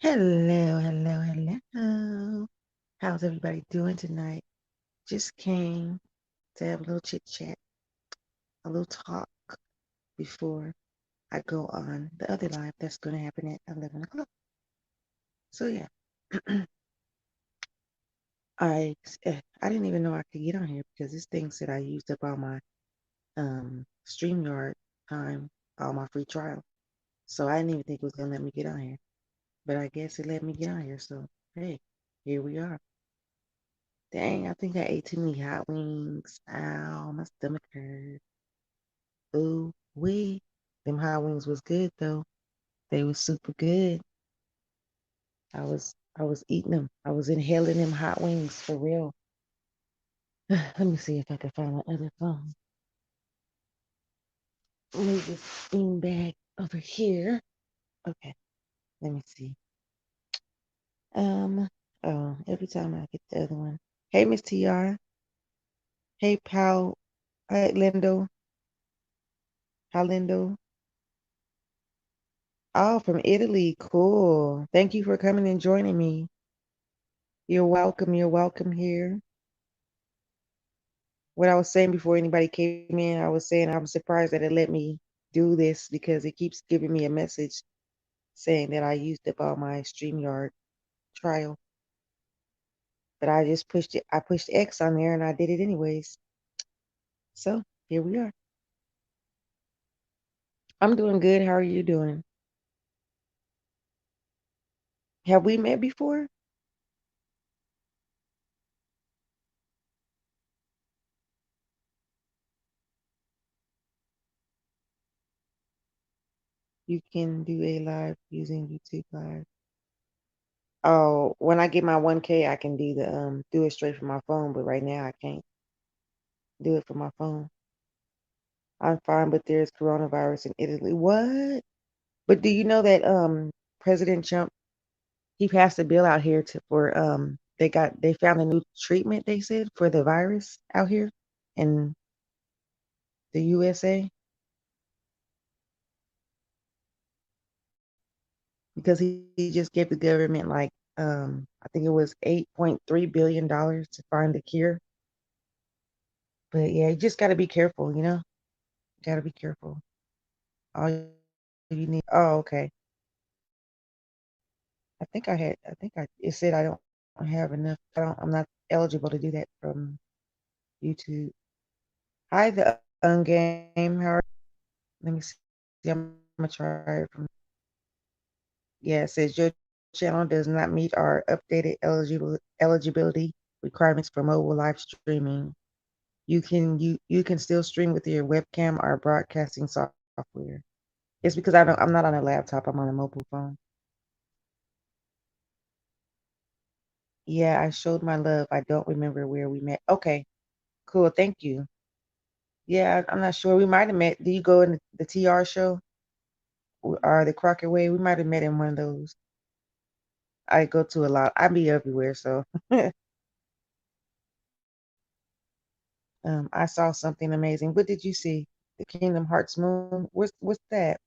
Hello, hello, hello. How's everybody doing tonight? Just came to have a little chit chat, a little talk before I go on the other live that's going to happen at 11 o'clock. So, yeah, I didn't even know I could get on here because this thing said I used up all my StreamYard time, all my free trial. So, I didn't even think it was going to let me get on here. But I guess it let me get on here. So, hey, here we are. Dang, I think I ate too many hot wings. Ow, my stomach hurt. Ooh, wee. Them hot wings was good though. They was super good. I was eating them. I was inhaling them hot wings for real. Let me see if I can find my other phone. Move this bean bag over here. Okay, let me see. Um, oh, every time I get the other one. Hey, Miss TR. Hey, Pal. Hey, Lindo. Hi, Lindo. Oh, from Italy. Cool. Thank you for coming and joining me. You're welcome. You're welcome here. What I was saying before anybody came in, I was saying I'm surprised that it let me do this because it keeps giving me a message saying that I used up all my StreamYard trial. But I just pushed it. I pushed X on there and I did it anyways. So here we are. I'm doing good. How are you doing? Have we met before? You can do a live using YouTube Live. Oh, when I get my 1K, I can do it straight from my phone, but right now I can't do it from my phone. I'm fine, but there's coronavirus in Italy. What? But do you know that President Trump, he passed a bill out here to for they found a new treatment, they said, for the virus out here in the USA because he just gave the government like I think it was $8.3 billion to find a cure. But yeah, you just gotta be careful, you know? Gotta be careful. All you need. Oh, okay. It said I don't have enough. I'm not eligible to do that from YouTube. Hi, the Ungame. How are Let me see. I'm gonna try it from. Yeah, it says your channel does not meet our updated eligibility requirements for mobile live streaming. You can still stream with your webcam or broadcasting software. It's because I'm not on a laptop. I'm on a mobile phone. Yeah, I showed my love. I don't remember where we met. Okay, cool. Thank you. Yeah, I'm not sure. We might have met. Do you go in the TR show or the Crockett Way? We might have met in one of those. I go to a lot. I be everywhere, so I saw something amazing. What did you see? The Kingdom Hearts Moon. What's that?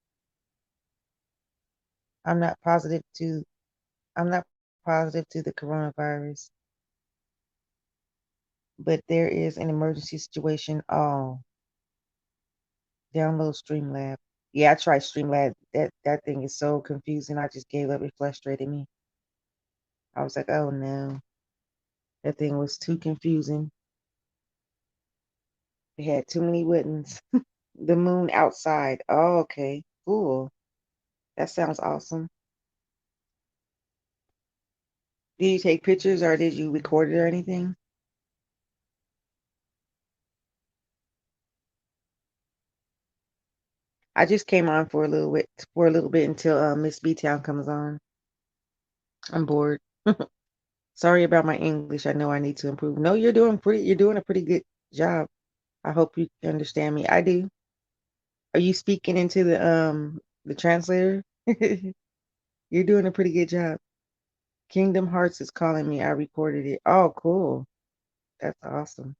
I'm not positive to. I'm not positive to the coronavirus, but there is an emergency situation. Oh, download Streamlab. Yeah, I tried Streamlab. That thing is so confusing. I just gave up. It frustrated me. I was like, oh no, that thing was too confusing. It had too many buttons. The moon outside. Oh, okay, cool. That sounds awesome. Did you take pictures or did you record it or anything? I just came on for a little bit until Miss B Town comes on. I'm bored. Sorry about my English. I know I need to improve. No, you're doing a pretty good job. I hope you understand me. I do. Are you speaking into the translator? You're doing a pretty good job. Kingdom Hearts is calling me. I recorded it. Oh, cool. That's awesome.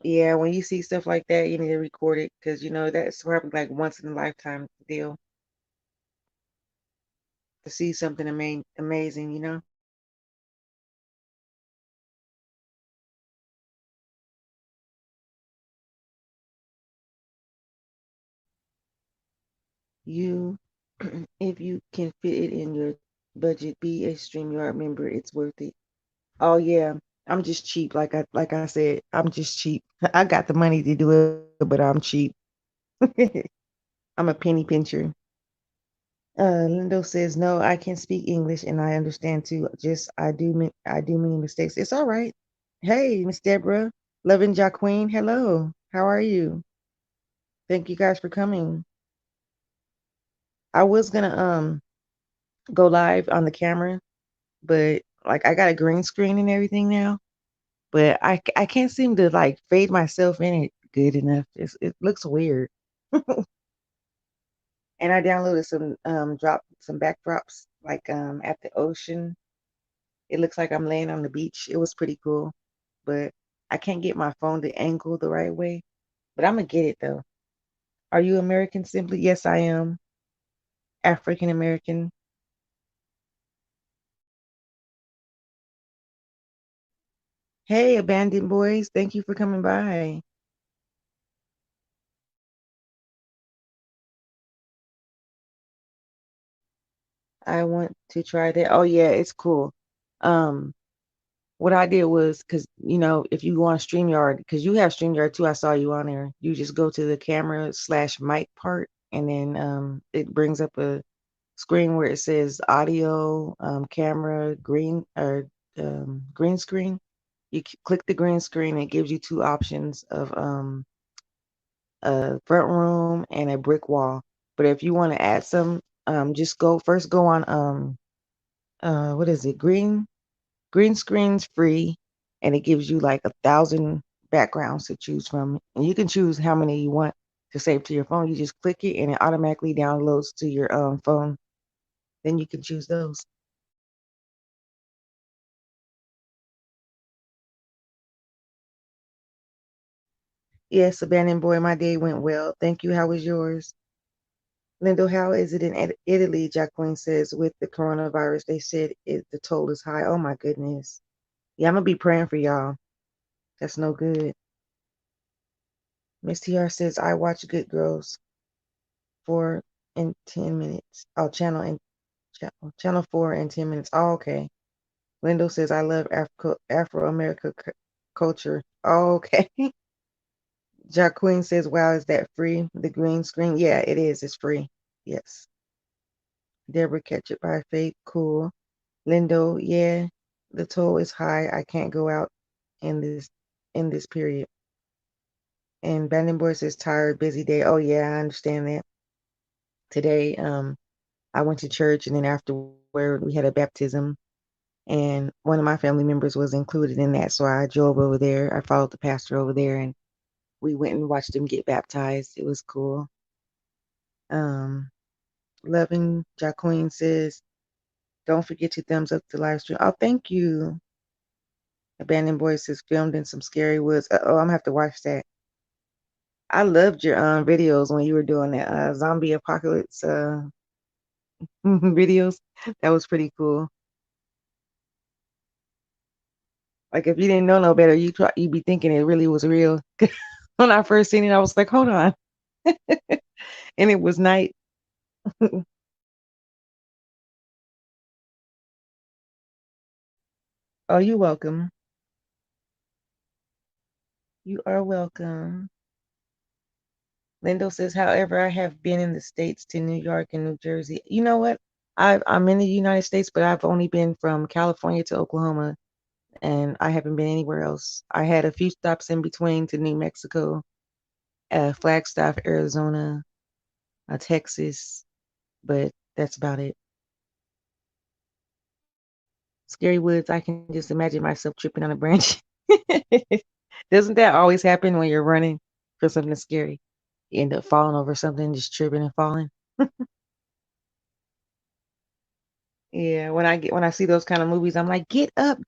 Yeah, when you see stuff like that, you need to record it because you know that's probably like once in a lifetime deal. to see something amazing, You, if you can fit it in your budget, be a StreamYard member. It's worth it. Oh yeah, I'm just cheap. Like I said, I'm just cheap. I got the money to do it, but I'm cheap. I'm a penny pincher. Lindo says no. I can speak English and I understand too. Just I do many mistakes. It's all right. Hey, Miss Deborah, Loving Jacqueline. Hello. How are you? Thank you guys for coming. I was gonna go live on the camera, but like I got a green screen and everything now, but I can't seem to like fade myself in it good enough. It looks weird. And I downloaded some backdrops like at the ocean. It looks like I'm laying on the beach. It was pretty cool, but I can't get my phone to angle the right way. But I'm gonna get it though. Are you American simply? Yes, I am. African American. Hey, abandoned boys. Thank you for coming by. I want to try that. Oh yeah, it's cool. Um, what I did was because if you go on StreamYard, because you have StreamYard too, I saw you on there. You just go to the camera/mic part, and then it brings up a screen where it says audio, camera, green screen. You click the green screen, and it gives you two options of a front room and a brick wall. But if you want to add some, just go on what is it? Green screen's free, and it gives you like 1,000 backgrounds to choose from, and you can choose how many you want to save to your phone. You just click it, and it automatically downloads to your phone. Then you can choose those. Yes, abandoned boy, my day went well. Thank you. How was yours? Lindo, how is it in Italy? Jacqueline says, with the coronavirus, they said the toll is high. Oh my goodness. Yeah, I'm gonna be praying for y'all. That's no good. Miss TR says, I watch Good Girls 4 in 10 minutes. Oh, channel 4 in 10 minutes. Oh, okay. Lindo says, I love Afro America culture. Oh, okay. Jacqueline says, wow, is that free? The green screen? Yeah, it is. It's free. Yes. Deborah, catch it by faith. Cool. Lindo, yeah, the toll is high. I can't go out in this period. And Boy says tired, busy day. Oh yeah, I understand that. Today, I went to church, and then afterward we had a baptism, and one of my family members was included in that. So I drove over there. I followed the pastor over there, and we went and watched him get baptized. It was cool. Um, Loving Jacqueline says, don't forget to thumbs up the live stream. Oh, thank you. Abandoned Boys is filmed in some scary woods. Oh, I'm gonna have to watch that. I loved your videos when you were doing that zombie apocalypse videos. That was pretty cool. Like if you didn't know no better, you'd be thinking it really was real. When I first seen it, I was like, hold on. And it was night. Oh, you're welcome. You are welcome. Lindo says, however, I have been in the States to New York and New Jersey. You know what? I'm in the United States, but I've only been from California to Oklahoma, and I haven't been anywhere else. I had a few stops in between to New Mexico, Flagstaff, Arizona, Texas, but that's about it. Scary woods, I can just imagine myself tripping on a branch. Doesn't that always happen when you're running for something scary? You end up falling over something, just tripping and falling. Yeah, when I see those kind of movies, I'm like, get up,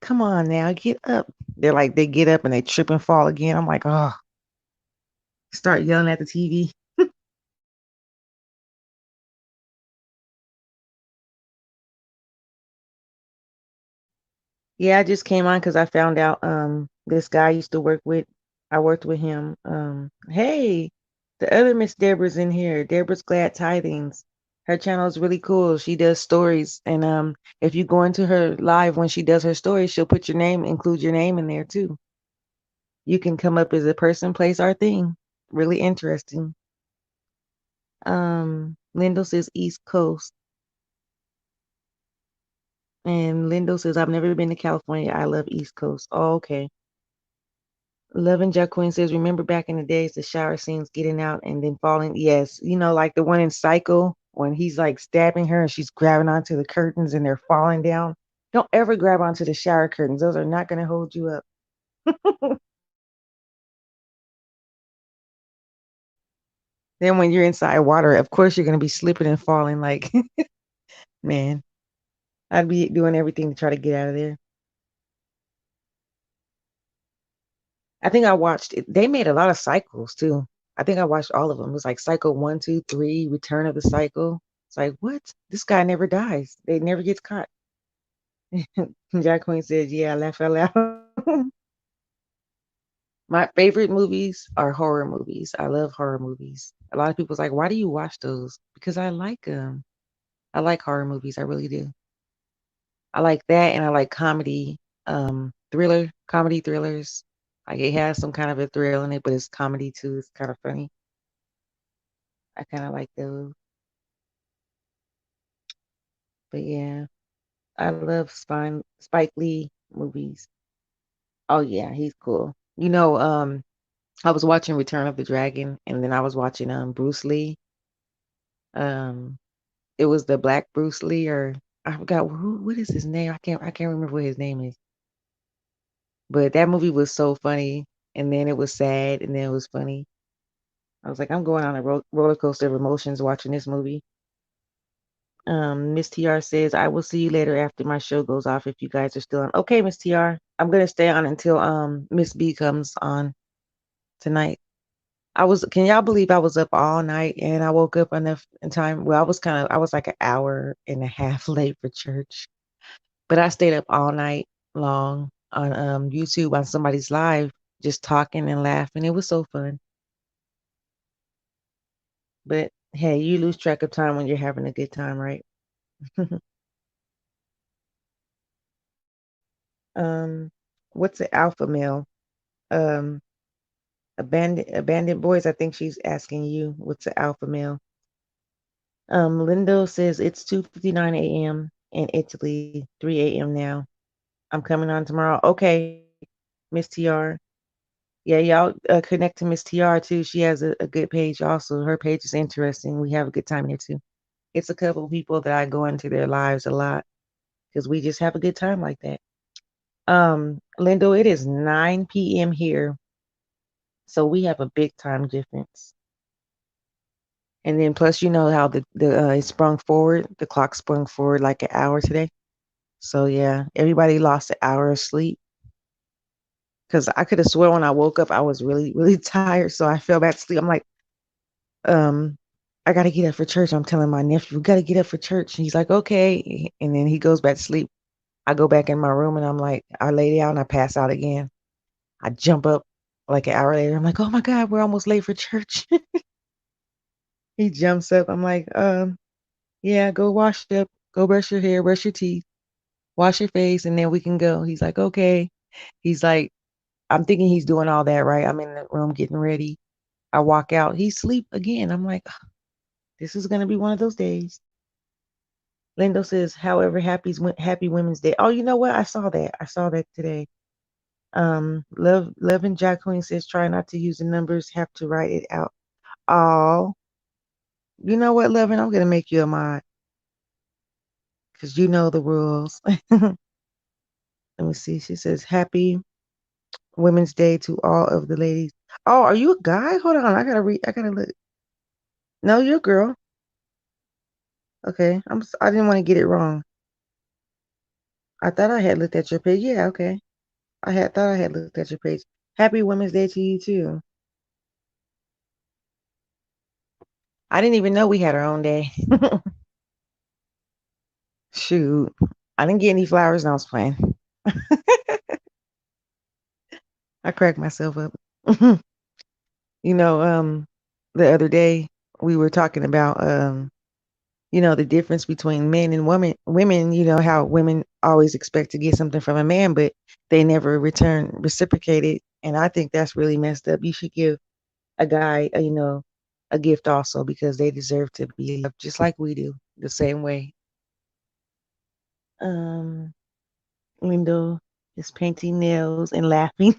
come on now, get up. They're like they get up and they trip and fall again. I'm like, oh, start yelling at the TV. Yeah, I just came on because I found out this guy I used to work with. I worked with him. Hey, the other Miss Deborah's in here. Deborah's Glad Tidings. Her channel is really cool. She does stories, and if you go into her live when she does her stories, she'll put your name, include your name in there too. You can come up as a person, place, or thing. Really interesting. Lindo says East Coast, and Lindo says I've never been to California. I love East Coast. Oh, okay. Love and Queen says, remember back in the days, the shower scenes getting out and then falling. Yes, like the one in Psycho when he's like stabbing her and she's grabbing onto the curtains and they're falling down. Don't ever grab onto the shower curtains. Those are not going to hold you up. Then when you're inside water, of course you're going to be slipping and falling. Like, man, I'd be doing everything to try to get out of there. I think I watched it. They made a lot of cycles too. I think I watched all of them. It was like Cycle 1, 2, 3, Return of the Cycle. It's like, what? This guy never dies. They never gets caught. Jack Queen says, yeah, laugh out loud. My favorite movies are horror movies. I love horror movies. A lot of people's like, why do you watch those? Because I like them. I like horror movies. I really do. I like that, and I like comedy thrillers. Like it has some kind of a thrill in it, but it's comedy too. It's kind of funny. I kind of like those. But yeah, I love Spike Lee movies. Oh yeah, he's cool. I was watching Return of the Dragon, and then I was watching Bruce Lee. Um, it was the Black Bruce Lee, or I forgot what is his name. I can't remember what his name is. But that movie was so funny, and then it was sad, and then it was funny. I was like, I'm going on a roller coaster of emotions watching this movie. Miss TR says, I will see you later after my show goes off if you guys are still on. Okay, Miss TR. I'm gonna stay on until Miss B comes on tonight. Can y'all believe I was up all night and I woke up enough in time? Well, I was like an hour and a half late for church, but I stayed up all night long on YouTube on somebody's live, just talking and laughing. It was so fun. But hey, you lose track of time when you're having a good time, right? um, what's the alpha male? Um, abandoned boys. I think she's asking you what's the alpha male. Lindo says it's 2:59 a.m. in Italy, 3 a.m. now. I'm coming on tomorrow. Okay, Miss TR. Yeah, y'all connect to Miss TR too. She has a good page also. Her page is interesting. We have a good time there too. It's a couple of people that I go into their lives a lot because we just have a good time like that. Lindo, it is 9 p.m. here, so we have a big time difference. And then plus, you know how the it sprung forward. The clock sprung forward like an hour today. So yeah, everybody lost an hour of sleep because I could have sworn when I woke up I was really really tired. So I fell back to sleep. I'm like, um, I gotta get up for church. I'm telling my nephew, we gotta get up for church. And he's like, okay. And then he goes back to sleep. I go back in my room and I'm like, I lay down and I pass out again. I jump up like an hour later. I'm like, oh my God, we're almost late for church. He jumps up. I'm like, yeah, go wash up, go brush your hair, brush your teeth, wash your face, and then we can go. He's like, okay. He's like, I'm thinking he's doing all that, right? I'm in the room getting ready. I walk out. He's asleep again. I'm like, this is gonna be one of those days. Lindo says, however, happy Women's Day. Oh, you know what? I saw that. I saw that today. Love and Jack Queen says, try not to use the numbers, have to write it out. Oh, you know what, Lovin? I'm gonna make you a mod because you know the rules. Let me see. She says, happy Women's Day to all of the ladies. Oh, are you a guy? Hold on. I gotta read. I gotta look. No, you're a girl. Okay. I didn't want to get it wrong. I thought I had looked at your page. Yeah, okay. Thought I had looked at your page. Happy Women's Day to you too. I didn't even know we had our own day. Shoot. I didn't get any flowers and I was playing. I crack myself up. You know, the other day we were talking about the difference between men and women, how women always expect to get something from a man, but they never reciprocate it. And I think that's really messed up. You should give a guy, a gift also because they deserve to be loved just like we do, the same way. Um, Lindo is painting nails and laughing.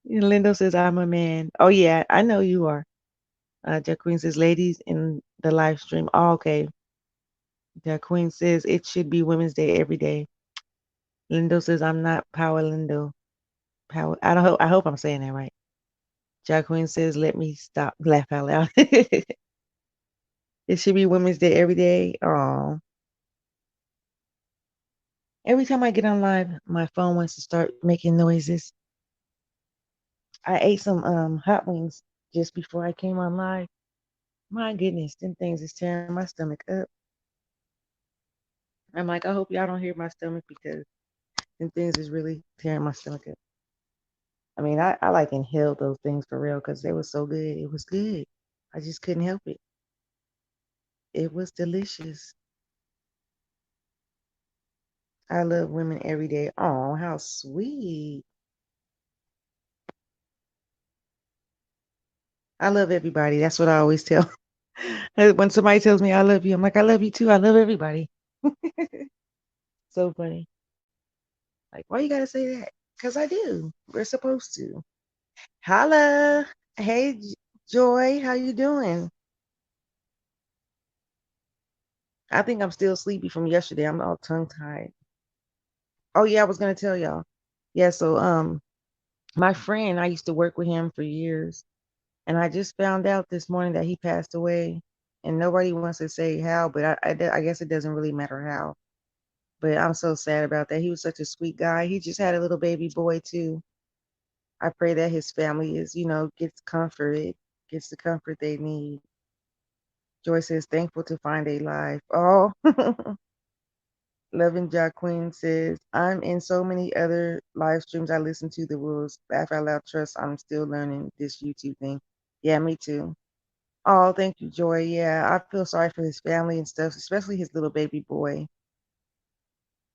Lindo says, I'm a man. Oh, yeah, I know you are. Jack Queen says, ladies in the live stream. Oh, okay. Jack Queen says, it should be Women's Day every day. Lindo says, I'm not Power Lindo. Power. I hope I'm saying that right. Jack Queen says, let me stop. Laugh out loud. It should be Women's Day every day. Oh, every time I get on live, my phone wants to start making noises. I ate some hot wings just before I came on live. My goodness, them things is tearing my stomach up. I'm like, I hope y'all don't hear my stomach because them things is really tearing my stomach up. I mean, I like inhaled those things for real because they were so good. It was good. I just couldn't help it. It was delicious. I love women every day. Oh, how sweet. I love everybody. That's what I always tell. When somebody tells me I love you, I'm like, I love you too. I love everybody. So funny. Like, why you gotta say that? Because I do. We're supposed to. Holla. Hey, Joy. How you doing? I think I'm still sleepy from yesterday. I'm all tongue tied. Oh yeah, I was gonna tell y'all. Yeah, so my friend, I used to work with him for years, and I just found out this morning that he passed away, and nobody wants to say how, but I guess it doesn't really matter how. But I'm so sad about that. He was such a sweet guy. He just had a little baby boy too. I pray that his family gets comforted, gets the comfort they need. Joy says, thankful to find a life. Oh, Loving Jack Queen says, I'm in so many other live streams. I listen to the rules. Laugh Out Loud Trust. I'm still learning this YouTube thing. Yeah, me too. Oh, thank you, Joy. Yeah, I feel sorry for his family and stuff, especially his little baby boy.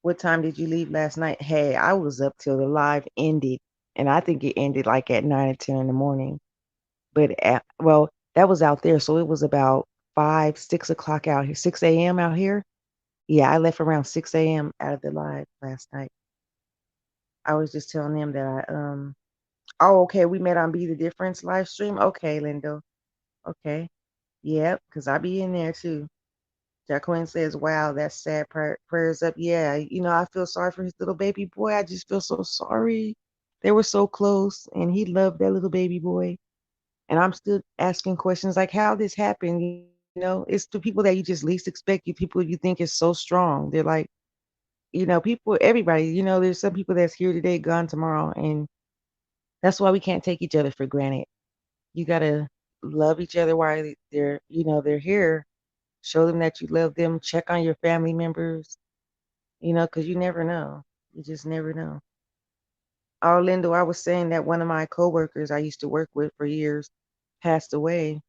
What time did you leave last night? Hey, I was up till the live ended, and I think it ended like at 9 or 10 in the morning. But well, that was out there, so it was about 5, 6 o'clock out here, 6 a.m. out here. Yeah, I left around 6 a.m. out of the live last night. I was just telling them that oh, okay, we met on Be the Difference live stream. Okay, Lindo. Okay. Yep, because I be in there too. Jacqueline says, wow, that's sad. Prayers up. Yeah, I feel sorry for his little baby boy. I just feel so sorry. They were so close, and he loved that little baby boy. And I'm still asking questions like how this happened. It's the people that you just least expect, you people you think is so strong. They're like, people, everybody, there's some people that's here today, gone tomorrow. And that's why we can't take each other for granted. You gotta love each other while they're here. Show them that you love them. Check on your family members, because you never know. You just never know. Oh, Lindo, I was saying that one of my coworkers I used to work with for years passed away.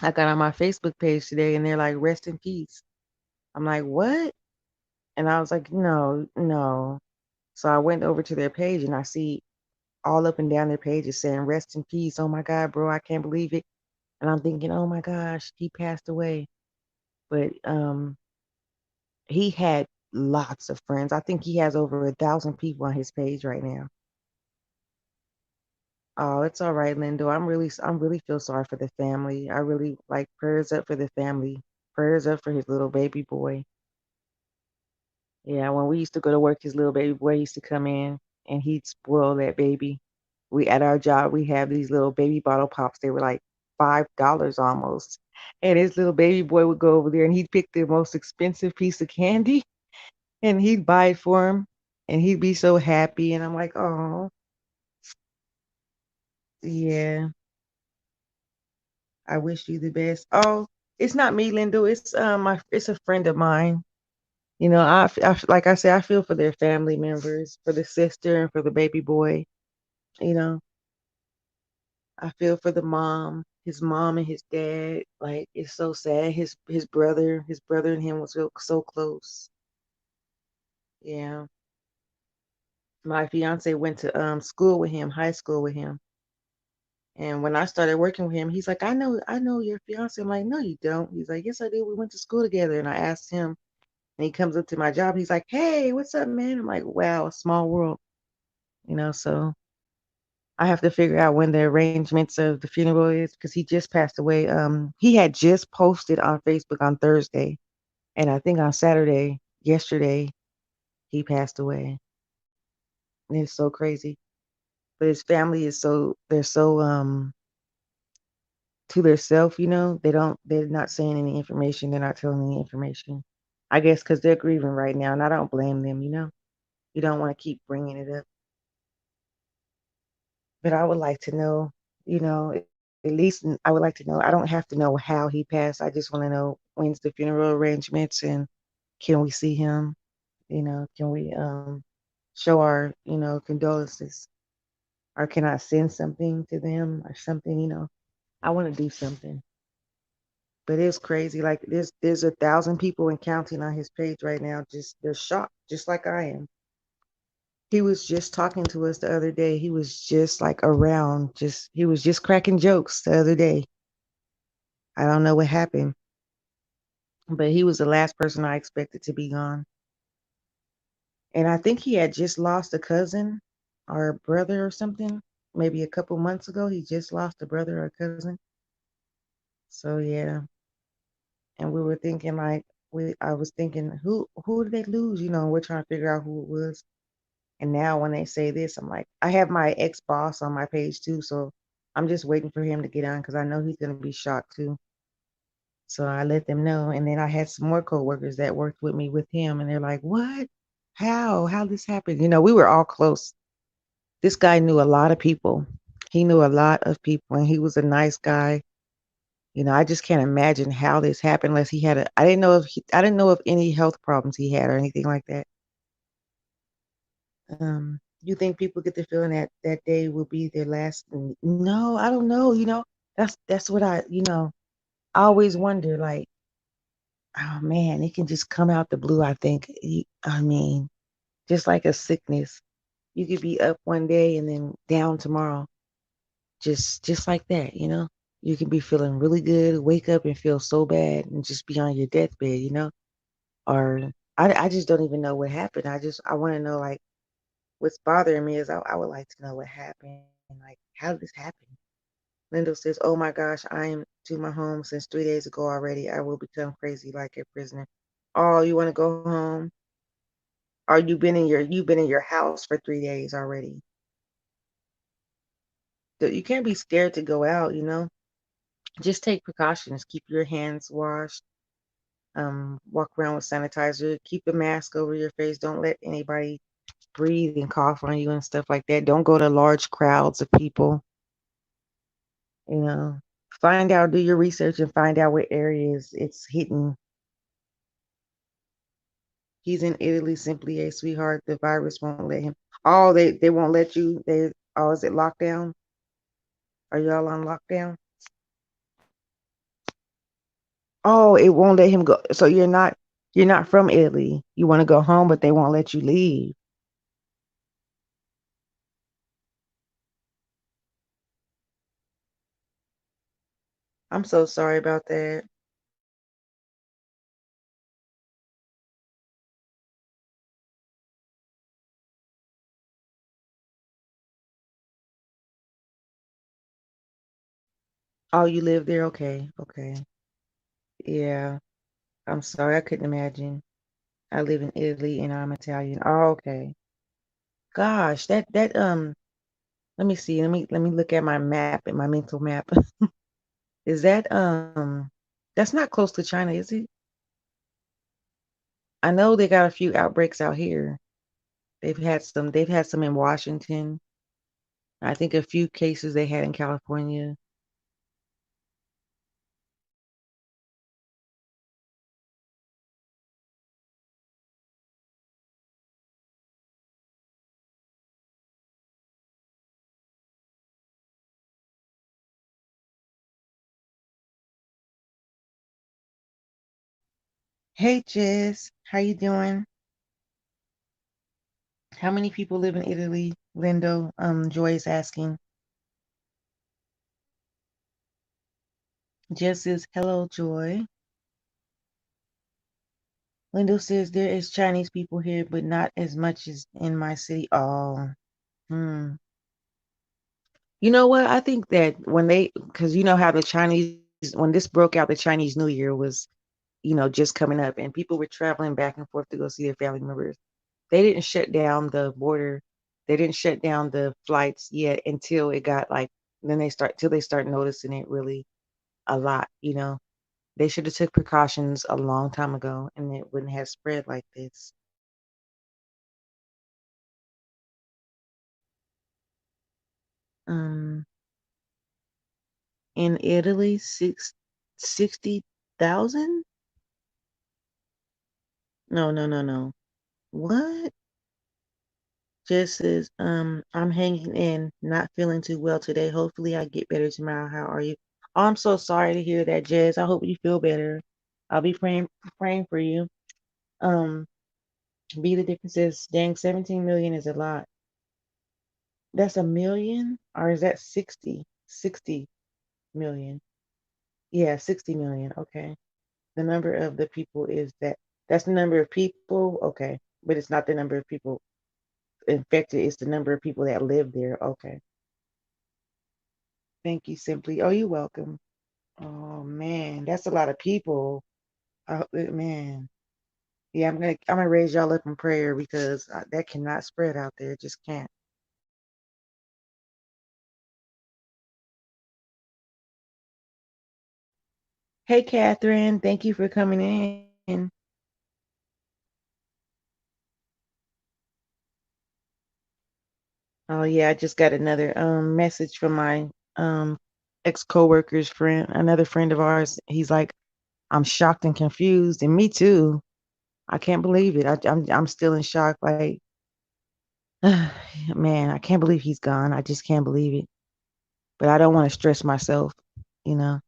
I got on my Facebook page today and they're like, rest in peace. I'm like, what? And I was like, no, no. So I went over to their page and I see all up and down their pages saying, rest in peace. Oh my God, bro, I can't believe it. And I'm thinking, oh my gosh, he passed away. But he had lots of friends. I think he has over 1,000 people on his page right now. Oh, it's all right, Lindo. I'm really feel sorry for the family. I really like prayers up for the family. Prayers up for his little baby boy. Yeah, when we used to go to work, his little baby boy used to come in and he'd spoil that baby. We at our job, we have these little baby bottle pops. They were like $5 almost. And his little baby boy would go over there and he'd pick the most expensive piece of candy and he'd buy it for him and he'd be so happy. And I'm like, oh, yeah, I wish you the best. Oh, it's not me, Lindo. It's a friend of mine. Like I said, I feel for their family members, for the sister and for the baby boy. You know, I feel for the his mom and his dad. Like it's so sad. His brother and him was so close. Yeah. My fiance went to school with him, high school with him. And when I started working with him, he's like, I know your fiance. I'm like, no, you don't. He's like, yes, I do. We went to school together. And I asked him, and he comes up to my job. He's like, hey, what's up, man? I'm like, wow, small world, so I have to figure out when the arrangements of the funeral is because he just passed away. He had just posted on Facebook on Thursday, and I think on Saturday, yesterday, he passed away. And it's so crazy. But his family is they're so to their self, they're not saying any information, they're not telling any information. I guess because they're grieving right now, and I don't blame them. You don't want to keep bringing it up. But I would like to know, at least I would like to know. I don't have to know how he passed. I just want to know when's the funeral arrangements and can we see him? Can we show our, condolences? Or can I send something to them or something? I want to do something. But it's crazy. Like there's 1,000 people and counting on his page right now. Just they're shocked, just like I am. He was just talking to us the other day. He was just like around, just he was just cracking jokes the other day. I don't know what happened, but he was the last person I expected to be gone. And I think he had just lost a cousin or a brother or something. Maybe a couple months ago, he just lost a brother or a cousin. So yeah, and we were thinking like I was thinking who did they lose? We're trying to figure out who it was. And now when they say this, I'm like, I have my ex boss on my page too, so I'm just waiting for him to get on because I know he's gonna be shocked too. So I let them know, and then I had some more coworkers that worked with me with him, and they're like, "What? How this happened?" We were all close. This guy knew a lot of people. He knew a lot of people, and he was a nice guy. I just can't imagine how this happened unless he had a. I didn't know of any health problems he had or anything like that. You think people get the feeling that that day will be their last? No, I don't know. That's what I always wonder. Like, oh man, it can just come out the blue. I think. I mean, just like a sickness, you could be up one day and then down tomorrow, just like that. You can be feeling really good, wake up and feel so bad, and just be on your deathbed. Or I just don't even know what happened. I want to know like what's bothering me is I would like to know what happened. Like, how did this happen? Lindo says, oh my gosh, I am to my home since 3 days ago already. I will become crazy like a prisoner. Oh, you want to go home? Or you've been in your house for 3 days already. So you can't be scared to go out. Just take precautions. Keep your hands washed. Walk around with sanitizer. Keep a mask over your face. Don't let anybody breathe and cough on you and stuff like that. Don't go to large crowds of people. You know, find out, do your research and find out what areas it's hitting. He's in Italy, simply a sweetheart. The virus won't let him. Oh, they won't let you. Is it lockdown? Are y'all on lockdown? Oh, it won't let him go. So you're not from Italy. You want to go home, but they won't let you leave. I'm so sorry about that. Oh, you live there? Okay, okay. Yeah. I'm sorry, I couldn't imagine. I live in Italy and I'm Italian. Oh, okay. Gosh, that let me see. Let me look at my map and my mental map. Is that's not close to China, is it? I know they got a few outbreaks out here. They've had some in Washington. I think a few cases they had in California. Hey Jess, how you doing? How many people live in Italy? Lindo, Joy is asking. Jess says, hello, Joy. Lindo says there is Chinese people here, but not as much as in my city. Oh, hmm. You know what? I think that because you know how the Chinese, when this broke out, the Chinese New Year was, just coming up, and people were traveling back and forth to go see their family members. They didn't shut down the border. They didn't shut down the flights yet until it got like, then till they start noticing it really a lot. They should have took precautions a long time ago and it wouldn't have spread like this. Um, in Italy, 60,000? No, no, no, no. What? Just says, I'm hanging in, not feeling too well today. Hopefully I get better tomorrow. How are you? Oh, I'm so sorry to hear that, Jess. I hope you feel better. I'll be praying for you. Um, be the difference is dang, 17 million is a lot. That's a million, or is that 60? 60 million. Yeah, 60 million. Okay. The number of the people is that's the number of people. Okay. But it's not the number of people infected, it's the number of people that live there. Okay. Thank you, Simply. Oh, you're welcome. Oh man, that's a lot of people. Man, yeah, I'm gonna raise y'all up in prayer because that cannot spread out there. It just can't. Hey, Catherine, thank you for coming in. Oh yeah, I just got another message from my um ex coworker's friend, another friend of ours. He's like, I'm shocked and confused, and me too. I can't believe it. I'm still in shock. Like, man, I can't believe he's gone. I just can't believe it. But I don't want to stress myself. You know,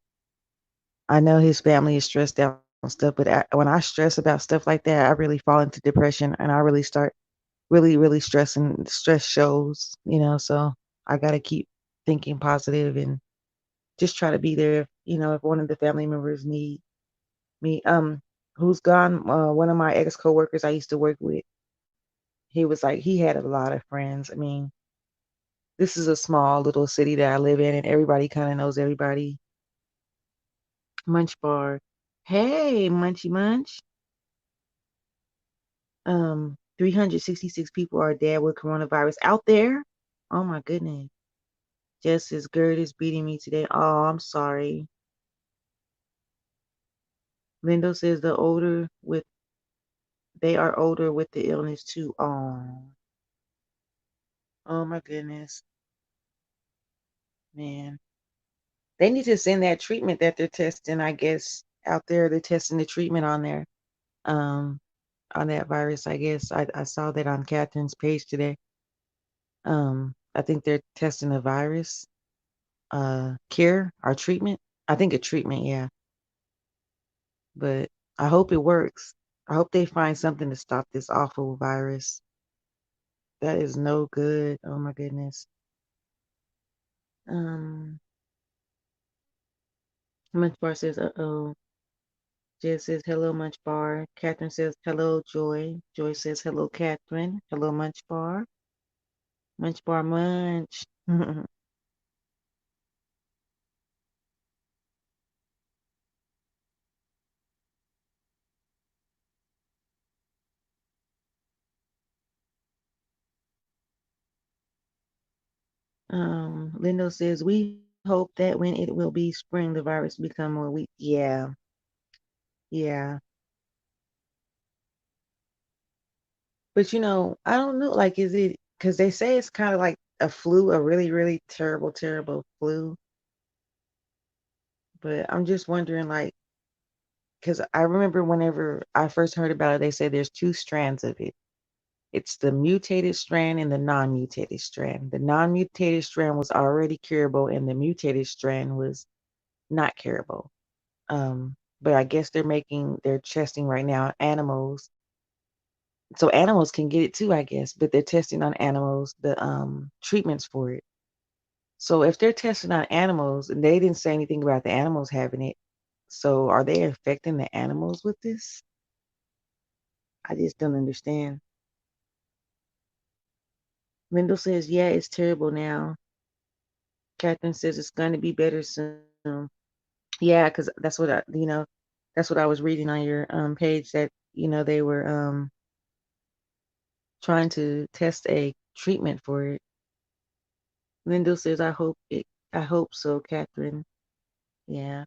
I know his family is stressed out and stuff, but when I stress about stuff like that, I really fall into depression and I really start really, really stressing. Stress shows. So I got to keep thinking positive and just try to be there. If one of the family members need me. Who's gone? One of my ex coworkers I used to work with. He was like he had a lot of friends. I mean, this is a small little city that I live in, and everybody kind of knows everybody. Munch Bar. Hey, Munchy Munch. 366 people are dead with coronavirus out there. Oh my goodness. Just as GERD is beating me today. Oh, I'm sorry. Lindo says they are older with the illness too. Oh my goodness, man. They need to send that treatment that they're testing, I guess, out there. They're testing the treatment um, on that virus, I guess. I saw that on Catherine's page today. I think they're testing a virus, cure or treatment. I think a treatment, yeah. But I hope it works. I hope they find something to stop this awful virus. That is no good. Oh my goodness. Um, Munch Bar says, uh-oh. Jess says, hello, Munch Bar. Catherine says, hello, Joy. Joy says, hello, Catherine. Hello, Munch Bar. Munch Bar Munch. Lindo says, we hope that when it will be spring, the virus become more weak. Yeah, yeah. But I don't know, like, is it because they say it's kind of like a flu, a really, really terrible, terrible flu. But I'm just wondering, like, because I remember whenever I first heard about it, they said there's two strands of it. It's the mutated strand and the non-mutated strand. The non-mutated strand was already curable, and the mutated strand was not curable. but I guess they're testing right now animals. So animals can get it too, I guess, but they're testing on animals the treatments for it. So if they're testing on animals and they didn't say anything about the animals having it, so are they infecting the animals with this? I just don't understand. Mendel says, yeah, it's terrible now. Catherine says it's going to be better soon. Yeah, because that's what I was reading on your page that, they were trying to test a treatment for it. Mendel says, I hope so, Catherine. Yeah.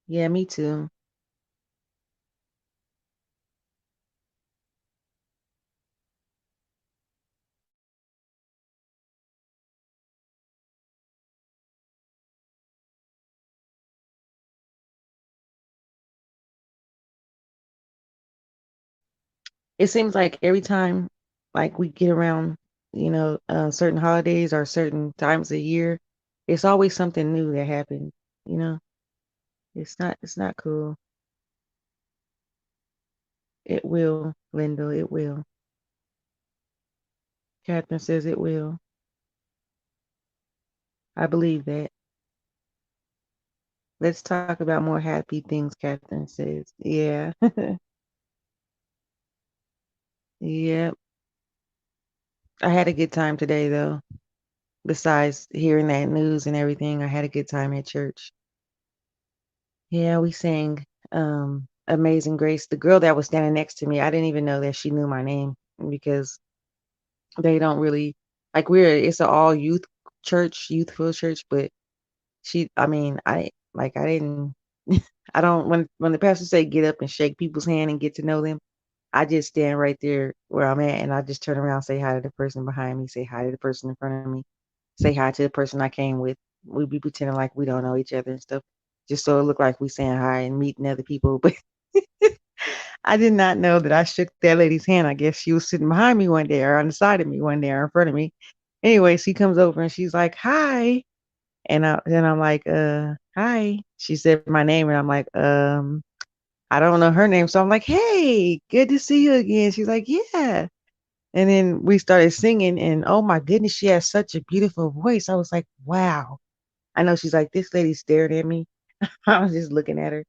Yeah, me too. It seems like every time, like we get around, certain holidays or certain times of year, it's always something new that happens. You know, it's not cool. It will, Linda. It will. Catherine says it will. I believe that. Let's talk about more happy things, Catherine says. Yeah. Yep. I had a good time today, though. Besides hearing that news and everything, I had a good time at church. Yeah, we sang Amazing Grace. The girl that was standing next to me, I didn't even know that she knew my name because they don't really like it's an all youth church, youthful church, but I mean, I didn't I don't when the pastor say get up and shake people's hand and get to know them, I just stand right there where I'm at and I just turn around, say hi to the person behind me, say hi to the person in front of me, say hi to the person I came with. We be pretending like we don't know each other and stuff, just so it look like we saying hi and meeting other people. But I did not know that I shook that lady's hand. I guess she was sitting behind me one day or on the side of me one day or in front of me. Anyway, she comes over and she's like, hi. And then I'm like, hi. She said my name and I'm like, I don't know her name. So I'm like, hey, good to see you again. She's like, yeah. And then we started singing and oh my goodness, she has such a beautiful voice. I was like, wow. I know she's like, this lady stared at me. I was just looking at her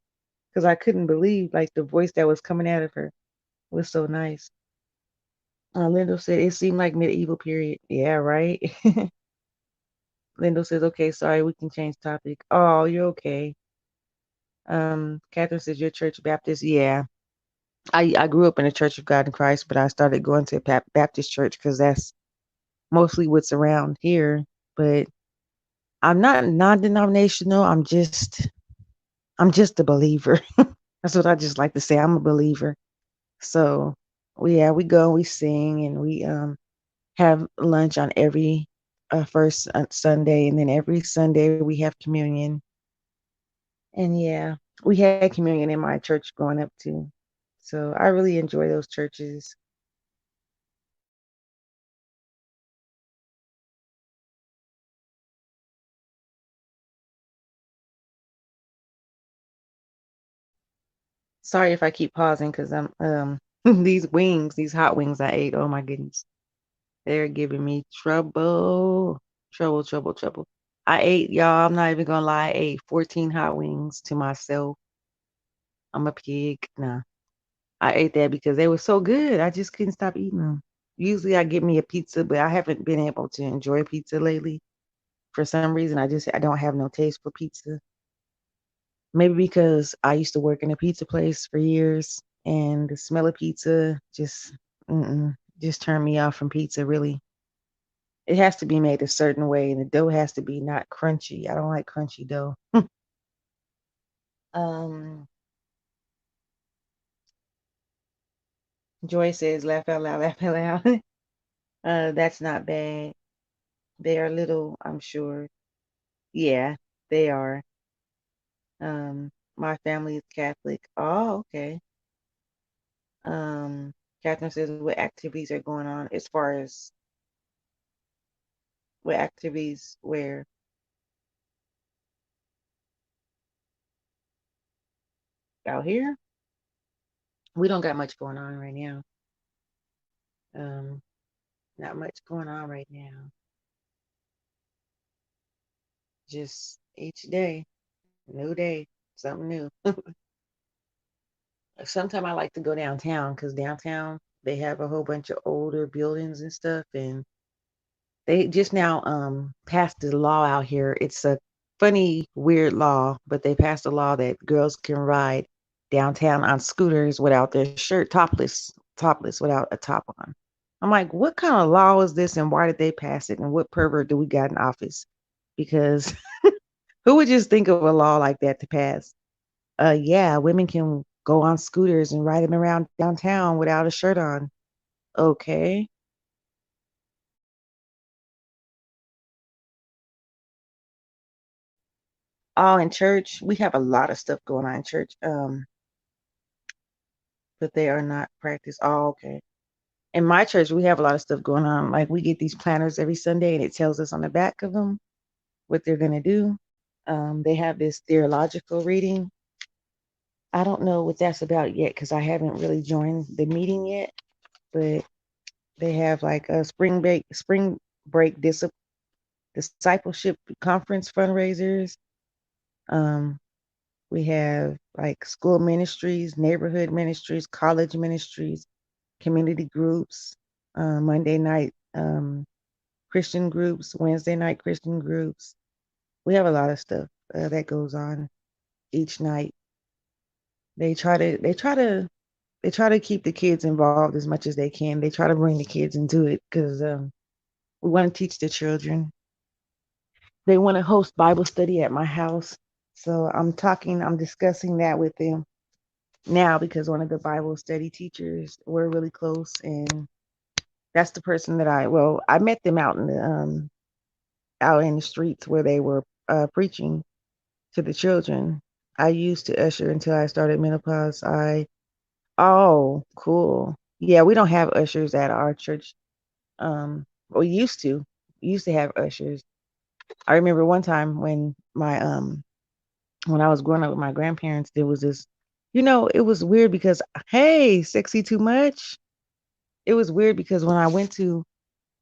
because I couldn't believe like the voice that was coming out of her was so nice. Lindo said it seemed like medieval period. Yeah, right. Lindo says, okay, sorry, we can change topic. Oh, you're okay. Catherine says, your church Baptist. Yeah. I grew up in the Church of God in Christ, but I started going to a Baptist church because that's mostly what's around here. But I'm not non-denominational. I'm just a believer. That's what I just like to say. I'm a believer. So we go, we sing, and we have lunch on every first Sunday, and then every Sunday we have communion. And yeah, we had communion in my church growing up too. So I really enjoy those churches. Sorry if I keep pausing because I'm these hot wings I ate. Oh my goodness. They're giving me trouble. Trouble, trouble, trouble. I ate, y'all, I'm not even gonna lie, I ate 14 hot wings to myself. I'm a pig. Nah. I ate that because they were so good. I just couldn't stop eating them. Usually I get me a pizza, but I haven't been able to enjoy pizza lately. For some reason, I don't have no taste for pizza. Maybe because I used to work in a pizza place for years and the smell of pizza just turned me off from pizza, really. It has to be made a certain way and the dough has to be not crunchy. I don't like crunchy dough. Um, Joy says, laugh out loud, laugh out loud. That's not bad. They are little, I'm sure. Yeah, they are. My family is Catholic. Oh, okay. Um, Catherine says what activities are going on as far as what activities where Out here, we don't got much going on right now. Um, Not much going on right now. Just each day, new day, something new. Sometimes I like to go downtown because downtown they have a whole bunch of older buildings and stuff, and they just now passed the law out here. It's a funny, weird law, but they passed a law that girls can ride downtown on scooters without their shirt, topless without a top on. I'm like, what kind of law is this, and why did they pass it, and what pervert do we got in office? Because who would just think of a law like that to pass? Yeah, women can go on scooters and ride them around downtown without a shirt on. Okay. Oh, in church, we have a lot of stuff going on in church. But they are not practiced. Oh, okay. In my church, we have a lot of stuff going on. Like we get these planners every Sunday, and it tells us on the back of them what they're gonna do. They have this theological reading. I don't know what that's about yet because I haven't really joined the meeting yet. But they have like a spring break discipleship conference fundraisers. Um, we have like school ministries, neighborhood ministries, college ministries, community groups, Monday night Christian groups, Wednesday night Christian groups. We have a lot of stuff that goes on each night. They try to keep the kids involved as much as they can. They try to bring the kids into it because we want to teach the children. They want to host Bible study at my house. So I'm discussing that with them now because one of the Bible study teachers, we're really close, and that's the person that I met them out in the streets where they were preaching to the children. I used to usher until I started menopause. Oh, cool. Yeah, we don't have ushers at our church. We used to have ushers. I remember one time when I was growing up with my grandparents, there was this, it was weird because, hey, sexy too much. It was weird because when I went to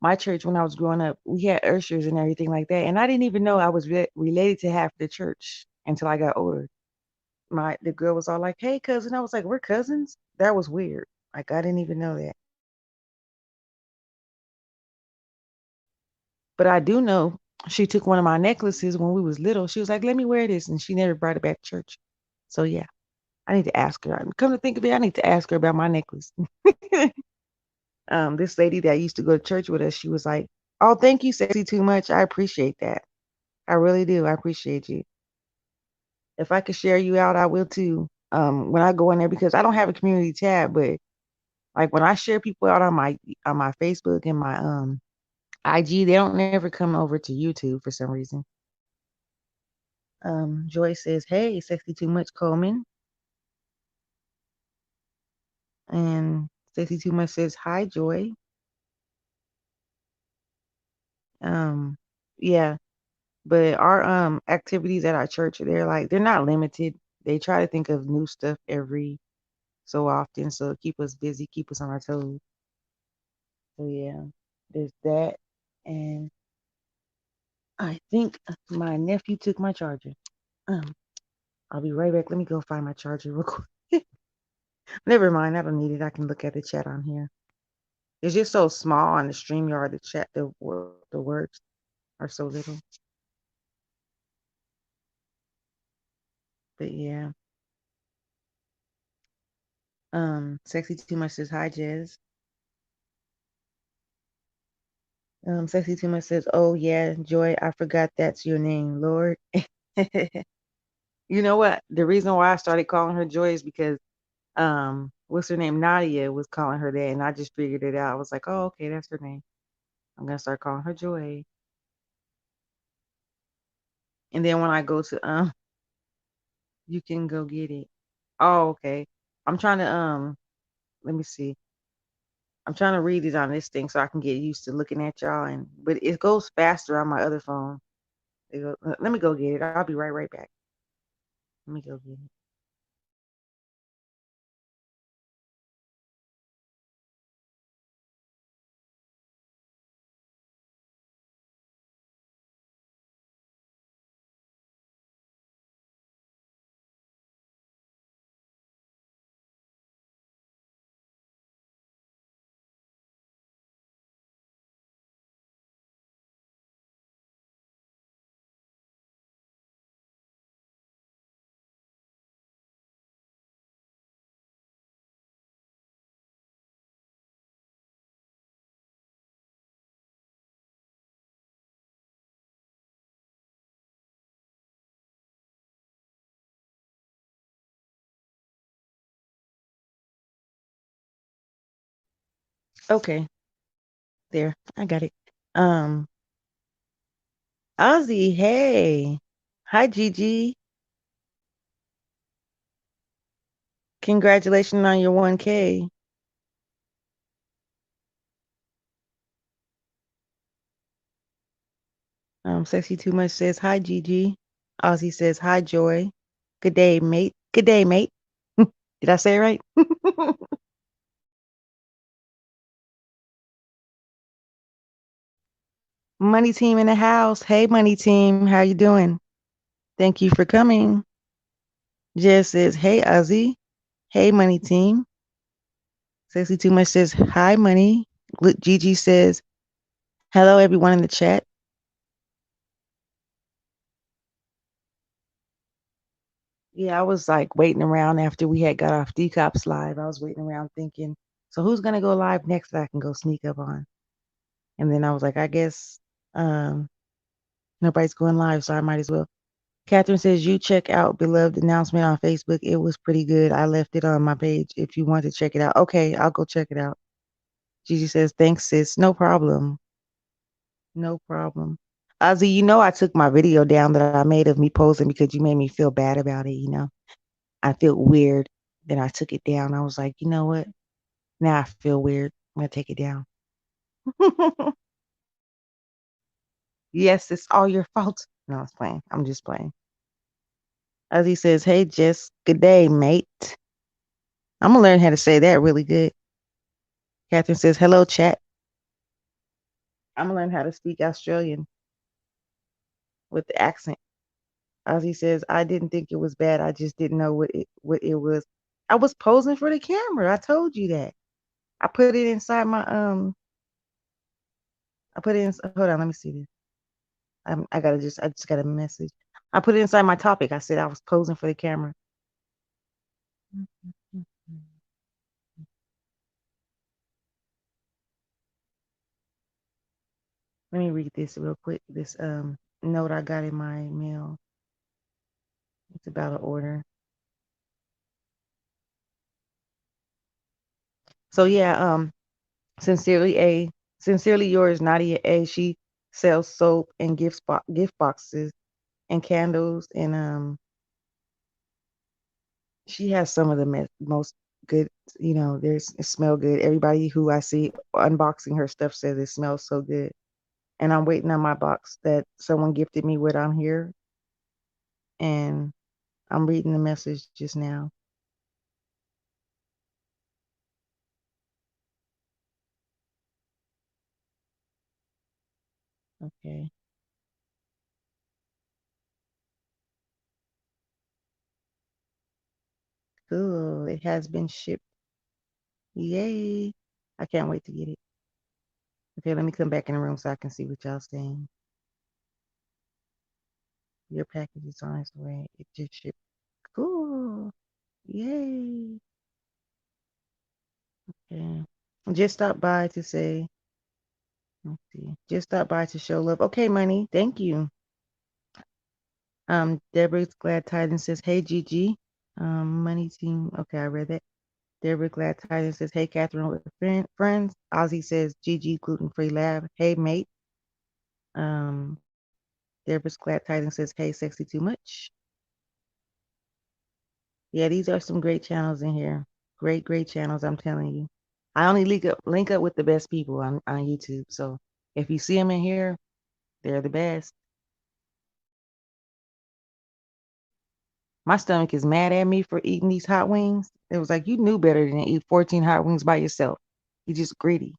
my church when I was growing up, we had ushers and everything like that. And I didn't even know I was related to half the church until I got older. The girl was all like, "Hey, cousin." I was like, "We're cousins?" That was weird. Like I didn't even know that. But I do know she took one of my necklaces when we was little. She was like, "Let me wear this," and she never brought it back to church. So yeah, I need to ask her. Come to think of it, I need to ask her about my necklace. This lady that used to go to church with us, she was like, "Oh, thank you, sexy too much. I appreciate that. I really do. I appreciate you. If I could share you out, I will too. When I go in there because I don't have a community tab, but like when I share people out on my Facebook and my IG, they don't never come over to YouTube for some reason. Joy says, "Hey, sexy too much, Coleman," and sexy too much says, "Hi, Joy." Um, yeah, but our activities at our church, they're not limited. They try to think of new stuff every so often, so keep us busy, keep us on our toes. So yeah, there's that, and I think my nephew took my charger. Um, I'll be right back. Let me go find my charger real quick. Never mind, I don't need it. I can look at the chat on here. It's just so small on the StreamYard. The chat, the words are so little. But yeah, sexy too much says hi, Jez. Sexy too much says, "Oh yeah, Joy, I forgot that's your name, Lord." You know what? The reason why I started calling her Joy is because what's her name? Nadia was calling her that, and I just figured it out. I was like, oh, okay, that's her name. I'm gonna start calling her Joy. And then when I go to you can go get it. Oh, okay. I'm trying to let me see. I'm trying to read it on this thing so I can get used to looking at y'all but it goes faster on my other phone. Let me go get it. I'll be right back. Let me go get it. Okay, there. I got it. Um, Ozzy, hey. Hi, Gigi. Congratulations on your 1K. Sexy Too Much says, hi, Gigi. Ozzy says, hi, Joy. Good day, mate. Good day, mate. Did I say it right? Money team in the house. Hey, money team. How you doing? Thank you for coming. Jess says, hey, Ozzy. Hey, money team. Sexy Too Much says, hi, money. Gigi says, hello, everyone in the chat. Yeah, I was like waiting around after we had got off Decop's live. I was waiting around thinking, so who's gonna go live next that I can go sneak up on? And then I was like, I guess nobody's going live, so I might as well. Catherine says, you check out Beloved announcement on Facebook. It was pretty good. I left it on my page if you want to check it out. Okay, I'll go check it out. Gigi says, thanks, sis. No problem. No problem. Ozzy, you know I took my video down that I made of me posing because you made me feel bad about it, you know. I feel weird. Then I took it down. I was like, you know what? Now I feel weird. I'm gonna take it down. Yes, it's all your fault. No, I was playing. I'm just playing. Ozzy says, hey, Jess, good day, mate. I'm gonna learn how to say that really good. Catherine says, hello, chat. I'm gonna learn how to speak Australian with the accent. Ozzy says, I didn't think it was bad. I just didn't know what it was. I was posing for the camera. I told you that. I put it inside my I put it in hold on, let me see this. I just got a message. I put it inside my topic. I said I was posing for the camera. Let me read this real quick. This note I got in my mail. It's about an order. So yeah, sincerely yours, Nadia A. She sells soap and gift boxes and candles, and she has some of the most good. You know, it smell good. Everybody who I see unboxing her stuff says it smells so good. And I'm waiting on my box that someone gifted me with on here, and I'm reading the message just now. Okay. Cool. It has been shipped. Yay. I can't wait to get it. Okay, let me come back in the room so I can see what y'all saying. Your package is on its way. It just shipped. Cool. Yay. Okay. Just stop by to say, let's see. Just stop by to show love. Okay, money. Thank you. Deborah's glad tidings says, hey Gigi. Money team. Okay, I read that. Deborah glad tidings says, hey Catherine with friends. Ozzy says, Gigi gluten free lab. Hey mate. Um, Deborah's glad tidings says, hey sexy too much. Yeah, these are some great channels in here. Great channels, I'm telling you. I only link up with the best people on YouTube. So if you see them in here, they're the best. My stomach is mad at me for eating these hot wings. It was like, you knew better than to eat 14 hot wings by yourself. You just greedy.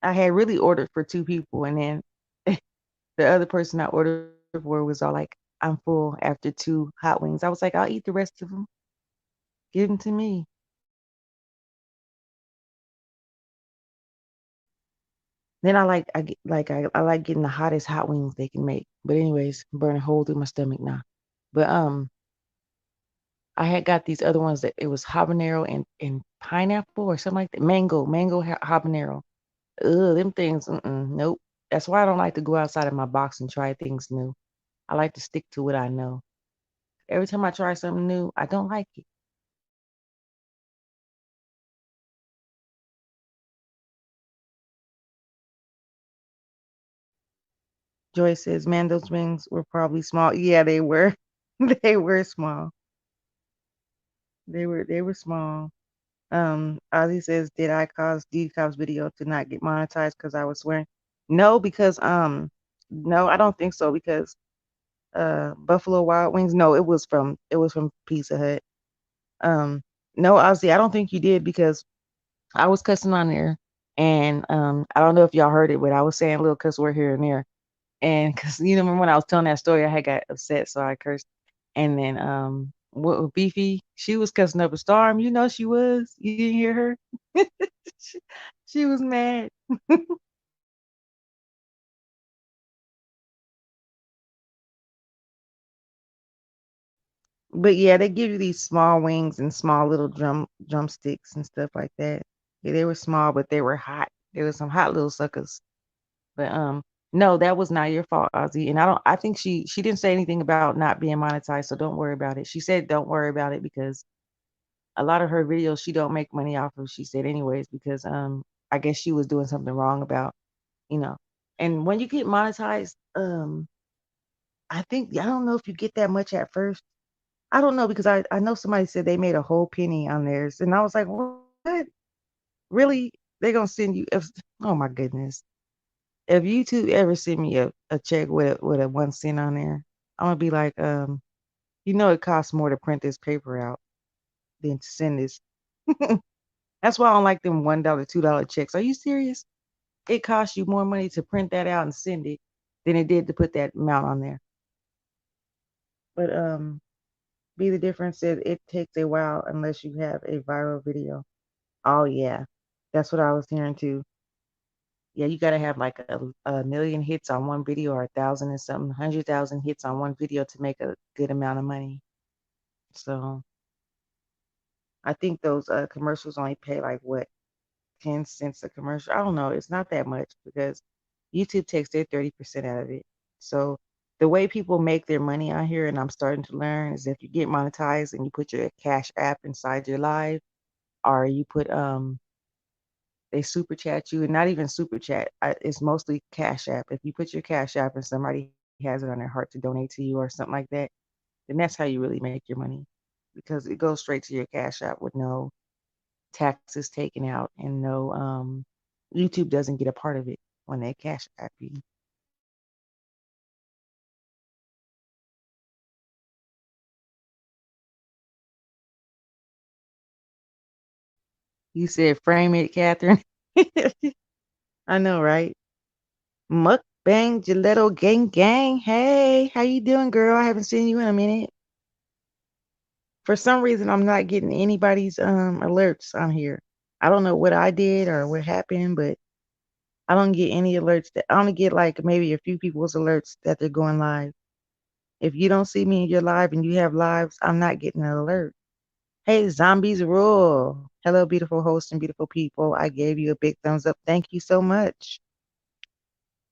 I had really ordered for two people, and then the other person I ordered for was all like, I'm full after two hot wings. I was like, I'll eat the rest of them. Give them to me. Then I like getting the hottest hot wings they can make. But anyways, burn a hole through my stomach now. But I had got these other ones that it was habanero and pineapple or something like that. Mango habanero. Ugh, them things. Nope. That's why I don't like to go outside of my box and try things new. I like to stick to what I know. Every time I try something new, I don't like it. Joy says, man, those wings were probably small. Yeah, they were. They were small. They were small. Ozzy says, did I cause Decop's video to not get monetized because I was swearing? No, because no, I don't think so because Buffalo Wild Wings. No, it was from Pizza Hut. Um, no, Ozzy, I don't think you did because I was cussing on there, and I don't know if y'all heard it, but I was saying a little cuss word here and there, and because remember when I was telling that story, I had got upset, so I cursed, and then what Beefy, she was cussing up a storm. You know she was. You didn't hear her? she, she was mad. But yeah, they give you these small wings and small little drumsticks and stuff like that. Yeah, they were small, but they were hot. There were some hot little suckers. But no, that was not your fault, Ozzy. And I think she didn't say anything about not being monetized, so don't worry about it. She said don't worry about it because a lot of her videos she don't make money off of, she said anyways, because I guess she was doing something wrong about, you know. And when you get monetized, I don't know if you get that much at first. I don't know because I know somebody said they made a whole penny on theirs, and I was like, what? Really? They're gonna send you? Oh my goodness! If YouTube ever send me a check with a 1 cent on there, I'm gonna be like, it costs more to print this paper out than to send this. That's why I don't like them $1, $2 checks. Are you serious? It costs you more money to print that out and send it than it did to put that amount on there. But be the difference is it takes a while unless you have a viral video. Oh yeah, that's what I was hearing too. Yeah, you gotta have like a million hits on one video or 1,000 and something, 100,000 hits on one video to make a good amount of money. So I think those commercials only pay like what 10 cents a commercial. I don't know. It's not that much because YouTube takes their 30% out of it. So the way people make their money out here, and I'm starting to learn, is if you get monetized and you put your Cash App inside your live, or you put they super chat you, and not even super chat. It's mostly Cash App. If you put your Cash App and somebody has it on their heart to donate to you or something like that, then that's how you really make your money because it goes straight to your Cash App with no taxes taken out and no YouTube doesn't get a part of it when they Cash App you. You said frame it, Catherine. I know, right? Mukbang Gelato Gang Gang. Hey, how you doing, girl? I haven't seen you in a minute. For some reason, I'm not getting anybody's alerts on here. I don't know what I did or what happened, but I don't get any alerts. That I only get like maybe a few people's alerts that they're going live. If you don't see me in your live and you have lives, I'm not getting an alert. Hey, zombies rule. Hello, beautiful hosts and beautiful people. I gave you a big thumbs up. Thank you so much.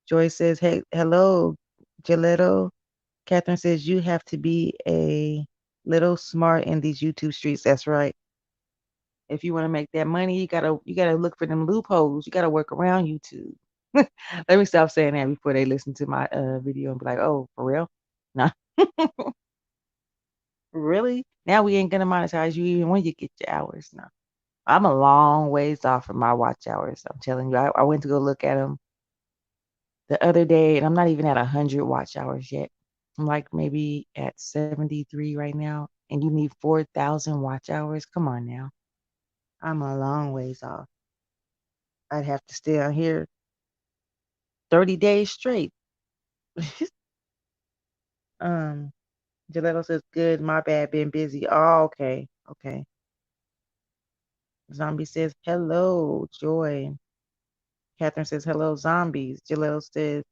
Joy says, hey, hello, Gelato. Catherine says, you have to be a little smart in these YouTube streets. That's right. If you want to make that money, you gotta look for them loopholes. You gotta work around YouTube. Let me stop saying that before they listen to my video and be like, oh, for real? No. Really? Now we ain't gonna monetize you even when you get your hours. No. I'm a long ways off from my watch hours. I'm telling you, I went to go look at them the other day, and I'm not even at 100 watch hours yet. I'm like maybe at 73 right now, and you need 4,000 watch hours. Come on now, I'm a long ways off. I'd have to stay on here 30 days straight. um, Gelato says, "Good, my bad, been busy." Oh, okay, okay. Zombie says, "Hello, Joy." Catherine says, "Hello, zombies." Gelato says,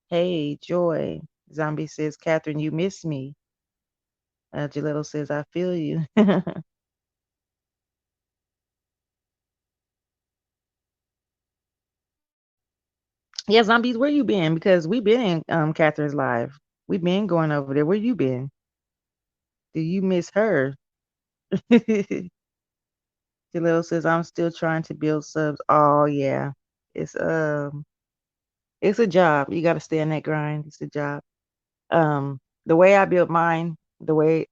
"Hey, Joy." Zombie says, "Catherine, you miss me." Gelato says, "I feel you." Yeah, zombies, where you been? Because we've been in Catherine's live. We've been going over there. Where you been? Do you miss her? Gelato says, "I'm still trying to build subs." Oh yeah, it's It's a job. You got to stay on that grind. It's a job. The way I built mine, kind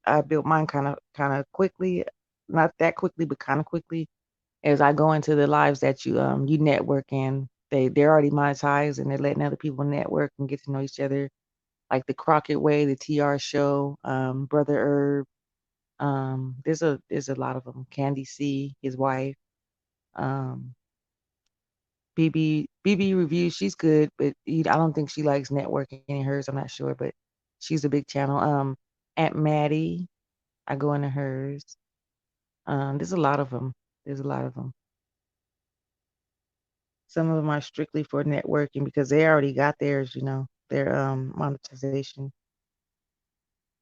of quickly, not that quickly, but kind of quickly, is I go into the lives that you network in. They're already monetized and they're letting other people network and get to know each other. Like the Crockett Way, the TR Show, Brother Herb. There's a lot of them. Candy C, his wife. Um, BB Review, she's good, but I don't think she likes networking in hers. I'm not sure, but she's a big channel. Aunt Maddie, I go into hers. There's a lot of them. There's a lot of them. Some of them are strictly for networking because they already got theirs, their monetization.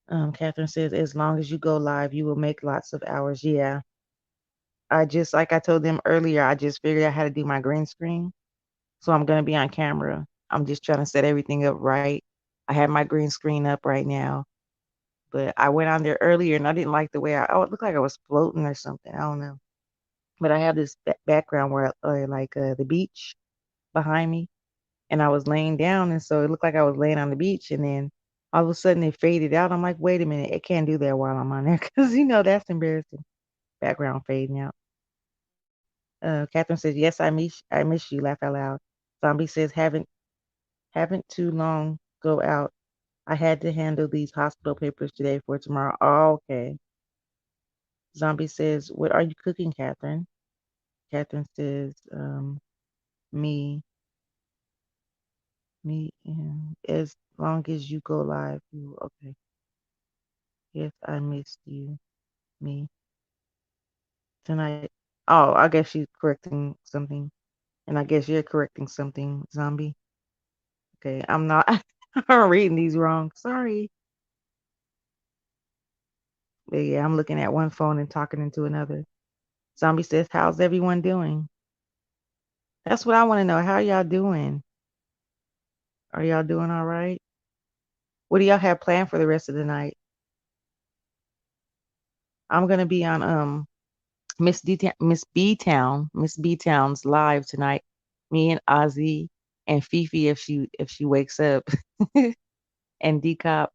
Catherine says, as long as you go live, you will make lots of hours. Yeah. Like I told them earlier, I just figured out how to do my green screen. So I'm going to be on camera. I'm just trying to set everything up right. I have my green screen up right now, but I went on there earlier and I didn't like the way it looked like I was floating or something. I don't know. But I have this background where the beach behind me and I was laying down. And so it looked like I was laying on the beach. And then all of a sudden it faded out. I'm like, wait a minute. It can't do that while I'm on there because, that's embarrassing. Background fading out. Catherine says, yes, I miss you. Laugh out loud. Zombie says, haven't too long go out. I had to handle these hospital papers today for tomorrow. Oh, okay. Zombie says, what are you cooking, Catherine? Catherine says, me, as long as you go live, you, okay. Yes, I missed you, me, tonight. Oh, I guess she's correcting something. And I guess you're correcting something, Zombie. Okay, I'm not, I'm reading these wrong. Sorry. But yeah, I'm looking at one phone and talking into another. Zombie says, how's everyone doing? That's what I want to know. How y'all doing? Are y'all doing all right? What do y'all have planned for the rest of the night? I'm gonna be on Miss B Town's live tonight. Me and Ozzy and Fifi if she wakes up and D Cop.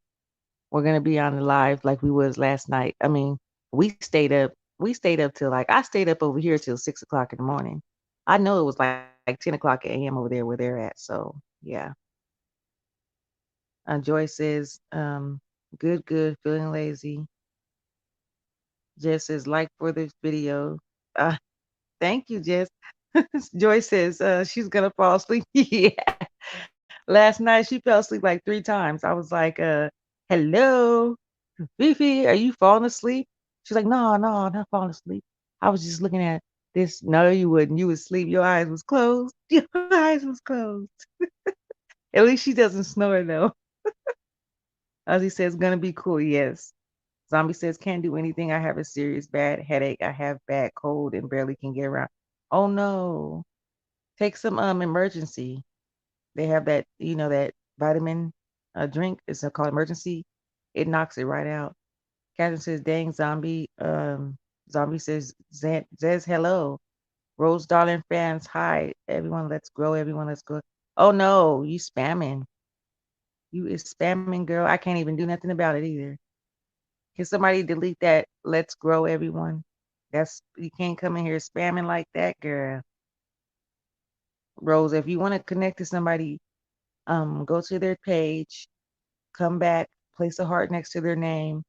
We're gonna be on the live like we was last night. I mean, we stayed up till I stayed up over here till 6 o'clock in the morning. I know it was like 10 o'clock a.m. over there where they're at. So yeah. Joy says, good, feeling lazy. Jess says, like for this video. Uh, thank you, Jess. Joy says, she's gonna fall asleep. Yeah. Last night she fell asleep like 3 times. I was like, hello, Fifi, are you falling asleep? She's like, no, I'm not falling asleep. I was just looking at this. No, you wouldn't. You would sleep. Your eyes was closed. Your eyes was closed. At least she doesn't snore though. Ozzy says, gonna be cool. Yes. Zombie says, can't do anything. I have a serious bad headache. I have bad cold and barely can get around. Oh no. Take some emergency. They have that vitamin drink. It's called emergency. It knocks it right out. Catherine says, dang zombie. Zombie says, Zez, hello. Rose Darling fans, hi. Everyone, let's grow. Everyone, let's go. Oh no, you spamming. You is spamming, girl. I can't even do nothing about it either. Can somebody delete that? Let's grow, everyone. You can't come in here spamming like that, girl. Rose, if you want to connect to somebody, go to their page, come back, place a heart next to their name,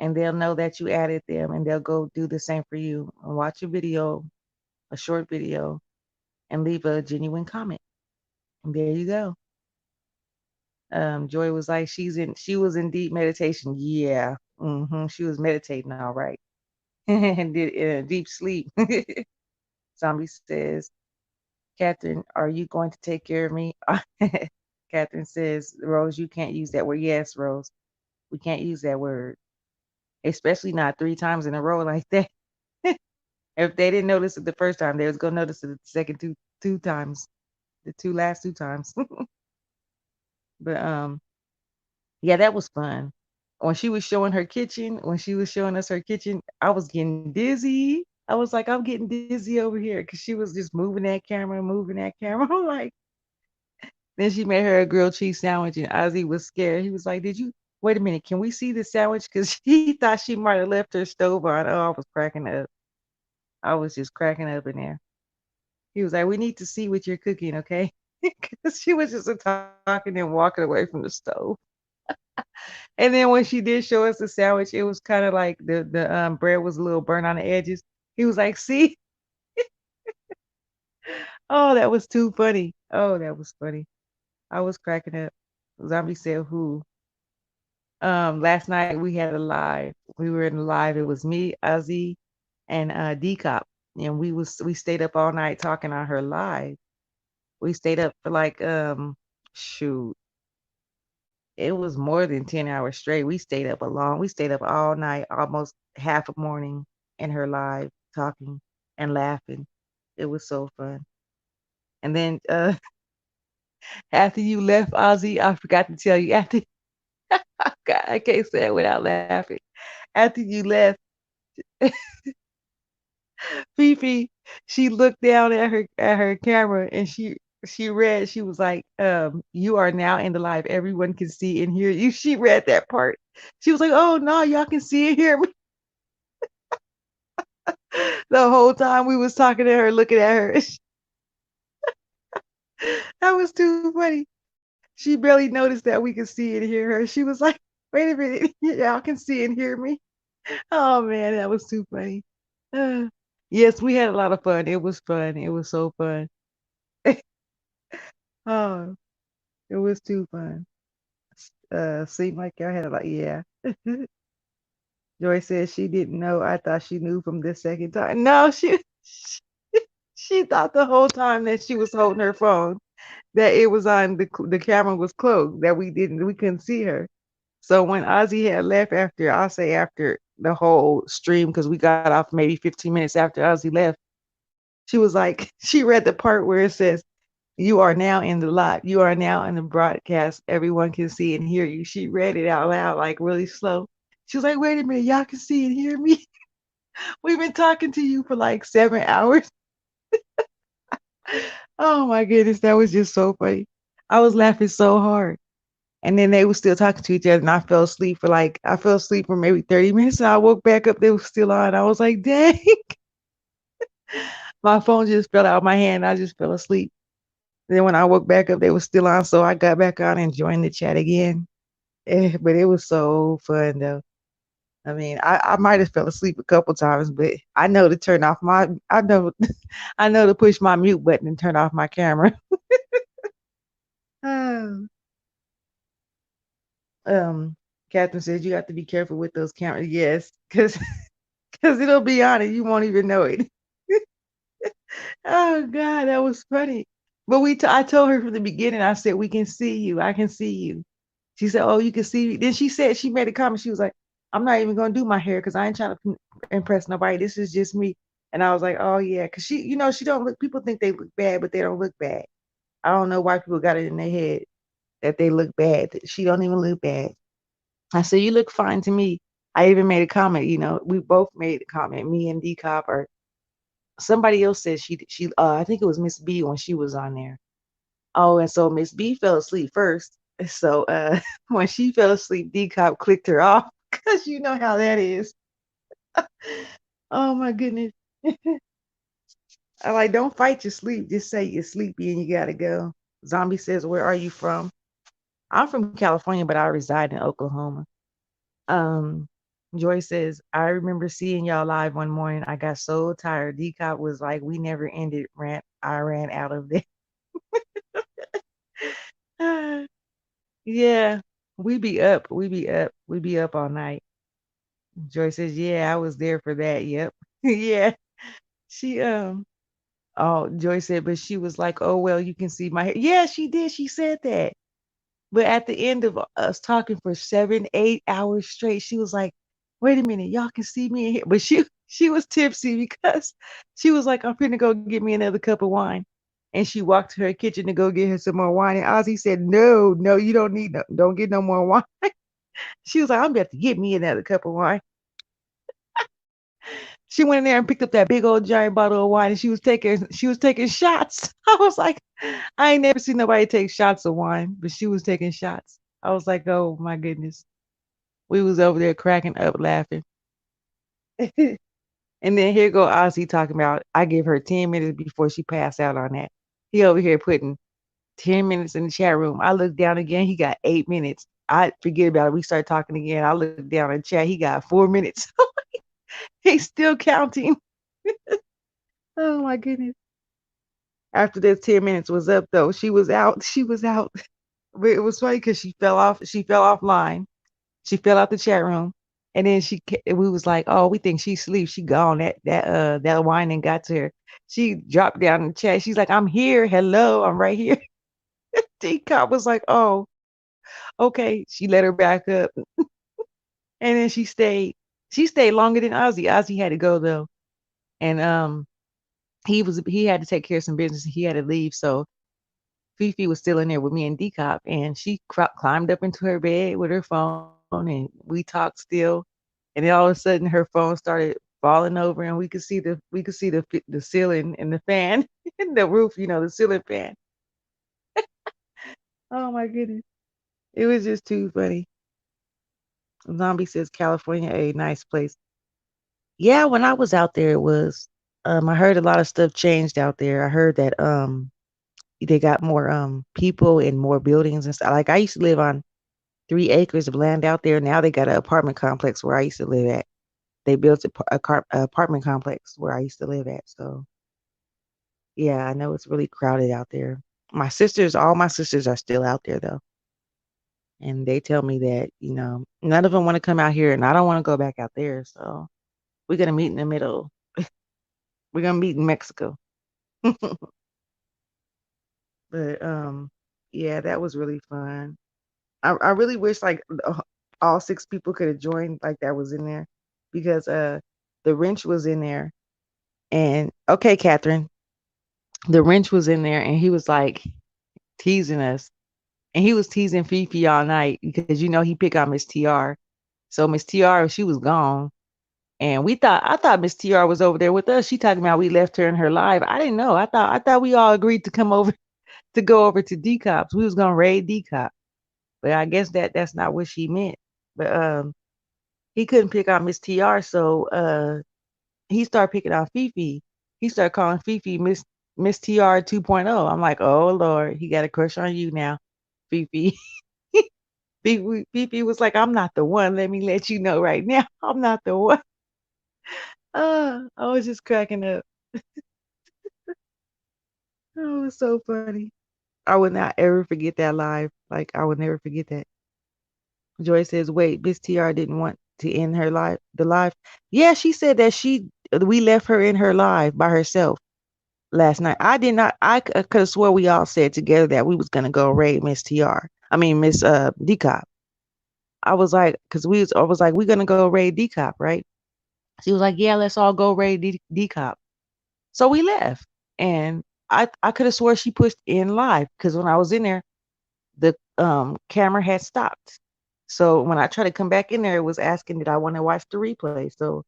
and they'll know that you added them, and they'll go do the same for you. And watch a video, a short video, and leave a genuine comment. And there you go. Joy was like, she was in deep meditation. Yeah. She was meditating all right. And did deep sleep. Zombie says, Catherine, are you going to take care of me? Catherine says, Rose, you can't use that word. Yes, Rose, we can't use that word, especially not 3 times in a row like that. If they didn't notice it the first time, they was gonna notice it the second two times, the last 2 times. But yeah, that was fun. When she was showing her kitchen, when she was showing us her kitchen, I was getting dizzy. I was like, I'm getting dizzy over here because she was just moving that camera, moving that camera. I'm like, Then she made her a grilled cheese sandwich, and Ozzy was scared. He was like, "Did you wait a minute? Can we see the sandwich?" Because he thought she might have left her stove on. Oh, I was cracking up. I was just cracking up in there. He was like, "We need to see what you're cooking, okay?" Because she was just talking and walking away from the stove. And then when she did show us the sandwich, it was kind of like the bread was a little burnt on the edges. He was like, "See?" Oh, that was too funny. Oh, that was funny. I was cracking up. Zombie said, "Who?" Last night we had a live. We were in the live. It was me, Ozzy, and D Cop, and we stayed up all night talking on her live. We stayed up for like shoot, it was more than 10 hours straight. We stayed up all night, almost half a morning in her live, talking and laughing. It was so fun. And then after you left, Ozzy, I forgot to tell you after God, I can't say it without laughing. After you left, Fifi, she looked down at her camera and she read, she was like, "You are now in the live. Everyone can see and hear you." She read that part. She was like, "Oh no, y'all can see and hear me." The whole time we was talking to her, looking at her. That was too funny. She barely noticed that we could see and hear her. She was like, "Wait a minute, y'all can see and hear me." Oh man, that was too funny. Uh, yes, we had a lot of fun. It was fun. It was so fun. Oh, it was too fun. Seemed like y'all had a lot. Yeah. Joy said she didn't know. I thought she knew from the second time. No, she thought the whole time that she was holding her phone that it was on the camera was closed, that we couldn't see her. So when Ozzy had left after, I'll say after the whole stream, because we got off maybe 15 minutes after Ozzy left, she was like, she read the part where it says, "You are now in the live. You are now in the broadcast. Everyone can see and hear you." She read it out loud, like really slow. She was like, "Wait a minute, y'all can see and hear me. We've been talking to you for like 7 hours." Oh my goodness, that was just so funny. I was laughing so hard. And then they were still talking to each other, and I fell asleep for maybe 30 minutes, and I woke back up, they were still on. I was like, dang, my phone just fell out of my hand. I just fell asleep. Then when I woke back up, they were still on, so I got back on and joined the chat again. But it was so fun though. I mean, I might have fell asleep a couple times, but I know to turn off my I know I know to push my mute button and turn off my camera. um, Catherine says you have to be careful with those cameras. Yes, because it'll be on it. You won't even know it. Oh God, that was funny. But I told her from the beginning, I said, "We can see you. I can see you." She said, "Oh, you can see me." Then she said, she made a comment. She was like, "I'm not even gonna do my hair because I ain't trying to impress nobody. This is just me." And I was like, "Oh yeah," because she don't look. People think they look bad, but they don't look bad. I don't know why people got it in their head that they look bad. That she don't even look bad. I said, "You look fine to me." I even made a comment. We both made a comment. Me and D Cop, or somebody else said I think it was Miss B when she was on there. Oh, and so Miss B fell asleep first. So when she fell asleep, D Cop clicked her off because you know how that is. Oh my goodness. I like, don't fight your sleep. Just say you're sleepy and you gotta go. Zombie says, "Where are you from?" I'm from California, but I reside in Oklahoma. Um, Joy says, "I remember seeing y'all live one morning. I got so tired. D Cop was like, we never ended rant. I ran out of there." Yeah, we be up. We be up. We be up all night. Joy says, "Yeah, I was there for that." Yep. Yeah. She oh, Joy said, but she was like, "Oh well, you can see my hair." Yeah, she did. She said that. But at the end of us talking for 7, 8 hours straight, she was like, "Wait a minute, y'all can see me in here." But she was tipsy because she was like, "I'm finna go get me another cup of wine." And she walked to her kitchen to go get her some more wine. And Ozzy said, "No, no, you don't get no more wine." She was like, "I'm about to get me another cup of wine." She went in there and picked up that big old giant bottle of wine, and she was taking shots. I was like, I ain't never seen nobody take shots of wine, but she was taking shots. I was like, oh my goodness. We was over there cracking up laughing. And then here go Ozzy talking about I give her 10 minutes before she passed out on that. He over here putting 10 minutes in the chat room. I look down again, he got 8 minutes. I forget about it. We start talking again. I look down in the chat, he got 4 minutes. He's still counting. Oh my goodness. After that 10 minutes was up though, she was out. She was out. But it was funny because she fell offline. She fell out the chat room. And then we was like, oh, we think she sleeps. She gone. That wine and got to her. She dropped down in the chat. She's like, I'm here. Hello, I'm right here. D Cop was like, oh, okay. She let her back up. And then she stayed. She stayed longer than Ozzy. Ozzy had to go though. And he had to take care of some business. He had to leave. So Fifi was still in there with me and D Cop, and she climbed up into her bed with her phone, and we talked still. And then all of a sudden, her phone started falling over, and we could see the ceiling and the fan, and the roof, the ceiling fan. Oh my goodness, it was just too funny. Zombie says California, a nice place. Yeah, when I was out there, it was. I heard a lot of stuff changed out there. I heard that they got more people and more buildings and stuff. Like I used to live on 3 acres of land out there. Now they got an apartment complex where I used to live at. They built a apartment complex where I used to live at. So yeah, I know it's really crowded out there. All my sisters are still out there though. And they tell me that, none of them want to come out here and I don't want to go back out there. So we're going to meet in the middle. We're going to meet in Mexico. But yeah, that was really fun. I really wish like all 6 people could have joined like that was in there because the wrench was in there and okay, Catherine, the wrench was in there and he was like teasing us and he was teasing Fifi all night because he picked on Miss TR. So Miss TR, she was gone. And I thought Miss TR was over there with us. She talking about we left her in her live. I didn't know. I thought we all agreed to come over to go over to D Cops. We was gonna raid D Cop. But I guess that's not what she meant. But he couldn't pick out Miss TR, so he started picking out Fifi. He started calling Fifi Miss TR 2.0. I'm like, oh Lord, he got a crush on you now, Fifi. Fifi was like, I'm not the one. Let me let you know right now. I'm not the one. I was just cracking up. Oh, it was so funny. I would not ever forget that live. Like I would never forget that. Joy says, wait, Miss TR didn't want to end the live. Yeah, she said that we left her in her live by herself last night. I did not, I could have swore we all said together that we was going to go raid Miss TR. I mean, Miss Decop. I was like, I was like, we're going to go raid Decop, right? She was like, yeah, let's all go raid Decop. So we left. And I could have swore she pushed in live because when I was in there, the camera had stopped. So when I tried to come back in there, it was asking did I want to watch the replay. So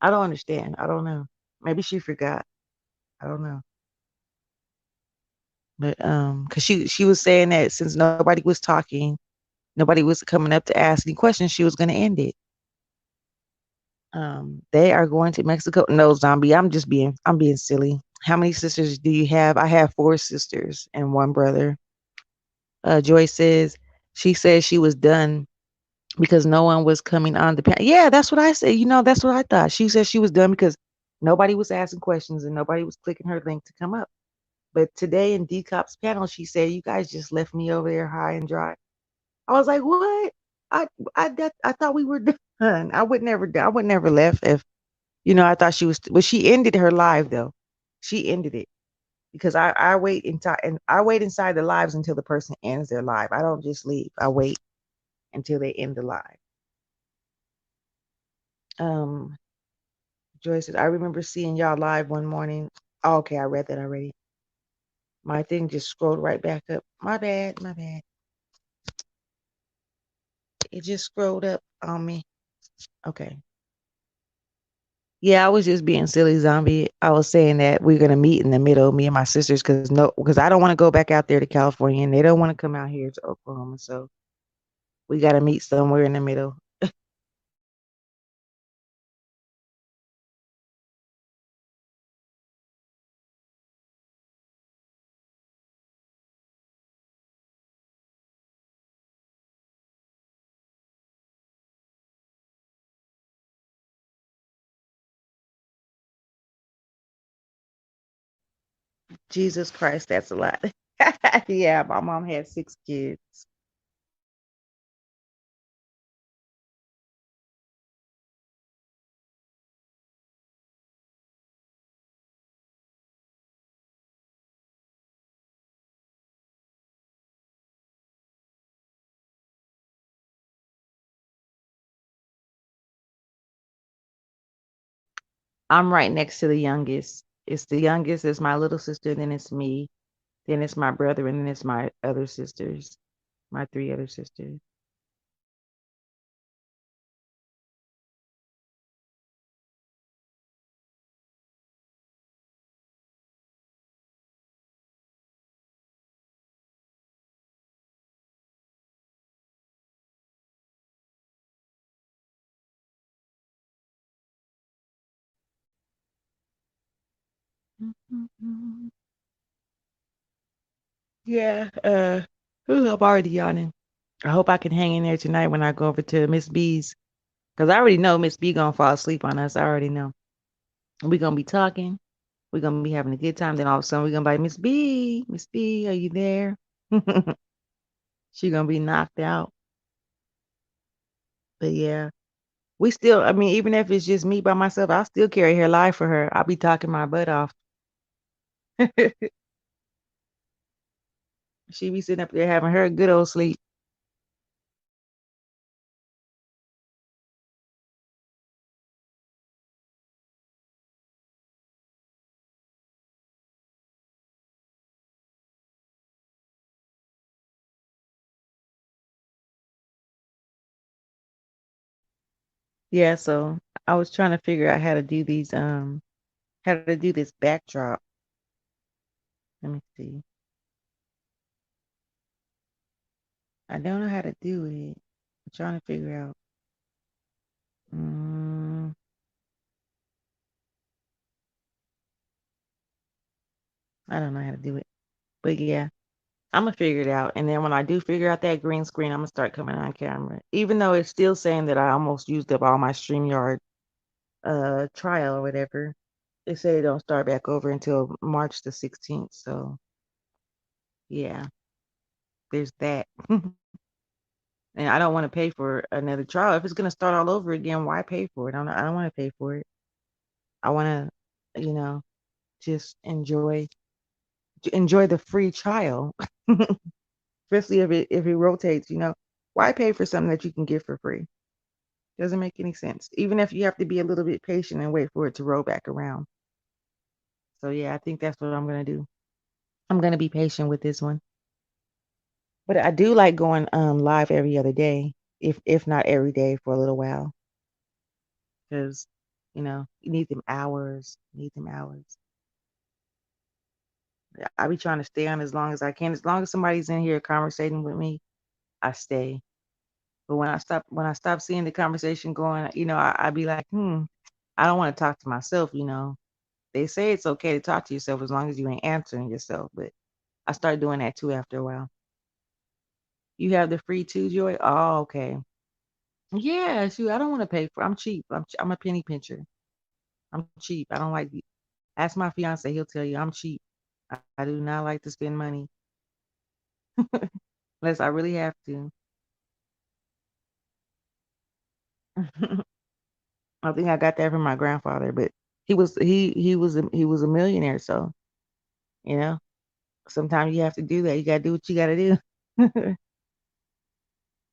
I don't understand. I don't know. Maybe she forgot. I don't know. But because she was saying that since nobody was talking, nobody was coming up to ask any questions, she was going to end it. They are going to Mexico. No, zombie. I'm being silly. How many sisters do you have? I have 4 sisters and 1 brother. Joy she says she was done because no one was coming on the panel. Yeah, that's what I said. That's what I thought. She said she was done because nobody was asking questions and nobody was clicking her link to come up. But today in Decop's panel, she said, "You guys just left me over there high and dry." I was like, "What? I thought we were done. I would never left if I thought she was. But she ended her live though. She ended it because I wait inside the lives until the person ends their live. I don't just leave. I wait until they end the live. Um, Joy says, I remember seeing y'all live one morning. Oh, okay, I read that already. My thing just scrolled right back up. My bad, my bad. It just scrolled up on me. Okay. Yeah, I was just being silly, zombie. I was saying that we're gonna meet in the middle, me and my sisters, because I don't want to go back out there to California, and they don't want to come out here to Oklahoma. So we got to meet somewhere in the middle. Jesus Christ, that's a lot. Yeah, my mom had 6 kids. I'm right next to the youngest. It's the youngest, it's my little sister, then it's me, then it's my brother, and then it's my other sisters, my 3 other sisters. Yeah, ooh, I'm already yawning. I hope I can hang in there tonight when I go over to Miss B's. Because I already know Miss B gonna fall asleep on us. I already know. We gonna be talking. We gonna be having a good time. Then all of a sudden we gonna be like, Miss B, Miss B, are you there? She gonna be knocked out. But yeah, we still. I mean, even if it's just me by myself, I'll still carry her live for her. I'll be talking my butt off. She be sitting up there having her a good old sleep. Yeah, so I was trying to figure out how to do these. How to do this backdrop. Let me see. I don't know how to do it. I'm trying to figure out. Mm, I don't know how to do it. But yeah, I'm gonna figure it out. And then when I do figure out that green screen, I'm gonna start coming on camera. Even though it's still saying that I almost used up all my StreamYard trial or whatever. They say it don't start back over until March the 16th. So yeah, there's that. And I don't want to pay for another trial. If it's gonna start all over again, why pay for it? I don't want to pay for it. I want to, just enjoy the free trial. Especially if it rotates, why pay for something that you can get for free? Doesn't make any sense. Even if you have to be a little bit patient and wait for it to roll back around. So yeah, I think that's what I'm gonna do. I'm gonna be patient with this one. But I do like going live every other day, if not every day for a little while. Because, you need them hours. Need them hours. I be trying to stay on as long as I can. As long as somebody's in here conversating with me, I stay. But when I stop seeing the conversation going, I be like, I don't want to talk to myself. They say it's okay to talk to yourself as long as you ain't answering yourself, but I start doing that too after a while. You have the free too, Joy? Oh, okay. Yeah, shoot, I don't want to pay for. I'm cheap. I'm a penny pincher. I'm cheap. I don't like. Ask my fiance, he'll tell you I'm cheap. I do not like to spend money unless I really have to. I think I got that from my grandfather, but he was a millionaire, so you know sometimes you have to do that. You gotta do what you gotta do.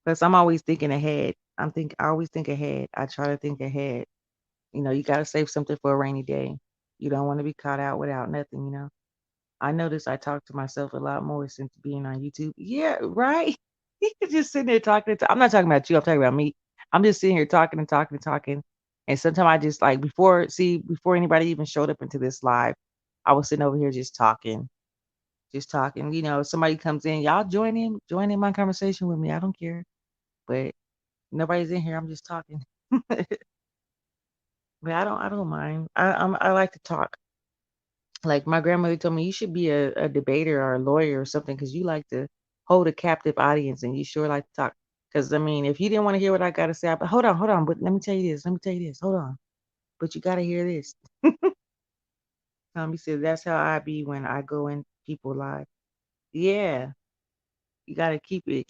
Plus, I'm always thinking ahead. I always think ahead. I try to think ahead. You gotta save something for a rainy day. You don't want to be caught out without nothing. I notice I talk to myself a lot more since being on YouTube. Yeah, right. Just sitting there talking. I'm not talking about you. I'm talking about me. I'm just sitting here talking and talking and talking. And sometimes I just like before anybody even showed up into this live, I was sitting over here just talking. Somebody comes in, y'all join in my conversation with me. I don't care, but nobody's in here. I'm just talking. But I don't mind. I like to talk. Like my grandmother told me, you should be a debater or a lawyer or something because you like to hold a captive audience and you sure like to talk. Because I mean, if you didn't want to hear what I got to say, but hold on, but let me tell you this. Let me tell you this. Hold on, but you got to hear this. Tommy said that's how I be when I go in people live. Yeah, you got to keep it,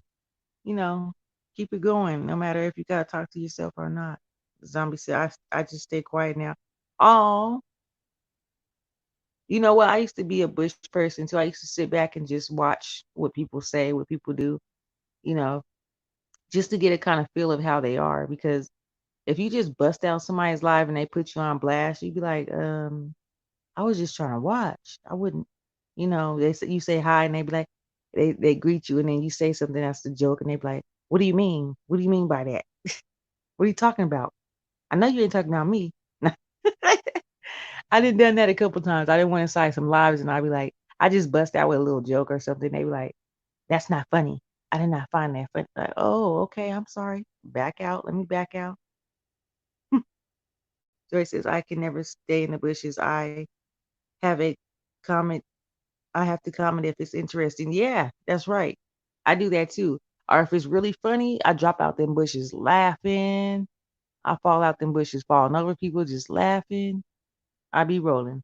you know, keep it going, no matter if you got to talk to yourself or not. Zombie said, I just stay quiet now. Oh, you know what? I used to be a Bush person too. I used to sit back and just watch what people say, what people do, you know, just to get a kind of feel of how they are. Because if you just bust out somebody's live and they put you on blast, you'd be like, I was just trying to watch. I wouldn't, you say hi and they be like, they greet you and then you say something that's the joke and they be like, what do you mean? What do you mean by that? What are you talking about? I know you ain't talking about me. I done done that a couple times. I didn't want to cite some lives and I'd be like, I just bust out with a little joke or something. They be like, that's not funny. I did not find that funny. Like, oh, okay, I'm sorry. Back out. Let me back out. Joy says, I can never stay in the bushes. Have a comment. I have to comment if it's interesting. Yeah, that's right. I do that too. Or if it's really funny, I drop out them bushes laughing. I fall out them bushes falling over people just laughing. I be rolling.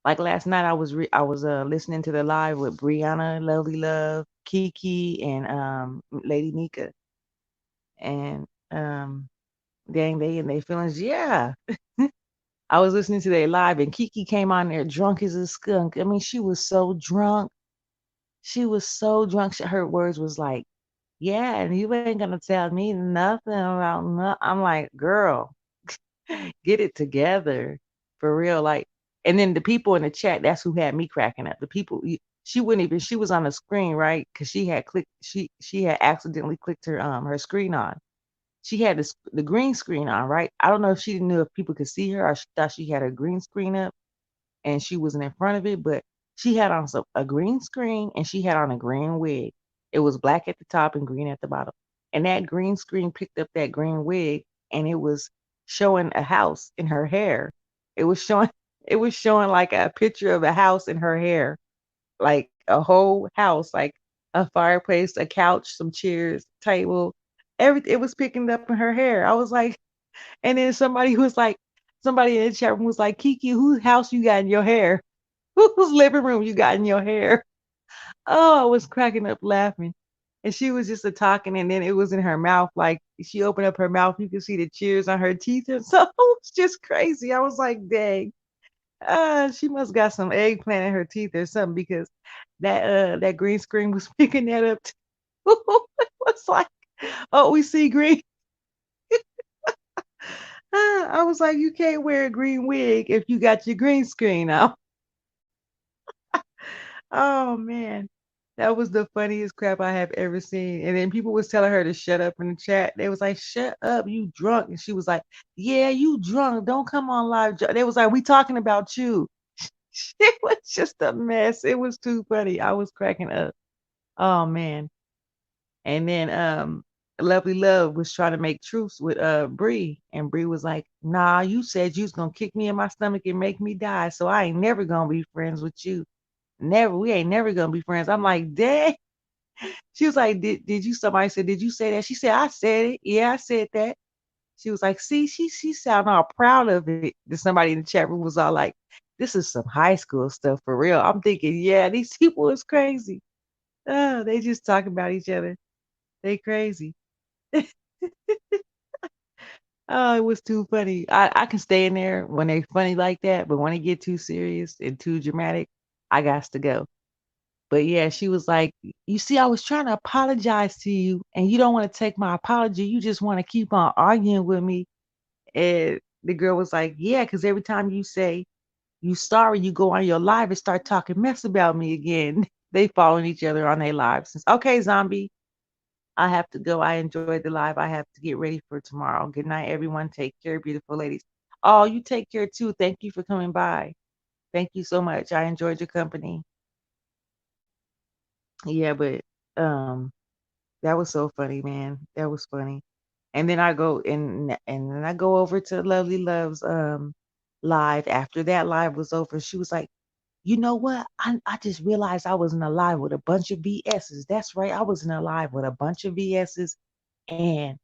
Like last night, I was listening to the live with Brianna, Lovely Love, Kiki, and Lady Nika, and dang they and they feelings. Yeah, I was listening to their live, and Kiki came on there drunk as a skunk. I mean, she was so drunk. She was so drunk. Her words was like, "Yeah, and you ain't gonna tell me nothing about no." I'm like, "Girl, get it together, for real." Like, and then the people in the chat, that's who had me cracking up. The people, she wouldn't even. She was on the screen, right? Because she had clicked. She had accidentally clicked her screen on. She had the green screen on, right? I don't know if she didn't know if people could see her or she thought she had her green screen up and she wasn't in front of it, but she had on a green screen and she had on a green wig. It was black at the top and green at the bottom. And that green screen picked up that green wig and it was showing a house in her hair. It was showing it was showing like a picture of a house in her hair, like a whole house, like a fireplace, a couch, some chairs, table, everything. It was picking up in her hair. I was like, and then somebody in the chat room was like, Kiki, whose house you got in your hair? Whose living room you got in your hair? Oh, I was cracking up laughing. And she was just a talking, and then it was in her mouth. Like she opened up her mouth, you could see the tears on her teeth, and so it was just crazy. I was like, dang, she must got some eggplant in her teeth or something because that green screen was picking that up too. It was like, oh, we see green. I was like, you can't wear a green wig if you got your green screen out. Oh man, that was the funniest crap I have ever seen. And then people was telling her to shut up in the chat. They was like, "Shut up, you drunk." And she was like, "Yeah, you drunk. Don't come on live." They was like, "We talking about you." It was just a mess. It was too funny. I was cracking up. Oh man. And then Lovely Love was trying to make truce with Bree, and Bree was like, "Nah, you said you was gonna kick me in my stomach and make me die, so I ain't never gonna be friends with you. Never, we ain't never gonna be friends." I'm like, dang. She was like, did you somebody said, did you say that? She said, I said it. Yeah, I said that. She was like, see, she sounded all proud of it. Then somebody in the chat room was all like, this is some high school stuff for real. I'm thinking, yeah, these people is crazy. Oh, they just talk about each other. They crazy. Oh, it was too funny. I can stay in there when they funny like that, but when they get too serious and too dramatic, I got to go. But yeah, she was like, you see, I was trying to apologize to you, and you don't want to take my apology. You just want to keep on arguing with me. And the girl was like, yeah, because every time you say you sorry, you go on your live and start talking mess about me again. They following each other on their lives. Okay, zombie. I have to go. I enjoyed the live. I have to get ready for tomorrow. Good night, everyone. Take care, beautiful ladies. Oh, you take care too. Thank you for coming by. Thank you so much. I enjoyed your company. Yeah, but um, that was so funny, man. That was funny. And then I go and then I go over to Lovely Love's live. After that live was over, she was like, you know what? I just realized I was in a live with a bunch of VSs. That's right. I was in a live with a bunch of VSs, and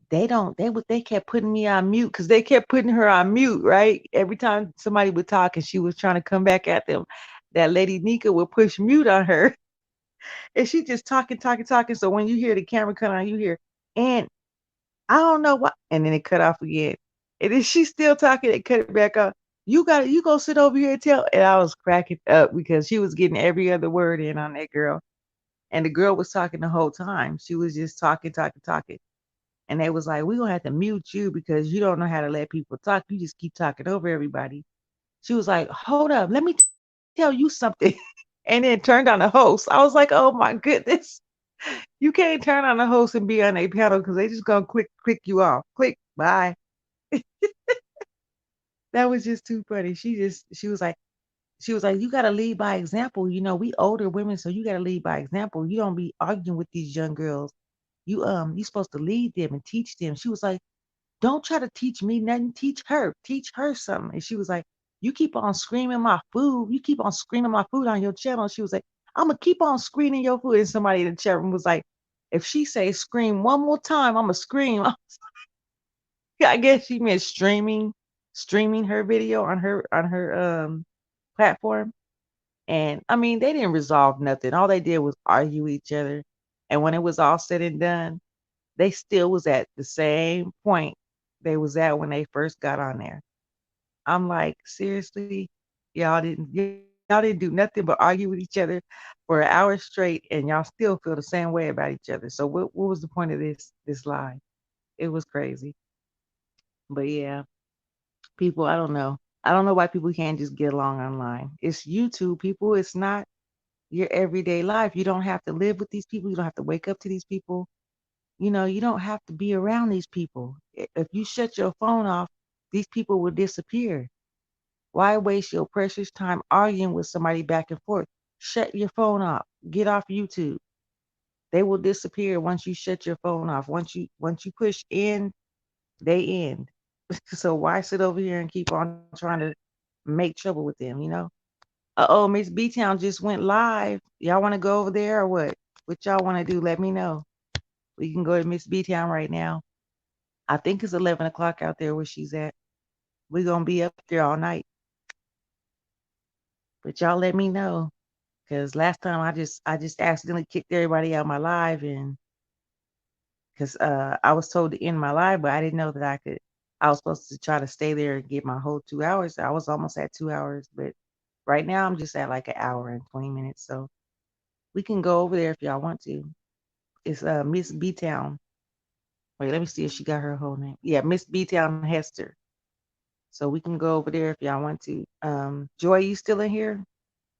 they kept putting me on mute because they kept putting her on mute, right? Every time somebody would talk and she was trying to come back at them, that lady Nika would push mute on her. And she just talking, talking, talking. So when you hear the camera cut on, you hear, and I don't know what, and then it cut off again. And then she's still talking, it cut it back off. You go sit over here and tell. And I was cracking up because she was getting every other word in on that girl. And the girl was talking the whole time. She was just talking, talking, talking. And they was like, we're gonna have to mute you because you don't know how to let people talk. You just keep talking over everybody. She was like, hold up, let me tell you something. And then turned on the host. I was like, oh my goodness. You can't turn on the host and be on a panel because they just gonna click you off. Click, bye. That was just too funny. She was like, you gotta lead by example. You know, we older women, so you gotta lead by example. You don't be arguing with these young girls. You supposed to lead them and teach them. She was like, don't try to teach me nothing. Teach her something. And she was like, you keep on screaming my food. You keep on screaming my food on your channel. She was like, I'm gonna keep on screaming your food. And somebody in the chat room was like, if she say scream one more time, I'm gonna scream. I guess she meant streaming her video on her platform. And I mean, they didn't resolve nothing. All they did was argue with each other. And when it was all said and done, they still was at the same point they was at when they first got on there. I'm like, seriously, y'all didn't do nothing but argue with each other for an hour straight, and y'all still feel the same way about each other. So what was the point of this lie? It was crazy. But yeah, people, I don't know. I don't know why people can't just get along online. It's YouTube, people. It's not your everyday life. You don't have to live with these people. You don't have to wake up to these people. You know, you don't have to be around these people. If you shut your phone off, these people will disappear. Why waste your precious time arguing with somebody back and forth? Shut your phone off. Get off YouTube. They will disappear once you shut your phone off. Once you push end, they end. So why sit over here and keep on trying to make trouble with them, you know? Uh-oh, Miss B Town just went live. Y'all want to go over there or what? What y'all want to do? Let me know. We can go to Miss B Town right now. I think it's 11 o'clock out there where she's at. We're gonna be up there all night. But y'all let me know. Cause last time I just accidentally kicked everybody out of my live, and because I was told to end my live, but I didn't know that I was supposed to try to stay there and get my whole 2 hours. I was almost at 2 hours, but right now I'm just at like an hour and 20 minutes. So we can go over there if y'all want to. It's Miss B Town. Wait, let me see if she got her whole name. Yeah, Miss B Town Hester. So we can go over there if y'all want to. Joy, you still in here?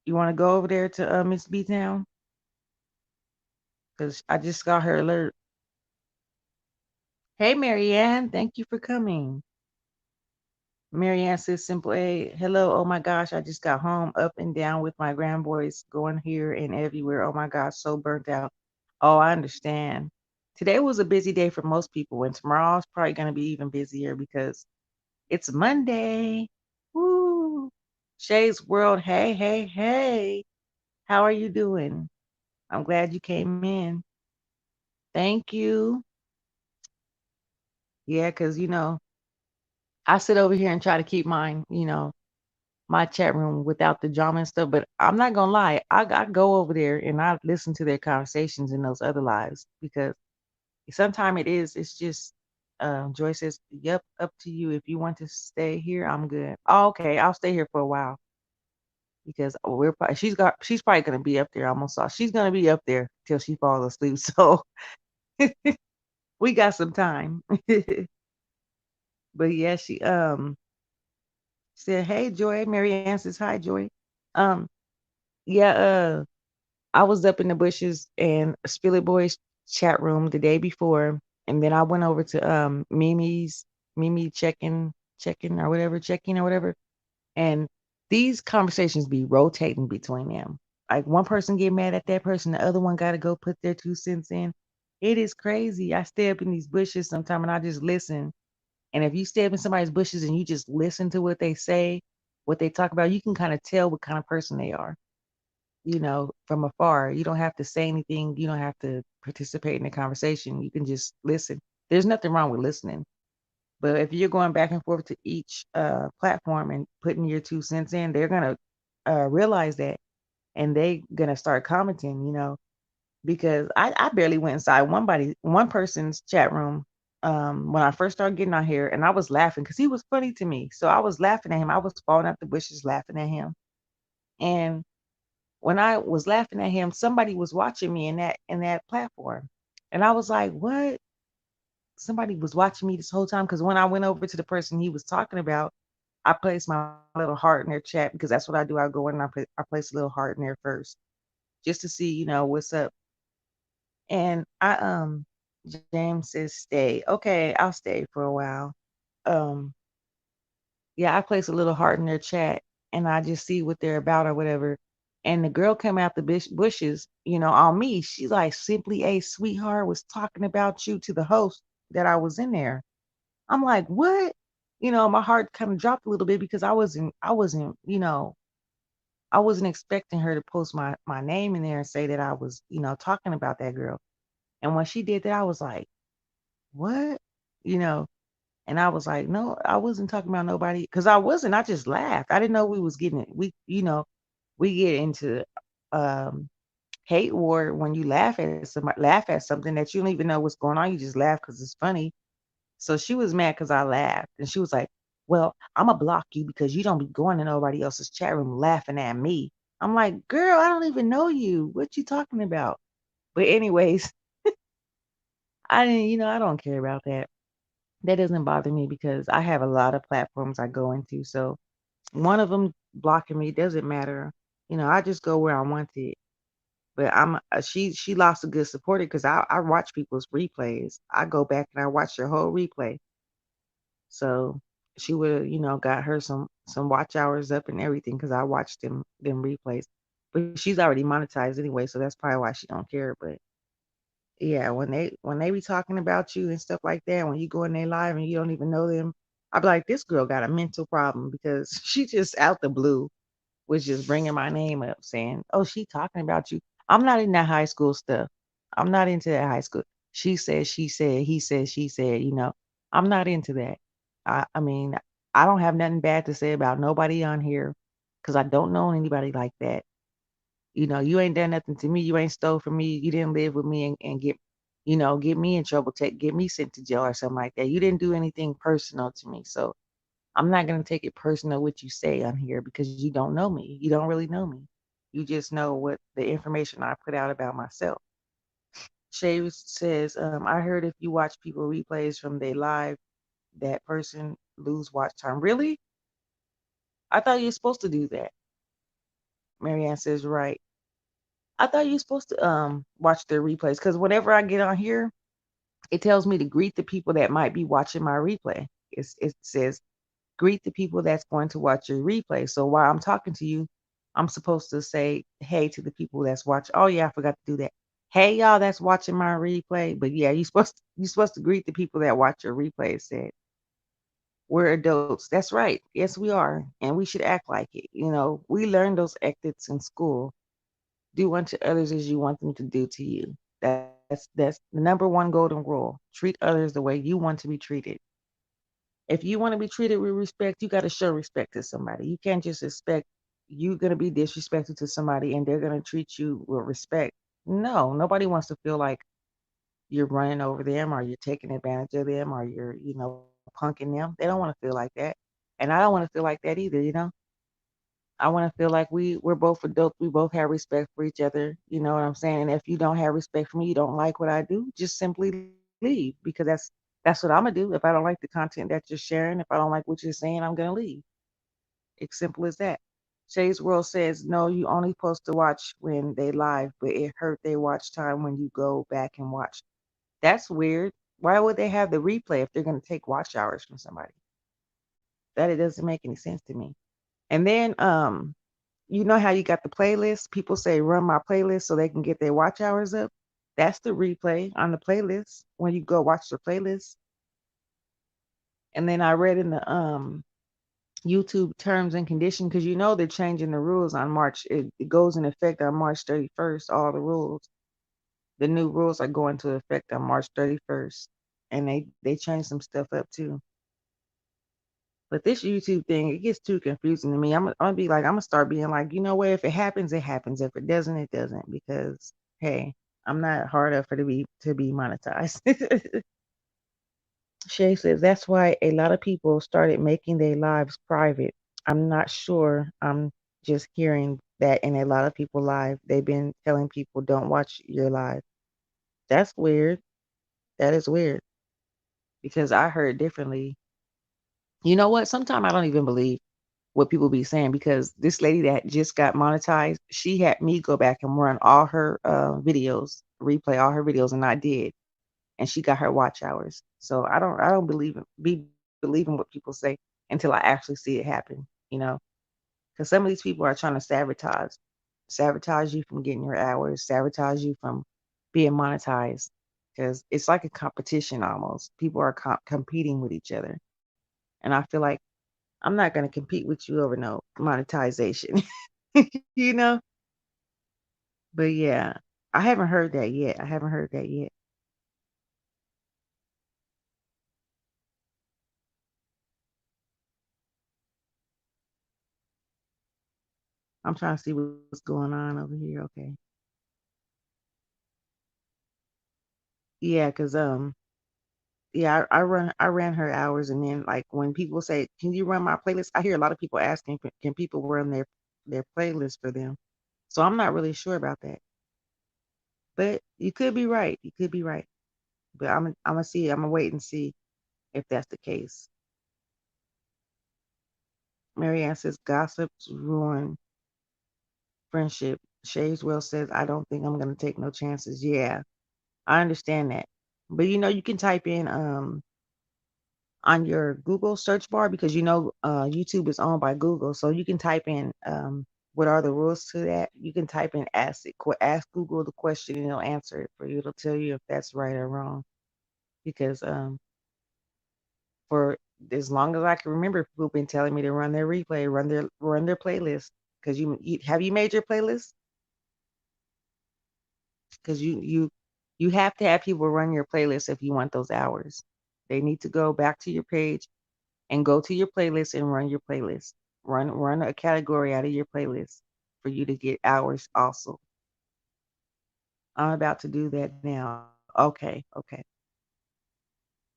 You want to go over there to Miss B Town? Because I just got her alert. Hey, Marianne, thank you for coming. Marianne says, Simple A, hello. Oh my gosh, I just got home up and down with my grandboys going here and everywhere. Oh my gosh, so burnt out. Oh, I understand. Today was a busy day for most people, and tomorrow's probably going to be even busier because it's Monday. Woo! Shay's World, hey, hey, hey. How are you doing? I'm glad you came in. Thank you. Yeah, because, I sit over here and try to keep my chat room without the drama and stuff. But I'm not gonna lie, I go over there and I listen to their conversations in those other lives because sometimes it's just Joy says, yep, up to you. If you want to stay here, I'm good. Oh, okay, I'll stay here for a while because she's probably gonna be up there almost all. She's gonna be up there till she falls asleep. So we got some time. But yeah, she said, hey Joy. Mary Ann says, hi Joy. Um, yeah, I was up in the bushes and Spilly Boy chat room the day before, and then I went over to Mimi checking or whatever, checking or whatever. And these conversations be rotating between them. Like one person get mad at that person, the other one gotta go put their 2 cents in. It is crazy. I stay up in these bushes sometime and I just listen. And if you stay up in somebody's bushes and you just listen to what they say, what they talk about, you can kind of tell what kind of person they are, from afar. You don't have to say anything. You don't have to participate in the conversation. You can just listen. There's nothing wrong with listening. But if you're going back and forth to each platform and putting your 2 cents in, they're gonna realize that, and they gonna start commenting. Because I barely went inside one person's chat room when I first started getting on here, and I was laughing because he was funny to me. So I was laughing at him. I was falling out the bushes laughing at him. And when I was laughing at him, somebody was watching me in that platform, and I was like, "What?" Somebody was watching me this whole time because when I went over to the person he was talking about, I placed my little heart in their chat because that's what I do. I go in and I place a little heart in there first just to see, what's up. And James says stay. Okay, I'll stay for a while. Um, yeah, I place a little heart in their chat and I just see what they're about or whatever. And the girl came out the bushes, on me. She's like, Simply a sweetheart was talking about you to the host that I was in there. I'm like, what? My heart kind of dropped a little bit because I wasn't expecting her to post my name in there and say that I was, talking about that girl. And when she did that, I was like, what? You know, and I was like, no, I wasn't talking about nobody because I wasn't. I just laughed. I didn't know we was getting it. We get into um hate war when you laugh at something that you don't even know what's going on. You just laugh because it's funny. So she was mad because I laughed, and she was like, "Well, Imma block you because you don't be going to nobody else's chat room laughing at me." I'm like, "Girl, I don't even know you. What you talking about?" But anyways, I didn't, I don't care about that. That doesn't bother me because I have a lot of platforms I go into. So one of them blocking me doesn't matter. I just go where I want it. But she lost a good supporter because I watch people's replays. I go back and I watch their whole replay. So she would have, got her some watch hours up and everything because I watched them replays. But she's already monetized anyway, so that's probably why she don't care. But yeah, when they be talking about you and stuff like that, when you go in their live and you don't even know them, I be like, this girl got a mental problem because she just out the blue was just bringing my name up saying, "Oh, she talking about you." I'm not in that high school stuff. I'm not into that high school. She said, he said, she said, I'm not into that. I mean, I don't have nothing bad to say about nobody on here because I don't know anybody like that. You ain't done nothing to me. You ain't stole from me. You didn't live with me and get me in trouble, get me sent to jail or something like that. You didn't do anything personal to me. So I'm not going to take it personal what you say on here because you don't know me. You don't really know me. You just know what the information I put out about myself. Shay says, I heard if you watch people replays from their live, that person lose watch time. Really? I thought you were supposed to do that. Marianne says, right. I thought you were supposed to watch their replays because whenever I get on here, it tells me to greet the people that might be watching my replay. It says greet the people that's going to watch your replay. So while I'm talking to you, I'm supposed to say hey to the people that's watching. Oh yeah, I forgot to do that. Hey y'all that's watching my replay. But yeah, you're supposed to greet the people that watch your replay. It said we're adults. That's right. Yes, we are, and we should act like it. We learn those ethics in school. Do unto others as you want them to do to you. That's the number one golden rule. Treat others the way you want to be treated. If you want to be treated with respect, you got to show respect to somebody. You can't just expect you're going to be disrespectful to somebody and they're going to treat you with respect. No, nobody wants to feel like you're running over them or you're taking advantage of them or you're, punking them. They don't want to feel like that. And I don't want to feel like that either. I want to feel like we're both adults. We both have respect for each other. You know what I'm saying? And if you don't have respect for me, you don't like what I do, just simply leave because that's what I'm gonna do. If I don't like the content that you're sharing, if I don't like what you're saying, I'm gonna leave. It's simple as that. Shay's World says, no, you only supposed to watch when they live, but it hurt their watch time when you go back and watch. That's weird. Why would they have the replay if they're going to take watch hours from somebody? That it doesn't make any sense to me. And then, you know how you got the playlist? People say run my playlist so they can get their watch hours up. That's the replay on the playlist when you go watch the playlist. And then I read in the YouTube terms and condition because you know they're changing the rules on March. It goes in effect on March 31st. All the rules, the new rules are going to effect on March 31st, and they changed some stuff up too. But this YouTube thing, it gets too confusing to me. I'm gonna be like, I'm gonna start being like, you know what? If it happens, it happens. If it doesn't, it doesn't. Because hey, I'm not hard up for to be monetized. Shay says that's why a lot of people started making their lives private. I'm not sure. I'm just hearing that in a lot of people live, they've been telling people don't watch your live. That's weird. That is weird because I heard differently. You know what? Sometimes I don't even believe what people be saying because this lady that just got monetized, she had me go back and run all her videos, replay all her videos, and I did, and she got her watch hours. So I don't be believing what people say until I actually see it happen. You know, because some of these people are trying to sabotage you from getting your hours, sabotage you from being monetized. Because it's like a competition almost. People are competing with each other, and I feel like I'm not going to compete with you over no monetization, you know? But yeah, I haven't heard that yet. I haven't heard that yet. I'm trying to see what's going on over here. Okay. Yeah, cuz yeah, I ran her hours and then like when people say, "Can you run my playlist?" I hear a lot of people asking, "Can people run their playlist for them?" So I'm not really sure about that. But you could be right. You could be right. But I'm gonna see. I'm gonna wait and see if that's the case. Marianne says gossips ruin friendship. Shadeswell says, I don't think I'm gonna take no chances. Yeah, I understand that. But you know, you can type in on your Google search bar because you know YouTube is owned by Google. So you can type in what are the rules to that. You can type in ask Google the question and it'll answer it for you. It'll tell you if that's right or wrong. Because for as long as I can remember, people have been telling me to run their replay, run their playlist. Because you have you made your playlist? Because you have to have people run your playlist if you want those hours. They need to go back to your page and go to your playlist and run your playlist. Run a category out of your playlist for you to get hours also. I'm about to do that now. Okay, okay.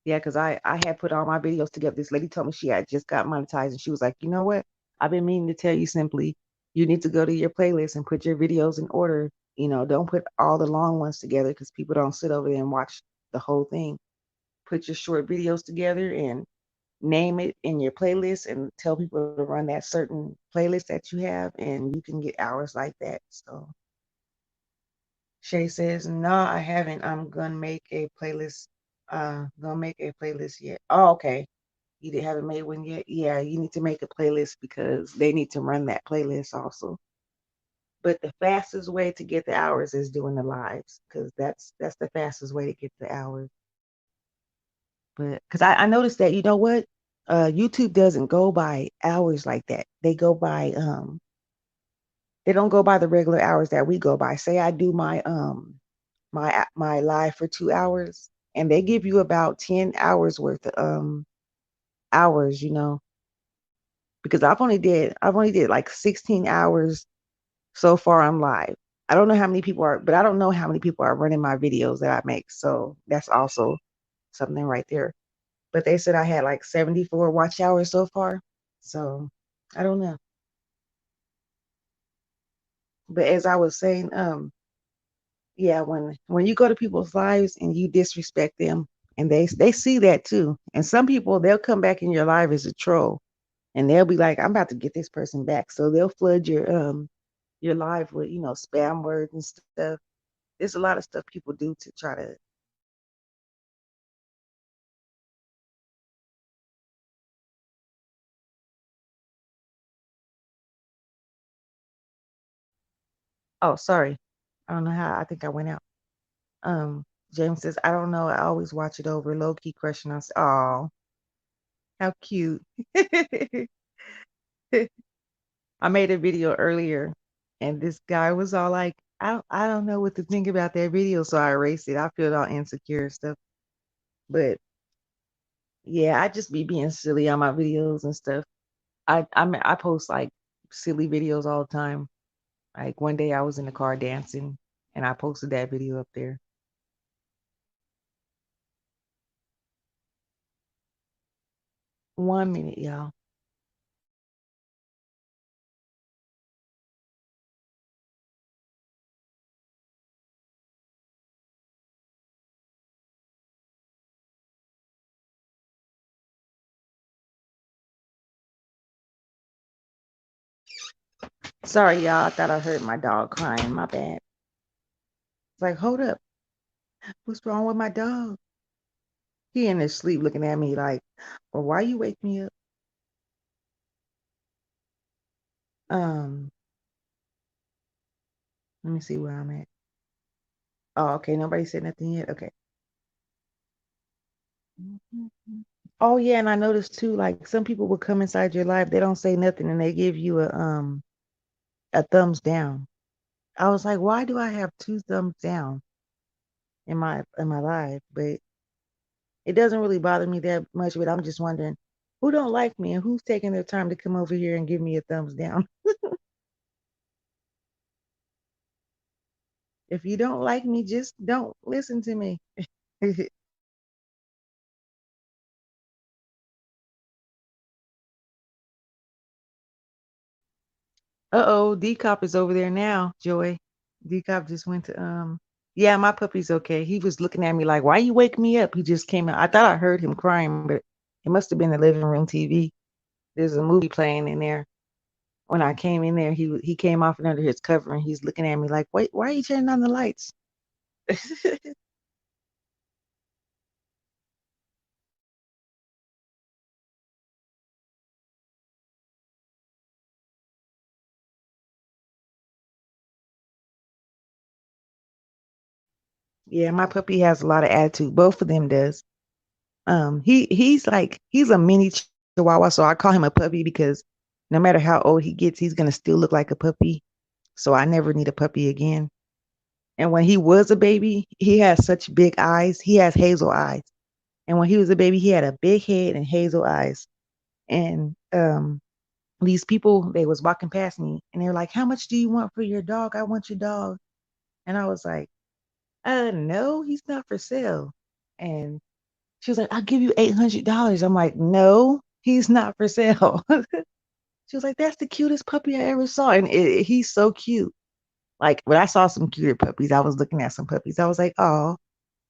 Yeah, because I had put all my videos together. This lady told me she had just got monetized and she was like, you know what? I've been meaning to tell you simply, you need to go to your playlist and put your videos in order. You know, don't put all the long ones together because people don't sit over there and watch the whole thing. Put your short videos together and name it in your playlist and tell people to run that certain playlist that you have and you can get hours like that. So Shay says, no, I haven't. I'm gonna make a playlist. Gonna make a playlist yet. Oh, okay. You didn't haven't made one yet? Yeah, you need to make a playlist because they need to run that playlist also. But the fastest way to get the hours is doing the lives because that's the fastest way to get the hours. But because I noticed that, you know what? YouTube doesn't go by hours like that. They don't go by the regular hours that we go by. Say I do my live for 2 hours and they give you about 10 hours worth of hours, you know, because I've only did like 16 hours so far I'm live. I don't know how many people are, but I don't know how many people are running my videos that I make. So that's also something right there. But they said I had like 74 watch hours so far. So I don't know. But as I was saying, yeah, when you go to people's lives and you disrespect them, and they see that too. And some people they'll come back in your life as a troll. and they'll be like, "I'm about to get this person back," so they'll flood your live with spam words and stuff. There's a lot of stuff people do to try to. Oh, sorry. I don't know how. I think I went out. Um, James says, "I don't know. I always watch it over. Low key crushing on." Oh, how cute. I made a video earlier, and this guy was all like, I don't know what to think about that video, so I erased it. I feel all insecure and stuff. But yeah, I just be being silly on my videos and stuff. I post like silly videos all the time. Like one day I was in the car dancing, and I posted that video up there. 1 minute, y'all. Sorry, y'all. I thought I heard my dog crying. My bad. It's like, hold up. What's wrong with my dog? He in his sleep looking at me like, well, why you wake me up? Um, Let me see where I'm at. Oh, okay. Nobody said nothing yet. Okay. Oh yeah, and I noticed too, like some people will come inside your life, they don't say nothing and they give you a thumbs down. I was like, why do I have two thumbs down in my life? But it doesn't really bother me that much, but I'm just wondering who don't like me and who's taking their time to come over here and give me a thumbs down. If you don't like me, just don't listen to me. Uh-oh, D-Cop is over there now, Joy. D-Cop just went to yeah, my puppy's okay. He was looking at me like, why you wake me up? He just came out. I thought I heard him crying, but it must have been the living room TV. There's a movie playing in there. When I came in there, he came off and under his cover and he's looking at me like, wait, why are you turning on the lights? Yeah, my puppy has a lot of attitude. Both of them does. He's a mini chihuahua, so I call him a puppy because no matter how old he gets, he's gonna still look like a puppy. So I never need a puppy again. And when he was a baby, he had such big eyes. He has hazel eyes. And when he was a baby, he had a big head and hazel eyes. And these people, they was walking past me and they're like, "How much do you want for your dog? I want your dog." And I was like, no, he's not for sale. And she was like, "I'll give you $800." I'm like, "No, he's not for sale." She was like, "That's the cutest puppy I ever saw." And he's so cute. Like when I saw some cuter puppies, I was looking at some puppies. I was like, "Oh,"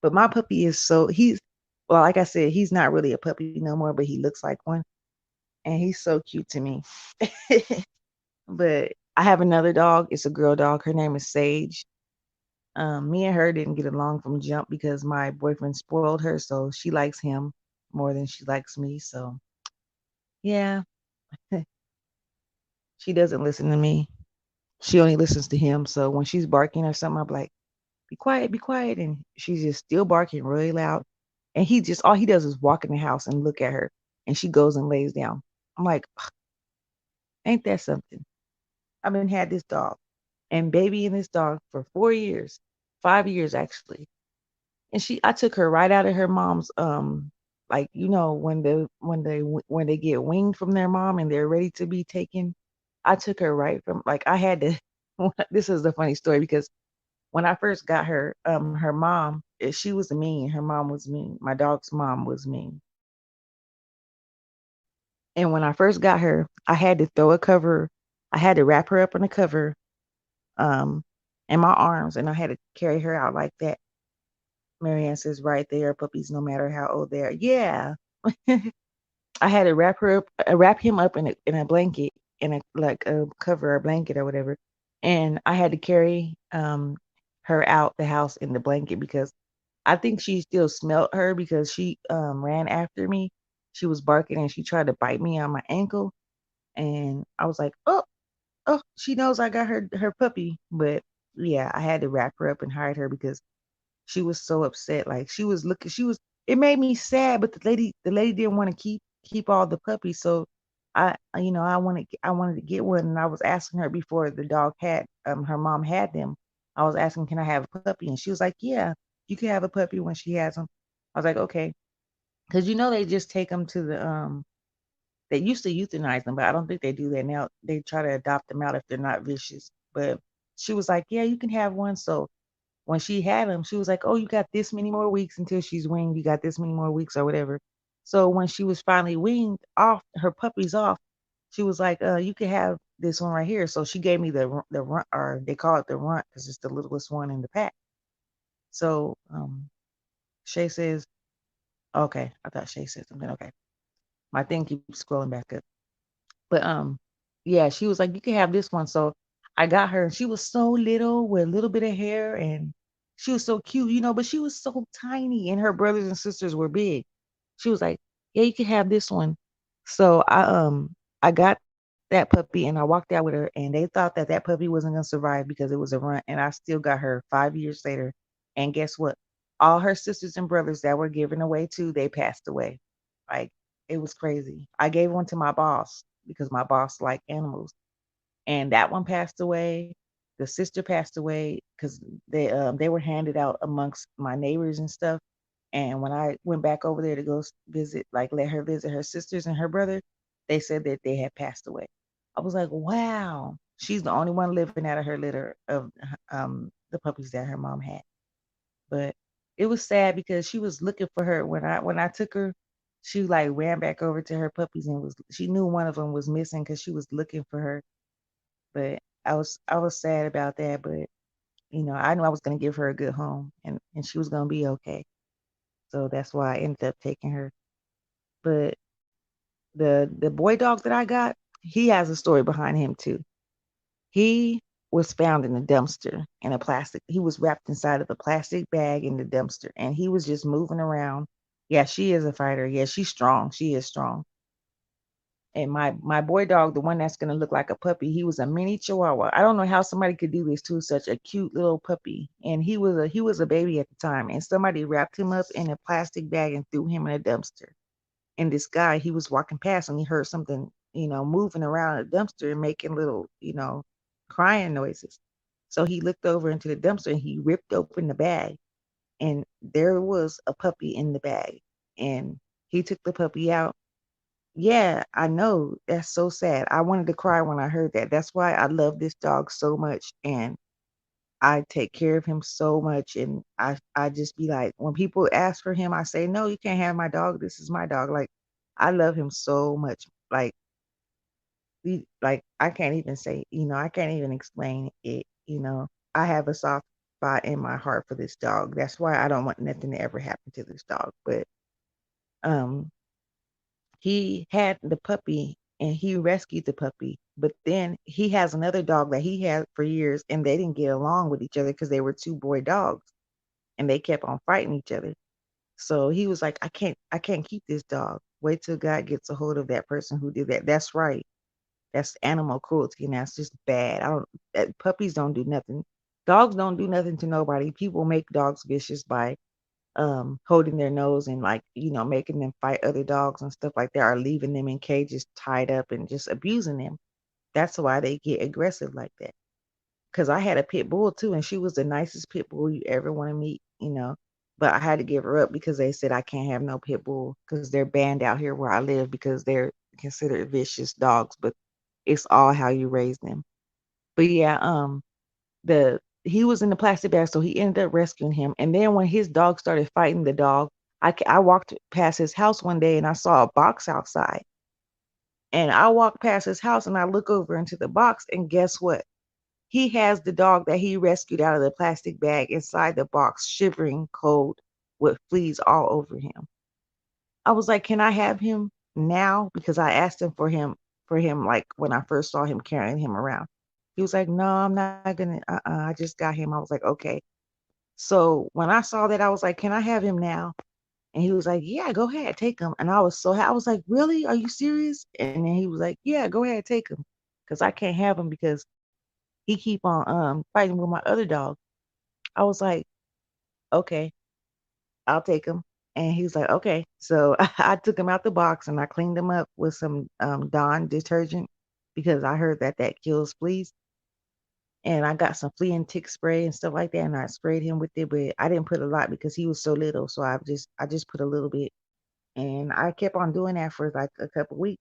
but my puppy is well, like I said, he's not really a puppy no more, but he looks like one, and he's so cute to me. But I have another dog. It's a girl dog. Her name is Sage. Me and her didn't get along from jump because my boyfriend spoiled her, so she likes him more than she likes me. So yeah, she doesn't listen to me. She only listens to him. So when she's barking or something, I'm like, be quiet. And she's just still barking really loud. And he just, all he does is walk in the house and look at her. And she goes and lays down. I'm like, ain't that something? I've been had this dog and babying this dog for 4 years, 5 years actually. And I took her right out of her mom's, like, when they get weaned from their mom and they're ready to be taken. I took her right from, like, I had to, this is a funny story because when I first got her, her mom, she was mean. Her mom was mean. My dog's mom was mean. And when I first got her, I had to throw a cover. I had to wrap her up in a cover, um, in my arms, and I had to carry her out like that. Marianne says, right there, puppies, no matter how old they are. Yeah. I had to wrap him up in a blanket, in a like a cover or blanket or whatever, and I had to carry her out the house in the blanket because I think she still smelt her because she ran after me. She was barking and she tried to bite me on my ankle, and I was like, oh, oh, she knows I got her puppy, but yeah, I had to wrap her up and hide her because she was so upset. Like she was looking, she was. It made me sad, but the lady didn't want to keep all the puppies. So I wanted to get one, and I was asking her before the dog had her mom had them. I was asking, can I have a puppy? And she was like, yeah, you can have a puppy when she has them. I was like, okay, because they just take them to the They used to euthanize them, but I don't think they do that now. They try to adopt them out if they're not vicious. But she was like, yeah, you can have one. So when she had him, she was like, "Oh, you got this many more weeks until she's weaned. You got this many more weeks or whatever." So when she was finally weaned off, her puppy's off, she was like, you can have this one right here." So she gave me the runt, or they call it the runt because it's the littlest one in the pack. So Shay says, "Okay." I thought Shay said something. Okay, my thing keeps scrolling back up. But yeah, she was like, "You can have this one." So I got her, and she was so little with a little bit of hair, and she was so cute, but she was so tiny, and her brothers and sisters were big. She was like, "Yeah, you can have this one." So I got that puppy, and I walked out with her, and they thought that that puppy wasn't gonna survive because it was a runt, and I still got her 5 years later. And guess what? All her sisters and brothers that were given away too, they passed away. Like it was crazy. I gave one to my boss because my boss liked animals, and that one passed away. The sister passed away because they were handed out amongst my neighbors and stuff. And when I went back over there to go visit, like let her visit her sisters and her brother, they said that they had passed away. I was like, wow, she's the only one living out of her litter of the puppies that her mom had. But it was sad because she was looking for her when I took her. She like ran back over to her puppies and she knew one of them was missing because she was looking for her. But I was sad about that. But I knew I was gonna give her a good home, and she was gonna be okay. So that's why I ended up taking her. But the boy dog that I got, he has a story behind him too. He was found in a dumpster in a plastic. He was wrapped inside of a plastic bag in the dumpster, and he was just moving around. Yeah, she is a fighter. Yeah, she's strong. She is strong. And my boy dog, the one that's gonna look like a puppy, he was a mini Chihuahua. I don't know how somebody could do this to such a cute little puppy. And he was a baby at the time, and somebody wrapped him up in a plastic bag and threw him in a dumpster. And this guy, he was walking past and he heard something, moving around the dumpster and making little, crying noises. So he looked over into the dumpster and he ripped open the bag, and there was a puppy in the bag. And he took the puppy out. Yeah, I know. That's so sad. I wanted to cry when I heard that. That's why I love this dog so much, and I take care of him so much. And I just be like, when people ask for him, I say, "No, you can't have my dog. This is my dog." Like I love him so much. Like I can't even say, I can't even explain it. I have a soft spot in my heart for this dog. That's why I don't want nothing to ever happen to this dog. But um he had the puppy and he rescued the puppy, but then he has another dog that he had for years, and they didn't get along with each other because they were two boy dogs, and they kept on fighting each other. So he was like, I can't keep this dog. Wait till God gets a hold of that person who did that. That's right. That's animal cruelty, and that's just bad. I don't Puppies don't do nothing. Dogs don't do nothing to nobody. People make dogs vicious by holding their nose and, like, making them fight other dogs and stuff like that, or leaving them in cages tied up and just abusing them. That's why they get aggressive like that. Because I had a pit bull too, and she was the nicest pit bull you ever want to meet. But I had to give her up because they said I can't have no pit bull because they're banned out here where I live because they're considered vicious dogs. But it's all how you raise them. But yeah, the he was in the plastic bag, so he ended up rescuing him. And then when his dog started fighting the dog, I walked past his house one day and I saw a box outside. And I walked past his house and I look over into the box, and guess what? He has the dog that he rescued out of the plastic bag inside the box, shivering cold with fleas all over him. I was like, "Can I have him?" now because I asked him for him like when I first saw him carrying him around. He was like, "No, I'm not gonna. I just got him." I was like, "Okay." So when I saw that, I was like, "Can I have him now?" And he was like, "Yeah, go ahead, take him." And I was I was like, "Really? Are you serious?" And then he was like, "Yeah, go ahead, take him, because I can't have him because he keep on fighting with my other dog." I was like, "Okay, I'll take him." And he was like, "Okay." So I took him out the box and I cleaned him up with some Dawn detergent because I heard that that kills fleas. And I got some flea and tick spray and stuff like that, and I sprayed him with it, but I didn't put a lot because he was so little. So I just put a little bit, and I kept on doing that for like a couple weeks,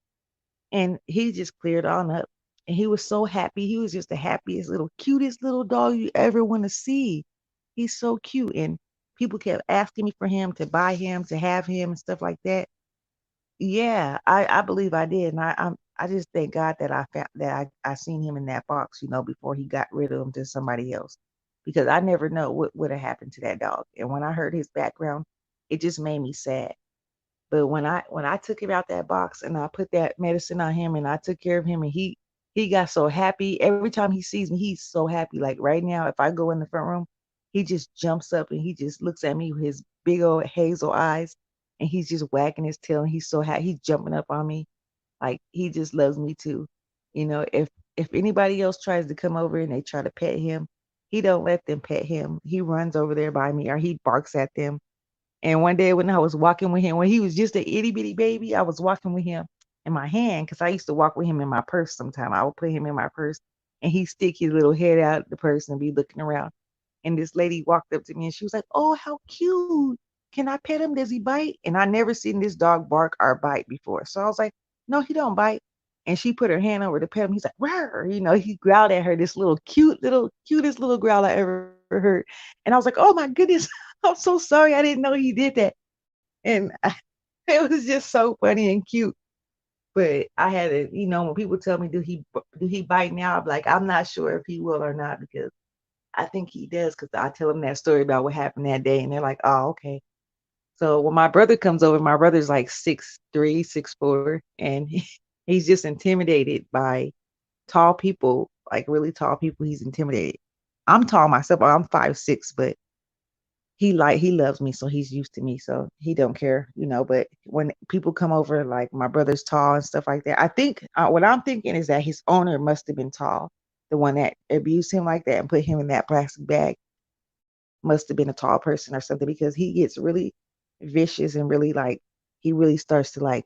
and he just cleared on up, and he was so happy. He was just the happiest little, cutest little dog you ever want to see. He's so cute, and people kept asking me for him to buy him, to have him, and stuff like that. Yeah, I believe I did, and I just thank God that I found that I seen him in that box, before he got rid of him to somebody else, because I never know what would have happened to that dog. And when I heard his background, it just made me sad. But when I took him out that box and I put that medicine on him and I took care of him and he got so happy. Every time he sees me, he's so happy. Like right now, if I go in the front room, he just jumps up and he just looks at me with his big old hazel eyes and he's just wagging his tail and he's so happy. He's jumping up on me. Like he just loves me too. If anybody else tries to come over and they try to pet him, he don't let them pet him. He runs over there by me or he barks at them. And one day when I was walking with him, when he was just a itty bitty baby, I was walking with him in my hand because I used to walk with him in my purse sometime. I would put him in my purse and he'd stick his little head out the purse and be looking around. And this lady walked up to me and she was like, "Oh, how cute. Can I pet him? Does he bite?" And I never seen this dog bark or bite before. So I was like, "No, he don't bite." And she put her hand over to pet him. He's like, "Rawr," he growled at her, this little cutest little growl I ever heard. And I was like, "Oh my goodness, I'm so sorry. I didn't know he did that." And it was just so funny and cute. But I had to, when people tell me, do he bite now? I'm like, I'm not sure if he will or not because I think he does because I tell them that story about what happened that day, and they're like, "Oh, okay." So when my brother comes over, my brother's like 6'3", 6'4", and he's just intimidated by tall people, like really tall people. He's intimidated. I'm tall myself. I'm 5'6", but he loves me, so he's used to me, so he don't care. But when people come over, like my brother's tall and stuff like that, I think what I'm thinking is that his owner must have been tall. The one that abused him like that and put him in that plastic bag must have been a tall person or something because he gets really vicious and really like he really starts to like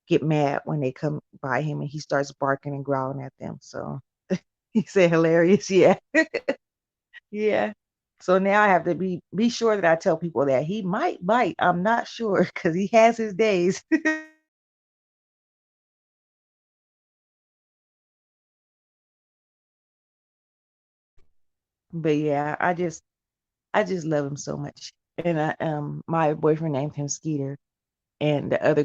get mad when they come by him and he starts barking and growling at them. So he said hilarious, yeah. Yeah. So now I have to be sure that I tell people that he might bite. I'm not sure because he has his days. But yeah, I just love him so much. And my boyfriend named him Skeeter. And the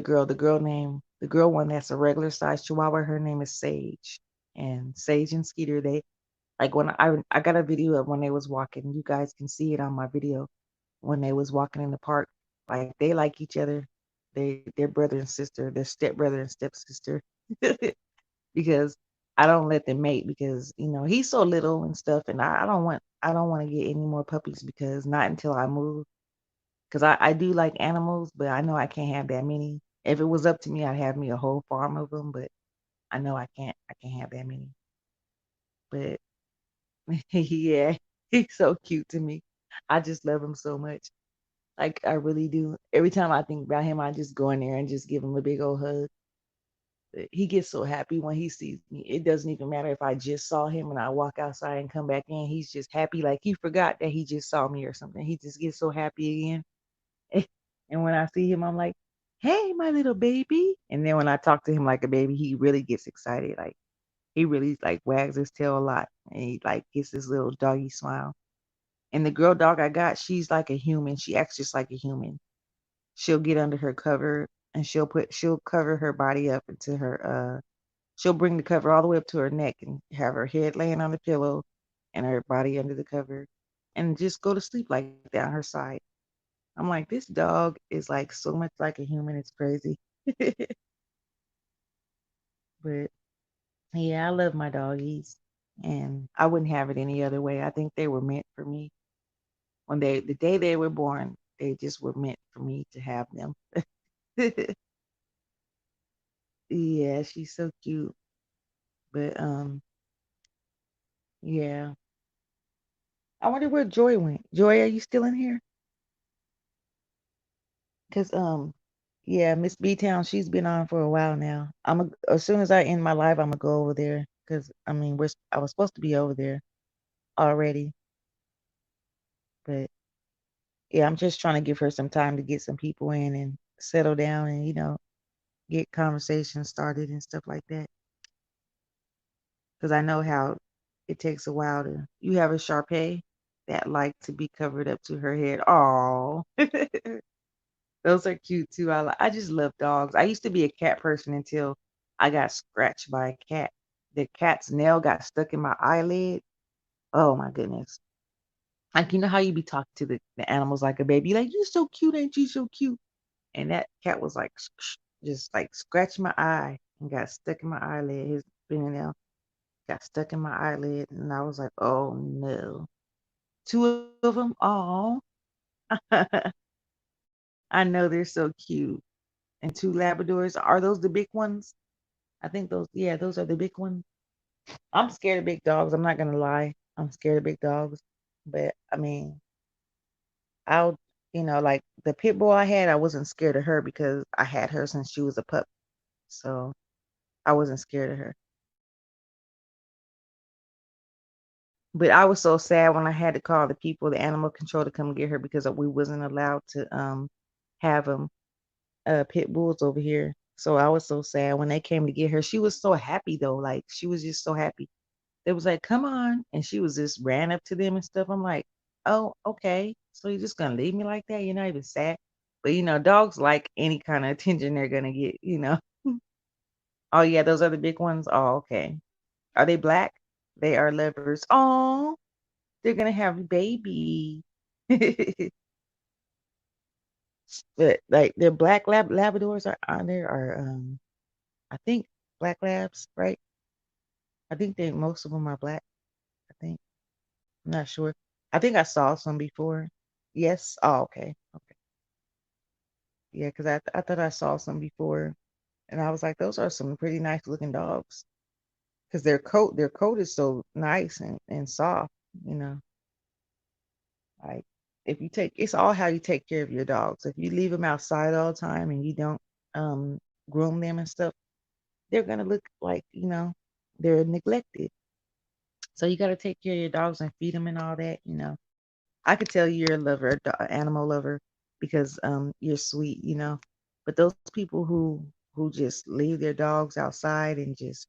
girl one that's a regular size Chihuahua, her name is Sage. And Sage and Skeeter, they like when I got a video of when they was walking. You guys can see it on my video when they was walking in the park. Like they like each other. They're brother and sister. They're step brother and stepsister. Because I don't let them mate because he's so little and stuff, and I don't want to get any more puppies because not until I move. Because I do like animals, but I know I can't have that many. If it was up to me, I'd have me a whole farm of them, but I know I can't have that many. But yeah, he's so cute to me. I just love him so much. Like I really do. Every time I think about him, I just go in there and just give him a big old hug. But he gets so happy when he sees me. It doesn't even matter if I just saw him and I walk outside and come back in. He's just happy, like he forgot that he just saw me or something. He just gets so happy again. And when I see him, I'm like, "Hey, my little baby." And then when I talk to him like a baby, he really gets excited. Like he really like wags his tail a lot and he like gets this little doggy smile. And the girl dog I got, she's like a human. She acts just like a human. She'll get under her cover and she'll cover her body up into her she'll bring the cover all the way up to her neck and have her head laying on the pillow and her body under the cover and just go to sleep like that on her side. I'm like, this dog is like so much like a human. It's crazy. But yeah, I love my doggies, and I wouldn't have it any other way. I think they were meant for me. When the day they were born, they just were meant for me to have them. Yeah, she's so cute. But yeah. I wonder where Joy went. Joy, are you still in here? Cause yeah, Miss B Town, she's been on for a while now. As soon as I end my live, I'm gonna go over there. Cause I mean, I was supposed to be over there already, but yeah, I'm just trying to give her some time to get some people in and settle down and get conversations started and stuff like that. Cause I know how it takes a while to. You have a Sharpei that like to be covered up to her head. Oh, those are cute too. I just love dogs. I used to be a cat person until I got scratched by a cat. The cat's nail got stuck in my eyelid. Oh my goodness. Like how you be talking to the animals like a baby, like you're so cute, ain't you so cute? And that cat was like just like scratched my eye and got stuck in my eyelid. His fingernail got stuck in my eyelid, and I was like, oh no. Two of them. Oh, I know they're so cute. And two Labradors. Are those the big ones? I think those, yeah, those are the big ones. I'm scared of big dogs. I'm not gonna lie. I'm scared of big dogs. But I mean, I'll, like the pit bull I had, I wasn't scared of her because I had her since she was a pup. So I wasn't scared of her. But I was so sad when I had to call the people, the animal control, to come get her because we wasn't allowed to have them pit bulls over here. So I was so sad when they came to get her. She was so happy though. Like she was just so happy. They was like, "Come on," and she was just ran up to them and stuff. I'm like, "Oh, okay. So you're just gonna leave me like that? You're not even sad." But dogs like any kind of attention they're gonna get. Oh yeah, those are the big ones. Oh, okay. Are they black? They are lovers. Oh, they're gonna have a baby. But like the black Labradors are on there are I think black labs, right? I think they most of them are black. I think. I'm not sure. I think I saw some before. Yes. Oh, okay. Okay. Yeah, because I thought I saw some before, and I was like, those are some pretty nice looking dogs. Because their coat is so nice and soft. You know, like if you take, it's all how you take care of your dogs. If you leave them outside all the time and you don't um groom them and stuff, they're gonna look like they're neglected. So you got to take care of your dogs and feed them and all that. I could tell you're a lover, animal lover, because you're sweet. But those people who just leave their dogs outside and just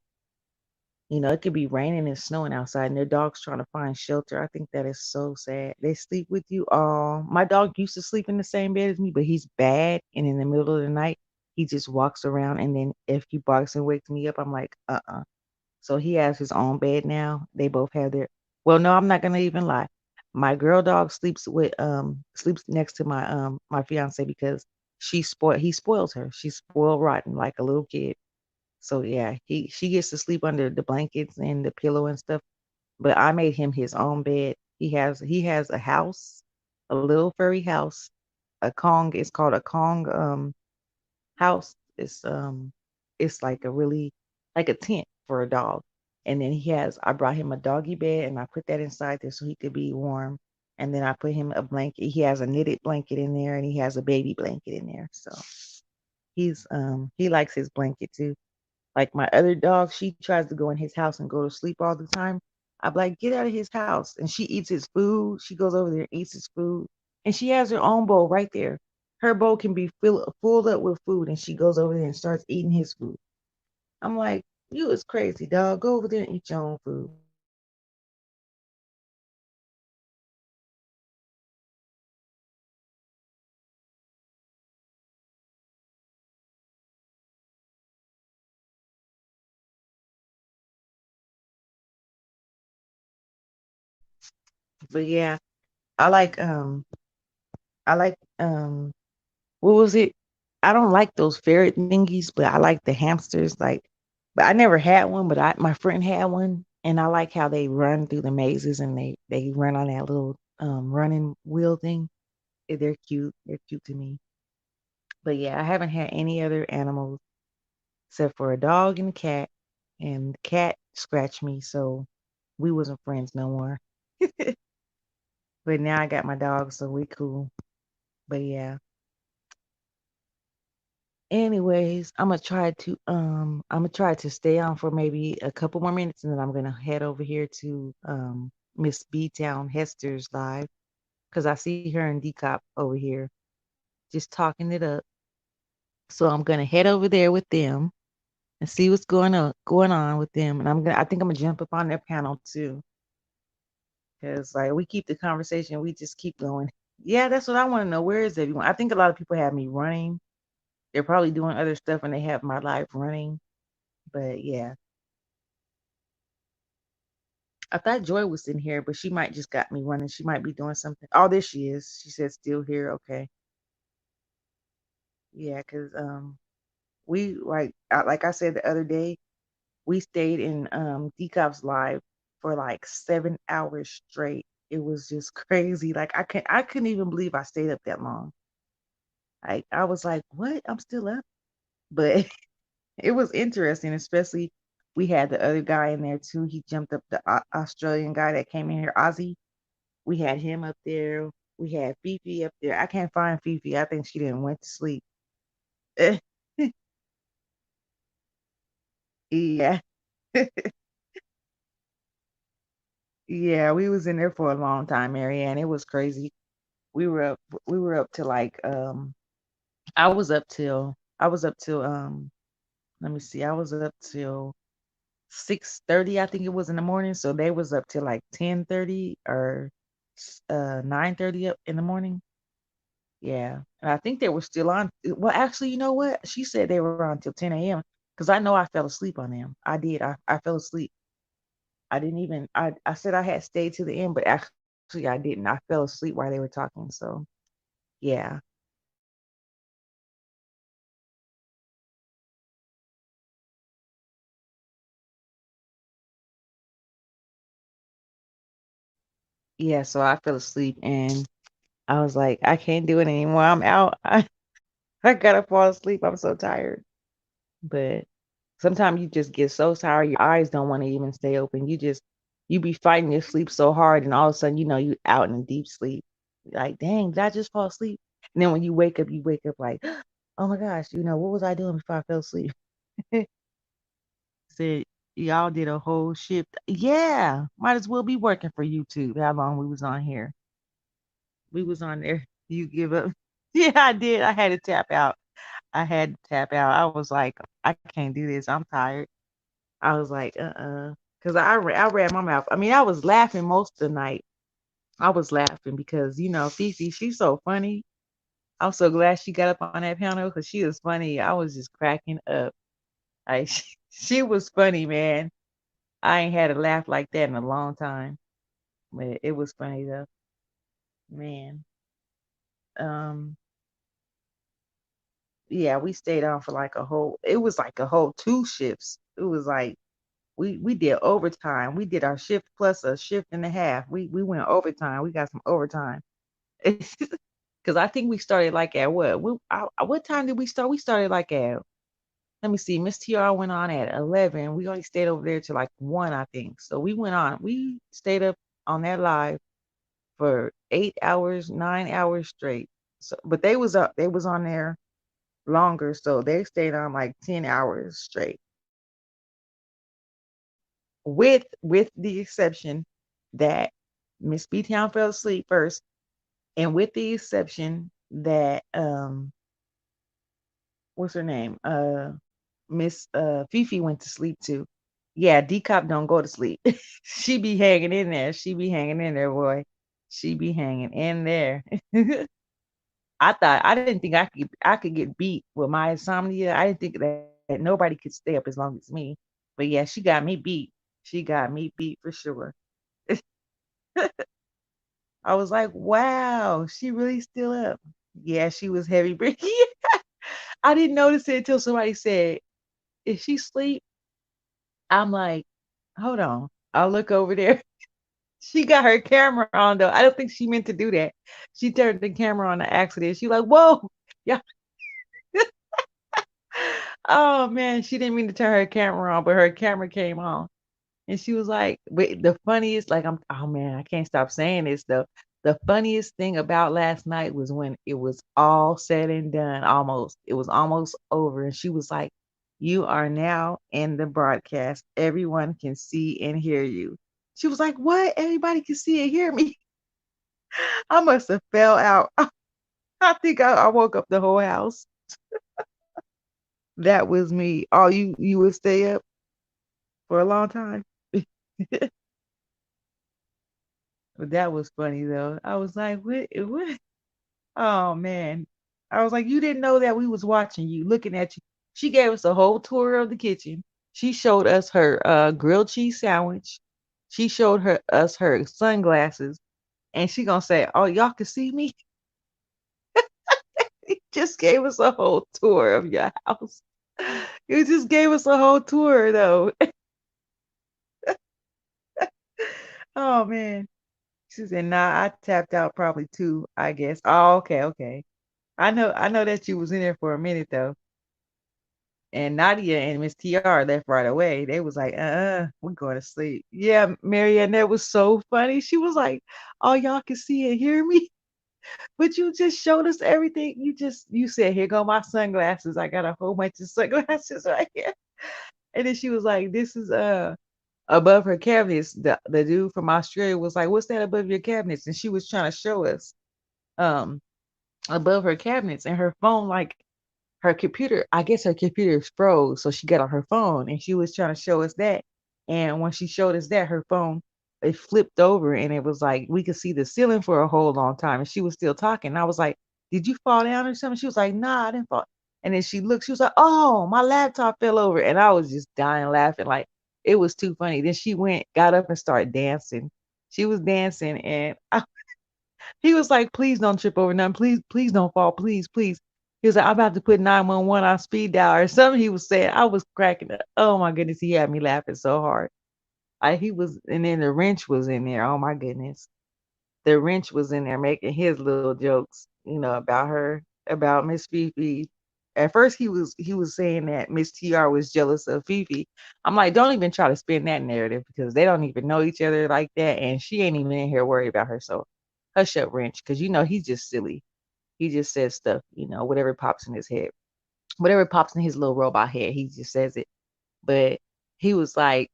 it could be raining and snowing outside and their dog's trying to find shelter. I think that is so sad. They sleep with you. Oh, my dog used to sleep in the same bed as me, but he's bad. And in the middle of the night, he just walks around. And then if he barks and wakes me up, I'm like, So he has his own bed now. They both have their. Well, no, I'm not gonna even lie. My girl dog sleeps next to my fiance because he spoils her. She's spoiled rotten like a little kid. So yeah, she gets to sleep under the blankets and the pillow and stuff. But I made him his own bed. He has a house, a little furry house, a Kong. It's called a Kong house. It's like a really like a tent for a dog. And then I brought him a doggy bed and I put that inside there so he could be warm. And then I put him a blanket. He has a knitted blanket in there and he has a baby blanket in there. So he likes his blanket too. Like my other dog, she tries to go in his house and go to sleep all the time. I'm like, get out of his house. And she eats his food. She goes over there and eats his food. And she has her own bowl right there. Her bowl can be filled up with food. And she goes over there and starts eating his food. I'm like, you is crazy, dog. Go over there and eat your own food. But yeah, I like I like what was it? I don't like those ferret thingies, but I like the hamsters. Like But I never had one, but my friend had one, and I like how they run through the mazes and they run on that little running wheel thing. They're cute. They're cute to me. But yeah, I haven't had any other animals except for a dog and a cat. And the cat scratched me, so we wasn't friends no more. But now I got my dog, so we cool. But yeah. Anyways, I'm gonna try to stay on for maybe a couple more minutes and then I'm gonna head over here to Miss B Town Hester's live because I see her and Decop over here just talking it up. So I'm gonna head over there with them and see what's going on with them. And I think I'm gonna jump up on their panel too. Because like we keep the conversation, we just keep going. Yeah, that's what I want to know. Where is everyone? I think a lot of people have me running. They're probably doing other stuff and they have my life running. But yeah. I thought Joy was in here, but she might just got me running. She might be doing something. Oh, there she is. She said still here. Okay. Yeah, because we like I said the other day, we stayed in Decop's live for like 7 hours straight. It was just crazy. Like I couldn't even believe I stayed up that long. I was like, what? I'm still up. But it was interesting, especially we had the other guy in there too. He jumped up the Australian guy that came in here, Ozzy. We had him up there. We had Fifi up there. I can't find Fifi. I think she didn't went to sleep. Yeah. Yeah, we was in there for a long time, Marianne. It was crazy. We were up we were up to like I was up till let me see, I was up till 6:30, I think it was in the morning. So they was up till like 10:30 or 9:30 up in the morning. Yeah. And I think they were still on. Well, actually, you know what? She said they were on till 10 a.m. because I know I fell asleep on them. I did. I fell asleep. I didn't even, I said I had stayed to the end, but actually I didn't. I fell asleep while they were talking. So, yeah. Yeah. So I fell asleep and I was like, I can't do it anymore. I'm out. I gotta fall asleep. I'm so tired. But sometimes you just get so tired, your eyes don't want to even stay open. You be fighting your sleep so hard, and all of a sudden, you out in a deep sleep. Like, dang, did I just fall asleep? And then when you wake up like, oh my gosh, what was I doing before I fell asleep? Said y'all did a whole shift. Yeah, might as well be working for YouTube. How long we was on here? We was on there. You give up? Yeah, I did. I had to tap out. I had to tap out. I was like, I can't do this. I'm tired. I was like, because I ran my mouth. I mean, I was laughing most of the night. I was laughing because Fifi, she's so funny. I'm so glad she got up on that panel because she was funny. I was just cracking up. Like she was funny, man. I ain't had a laugh like that in a long time, but it was funny though, man. Um, yeah, we stayed on for like a whole. It was like a whole two shifts. It was like we did overtime. We did our shift plus a shift and a half. We went overtime. We got some overtime. Because I think we started like at what time did we start? We started like at, let me see, Miss TR went on at 11. We only stayed over there till like 1, I think. So we stayed up on that live for 8 hours, 9 hours straight. So but they was on there longer, so they stayed on like 10 hours straight. With the exception that Miss B Town fell asleep first, and with the exception that what's her name? Miss Fifi went to sleep too. Yeah, D Cop don't go to sleep. She be hanging in there. She be hanging in there, boy. She be hanging in there. I didn't think I could get beat with my insomnia. I didn't think that nobody could stay up as long as me. But yeah, she got me beat. She got me beat for sure. I was like, wow, she really still up. Yeah, she was heavy breathing. I didn't notice it until somebody said, is she asleep? I'm like, hold on. I'll look over there. She got her camera on though. I don't think she meant to do that. She turned the camera on an accident. She like, whoa. Yeah. Oh man, she didn't mean to turn her camera on, but her camera came on. And she was like, wait, the funniest, like oh man, I can't stop saying this though. The funniest thing about last night was when it was all said and done, almost. It was almost over. And she was like, you are now in the broadcast. Everyone can see and hear you. She was like, what? Everybody can see and hear me. I must have fell out. I think I woke up the whole house. That was me. Oh, you would stay up for a long time? But that was funny though. I was like, what? Oh man. I was like, you didn't know that we was watching you, looking at you. She gave us a whole tour of the kitchen. She showed us her grilled cheese sandwich. She showed us her sunglasses. And she gonna say, oh, y'all can see me? It just gave us a whole tour of your house. You just gave us a whole tour though. Oh man. She said, nah, I tapped out probably too, I guess. Oh, okay, okay. I know that you was in there for a minute though. And Nadia and Miss TR left right away. They was like, we're going to sleep. Yeah, Marianne, that was so funny. She was like, all y'all can see and hear me. But you just showed us everything. You said, here go my sunglasses. I got a whole bunch of sunglasses right here. And then she was like, this is above her cabinets. The dude from Australia was like, what's that above your cabinets? And she was trying to show us um above her cabinets, and her phone, like her computer, I guess her computer froze, so she got on her phone and she was trying to show us that. And when she showed us that, her phone, it flipped over and it was like we could see the ceiling for a whole long time. And she was still talking. I was like, did you fall down or something? She was like, nah, I didn't fall. And then she looked, she was like, oh, my laptop fell over. And I was just dying laughing. Like it was too funny. Then she got up and started dancing. She was dancing and he was like, please don't trip over nothing. Please, please don't fall. Please, please. He was like, I'm about to put 911 on speed dial or something he was saying. I was cracking up. Oh my goodness. He had me laughing so hard. He was, and then the wrench was in there. Oh my goodness. The wrench was in there making his little jokes, about her, about Miss Fifi. At first he was saying that Miss TR was jealous of Fifi. I'm like, don't even try to spin that narrative because they don't even know each other like that. And she ain't even in here worried about her. So hush up, wrench, because he's just silly. He just says stuff, whatever pops in his head. Whatever pops in his little robot head, he just says it. But he was like,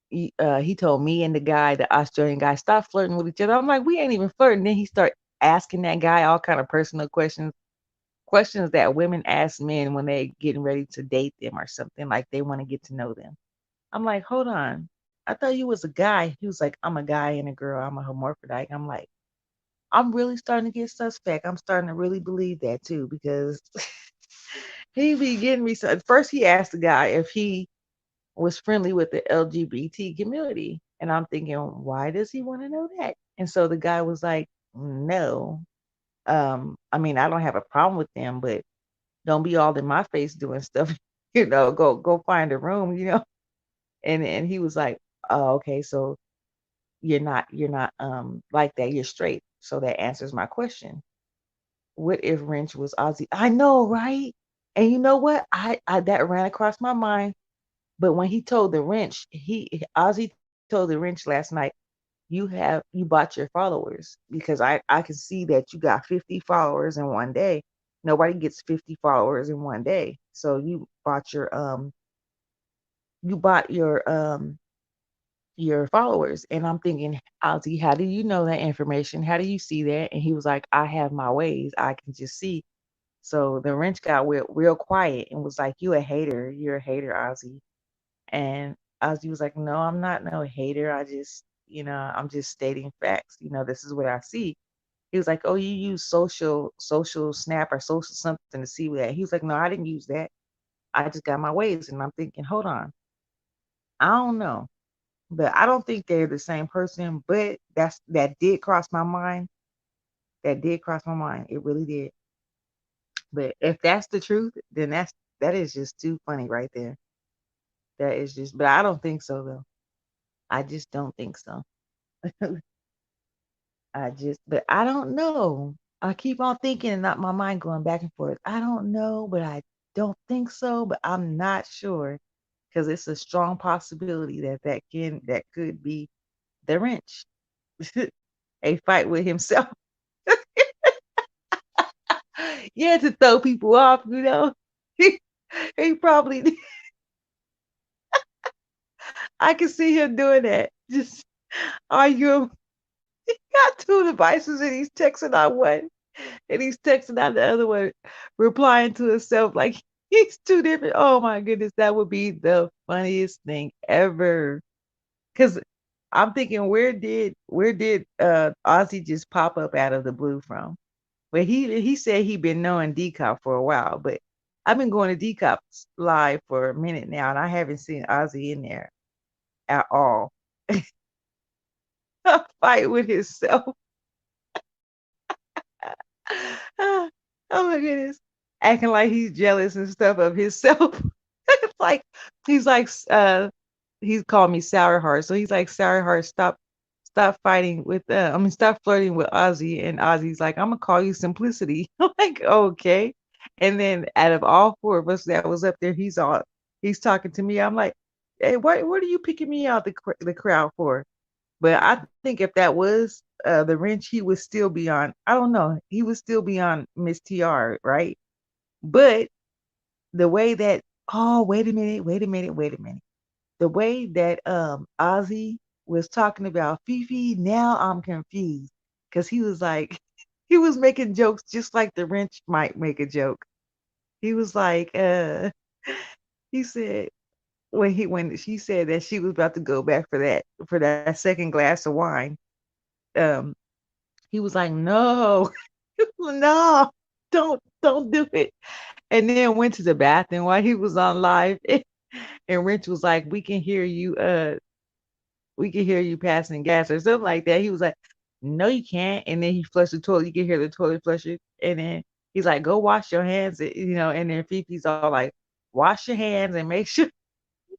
he told me and the Australian guy, stop flirting with each other. I'm like, we ain't even flirting. Then he start asking that guy all kind of personal questions, questions that women ask men when they getting ready to date them or something, like they want to get to know them. I'm like, hold on. I thought you was a guy. He was like, I'm a guy and a girl. I'm a hermaphrodite. I'm like, I'm really starting to get suspect. I'm starting to really believe that too because he be getting me. So first, he asked the guy if he was friendly with the LGBT community, and I'm thinking, why does he want to know that? And so the guy was like, no. I mean, I don't have a problem with them, but don't be all in my face doing stuff. Go find a room. And he was like, oh, okay, so you're not like that. You're straight. So that answers my question. What if Wrench was Ozzy? I know, right? And you know what? I that ran across my mind. But when he told the Wrench, Ozzy told the Wrench last night, you bought your followers because I can see that you got 50 followers in one day. Nobody gets 50 followers in one day. So you bought your followers. And I'm thinking, Ozzy, how do you know that information? How do you see that? And he was like, I have my ways. I can just see. So the wrench got real quiet and was like, you a hater. You're a hater, Ozzy. And Ozzy was like, no, I'm not no hater. I'm just stating facts. This is what I see. He was like, oh, you use social snap or social something to see that. He was like, no, I didn't use that. I just got my ways. And I'm thinking, hold on. I don't know. But I don't think they're the same person. But that did cross my mind. That did cross my mind. It really did. But if that's the truth, then that is just too funny right there. That is just, but I don't think so though. I just don't think so. But I don't know. I keep on thinking and not my mind going back and forth. I don't know, but I don't think so, but I'm not sure because it's a strong possibility that could be the wrench. A fight with himself. Yeah, to throw people off, you know. He probably I can see him doing that. Just argue. He got two devices and he's texting on one and he's texting on the other one, replying to himself like he's two different. Oh my goodness, that would be the funniest thing ever. Cause I'm thinking, where did Ozzy just pop up out of the blue from? Well, he said he'd been knowing Decop for a while, but I've been going to Decop's live for a minute now, and I haven't seen Ozzy in there at all. A fight with himself. Oh my goodness. Acting like he's jealous and stuff of himself. It's like he's like he's called me Sour Heart. So he's like, Sour Heart, stop fighting with stop flirting with Ozzy. And Ozzy's like, I'm gonna call you Simplicity. I'm like, okay. And then out of all four of us that was up there, he's talking to me. I'm like, hey, what are you picking me out the crowd for? But I think if that was the wrench, he would still be on. I don't know. He would still be on Miss TR, right? But the way that wait a minute. The way that Ozzy was talking about Fifi, now I'm confused. Because he was like he was making jokes just like the wrench might make a joke. He was like, he said when she said that she was about to go back for that second glass of wine, um, he was like, no, no, don't do it. And then went to the bathroom while he was on live. And Rich was like, we can hear you passing gas or something like that. He was like, no, you can't. And then he flushed the toilet. You can hear the toilet flush it. And then he's like, go wash your hands, and then Fifi's all like, wash your hands and make sure.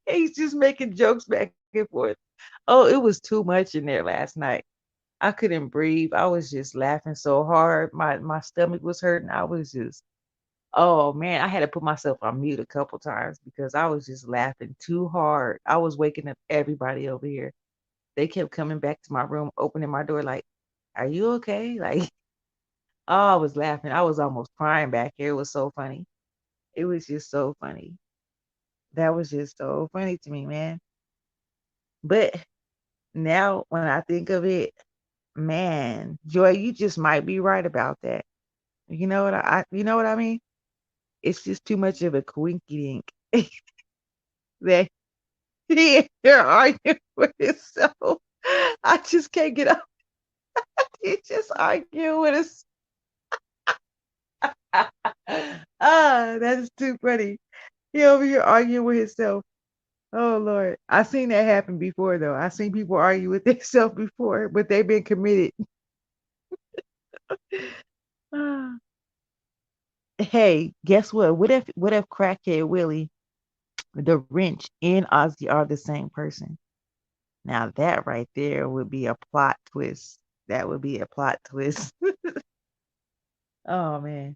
He's just making jokes back and forth. Oh, it was too much in there last night. I couldn't breathe. I was just laughing so hard. My stomach was hurting. I was just, oh man, I had to put myself on mute a couple times because I was just laughing too hard. I was waking up everybody over here. They kept coming back to my room, opening my door like, "Are you okay?" Like, oh, I was laughing. I was almost crying back here. It was so funny. It was just so funny. That was just so funny to me, man. But now when I think of it, man, Joy, you just might be right about that. You know what I mean? It's just too much of a coinky dink that he here arguing with himself. I just can't get up. He just arguing with us. That is too funny. He over here arguing with himself. Oh Lord. I seen that happen before though. I seen people argue with themselves before, but they've been committed. Ah. Hey, guess what? What if Crackhead Willie, the wrench, and Ozzy are the same person? Now that right there would be a plot twist. That would be a plot twist. Oh man.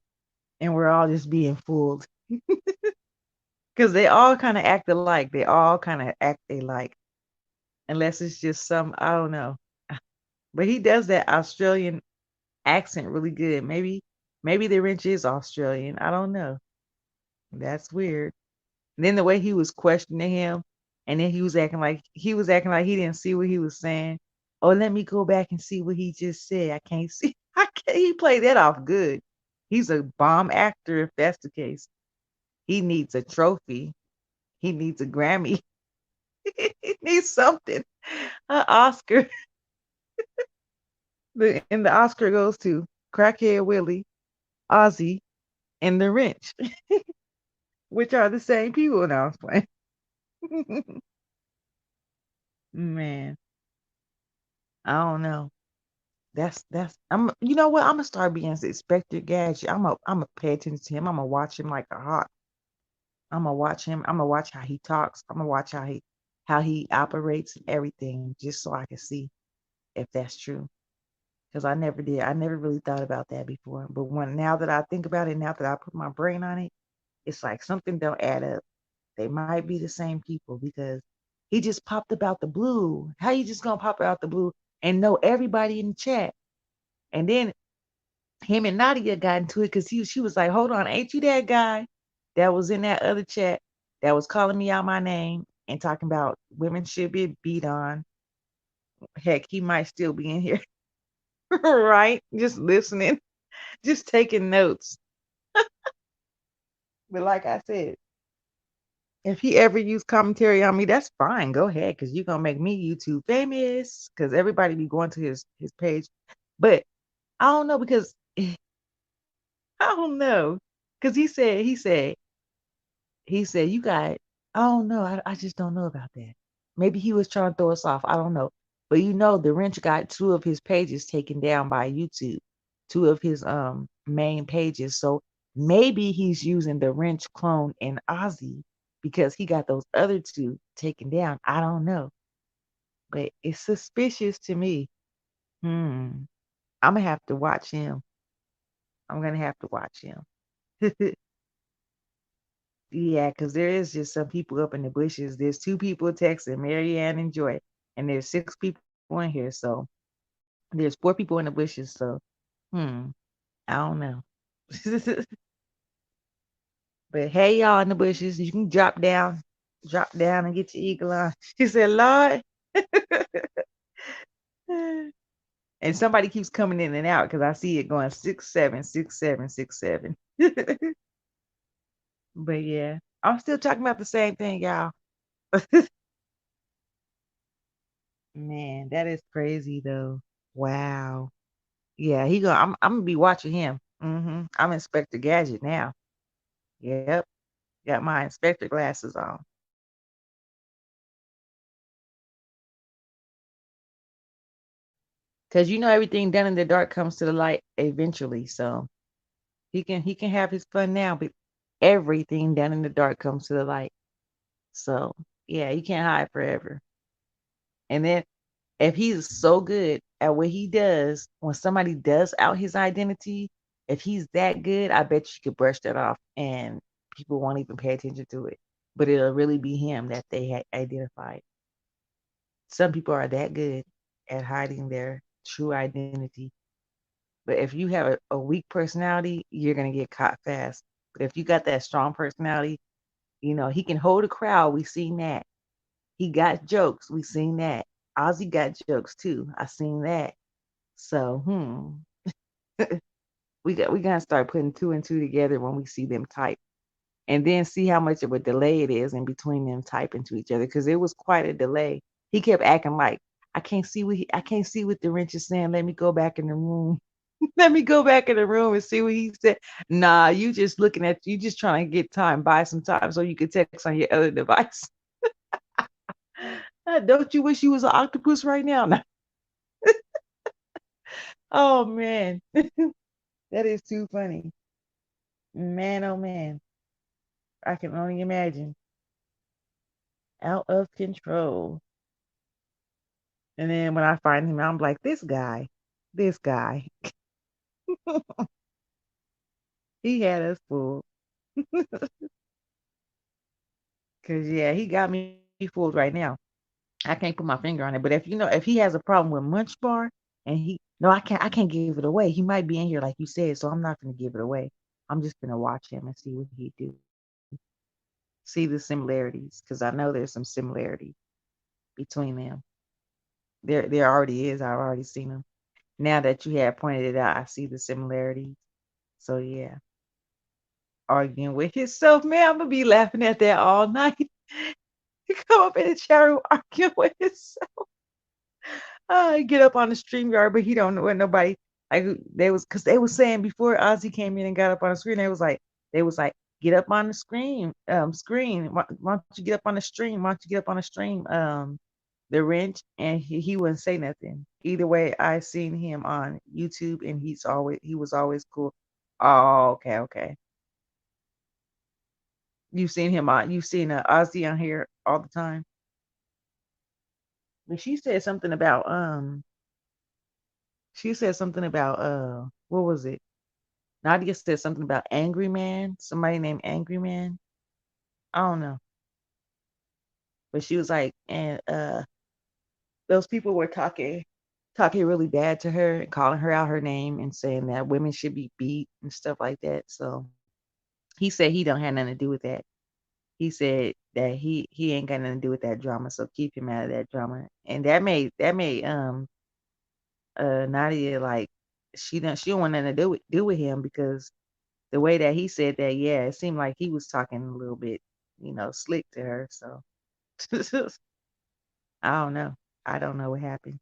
And we're all just being fooled. Because they all kind of act alike. They all kind of act alike. Unless it's just some, I don't know. But he does that Australian accent really good. Maybe the wrench is Australian. I don't know. That's weird. And then the way he was questioning him, and then he was acting like he didn't see what he was saying. Oh, let me go back and see what he just said. I can't see. I can't, he played that off good. He's a bomb actor if that's the case. He needs a trophy. He needs a Grammy. He needs something. An Oscar. And the Oscar goes to Crackhead Willie, Ozzy, and the Wrench, which are the same people now. I'm playing. Man, I don't know. That's I'm you know what? I'm gonna start being Inspector Gadget. I'm gonna pay attention to him. I'm gonna watch him like a hawk. I'm gonna watch him. I'm gonna watch how he talks. I'm gonna watch how he operates and everything, just so I can see if that's true. Because I never did. I never really thought about that before. But when now that I think about it, now that I put my brain on it, it's like something don't add up. They might be the same people because he just popped up out the blue. How you just gonna pop out the blue and know everybody in the chat? And then him and Nadia got into it because she was like, "Hold on, ain't you that guy that was in that other chat that was calling me out my name and talking about women should be beat on? Heck, he might still be in here, right? Just listening, just taking notes." But like I said, if he ever used commentary on me, that's fine. Go ahead, because you're gonna make me YouTube famous. Because everybody be going to his page. But I don't know because I don't know. Because he said, you got, I don't know. I just don't know about that. Maybe he was trying to throw us off. I don't know. But the wrench got two of his pages taken down by YouTube, two of his main pages. So maybe he's using the wrench clone in Ozzy because he got those other two taken down. I don't know. But it's suspicious to me. Hmm. I'm gonna have to watch him. I'm gonna have to watch him. Yeah, because there is just some people up in the bushes. There's two people texting, Marianne and Joy, and there's six people in here. So there's four people in the bushes. So, hmm, I don't know. But hey, y'all in the bushes, you can drop down and get your eagle on. She said, Lord. And somebody keeps coming in and out because I see it going 6 7 6 7 6 7. But yeah, I'm still talking about the same thing, y'all. Man, that is crazy though. Wow. Yeah, I'm gonna be watching him. I'm Inspector Gadget now. Yep. Got my inspector glasses on. Cause everything done in the dark comes to the light eventually. So he can have his fun now, but everything done in the dark comes to the light. So yeah, you can't hide forever. And then if he's so good at what he does, when somebody does out his identity, if he's that good, I bet you could brush that off and people won't even pay attention to it. But it'll really be him that they had identified. Some people are that good at hiding their true identity. But if you have a weak personality, you're going to get caught fast. But if you got that strong personality, he can hold a crowd. We seen that. He got jokes. We seen that. Ozzy got jokes too. I seen that. So, we gotta start putting two and two together when we see them type, and then see how much of a delay it is in between them typing to each other because it was quite a delay. He kept acting like I can't see what the wrench is saying. Let me go back in the room. Let me go back in the room and see what he said. Nah, you just trying to get time, buy some time so you could text on your other device. Don't you wish you was an octopus right now? Nah. Oh man, that is too funny. Man, oh man, I can only imagine. Out of control. And then when I find him, I'm like, this guy, he had us fooled. Cause yeah, he got me fooled right now. I can't put my finger on it, but if he has a problem with Munch Bar, and no, I can't give it away. He might be in here like you said, so I'm not gonna give it away. I'm just gonna watch him and see what he do. See the similarities, because I know there's some similarity between them. There already is. I've already seen them. Now that you have pointed it out, I see the similarities. So yeah, arguing with himself, man, I'm gonna be laughing at that all night. He come up in the chat room arguing with himself. He get up on the stream yard, but he don't know what nobody like. Because they was saying before Ozzy came in and got up on the screen, they was like, get up on the screen. Why don't you get up on the stream? Why don't you get up on the stream? The wrench, and he wouldn't say nothing. Either way, I seen him on YouTube, and he was always cool. Oh, okay, okay. You've seen him on. You've seen Ozzy on here all the time. But she said something about She said something about what was it? Nadia said something about Angry Man. Somebody named Angry Man. I don't know. But she was like, and those people were talking really bad to her and calling her out her name and saying that women should be beat and stuff like that. So he said he don't have nothing to do with that. He said that he ain't got nothing to do with that drama, so keep him out of that drama. And that made Nadia like she don't want nothing to do with him because the way that he said that, yeah, it seemed like he was talking a little bit, slick to her. So I don't know. I don't know what happened.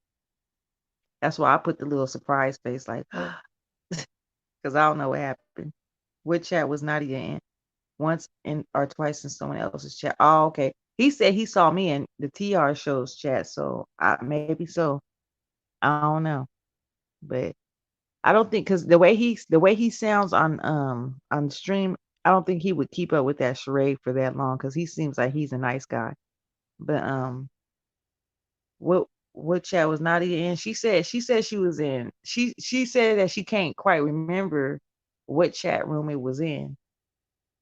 That's why I put the little surprise face, like, because I don't know what happened. What chat was Nadia in? Once in or twice in someone else's chat. Oh, okay. He said he saw me in the TR show's chat, so maybe so. I don't know, but I don't think because the way he sounds on stream, I don't think he would keep up with that charade for that long because he seems like he's a nice guy. But what chat was Nadia in? She said she was in. She said that she can't quite remember what chat room it was in.